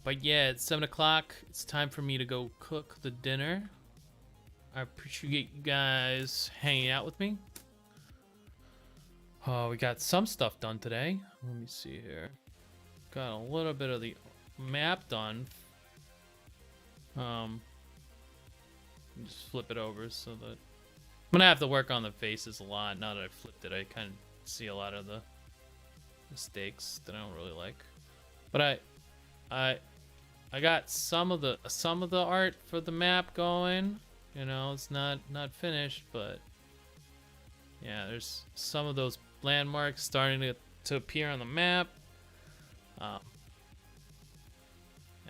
S1: But yeah, it's 7 o'clock. It's time for me to go cook the dinner. I appreciate you guys hanging out with me. Oh, we got some stuff done today. Let me see here. Got a little bit of the map done. Just flip it over so that I'm gonna have to work on the faces a lot. Now that I flipped it, I kind of see a lot of the mistakes that I don't really like. But I got some of the art for the map going. You know, it's not finished, but yeah, there's some of those landmarks starting to appear on the map.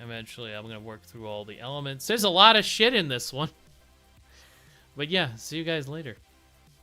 S1: Eventually, I'm gonna work through all the elements. There's a lot of shit in this one. But yeah, see you guys later.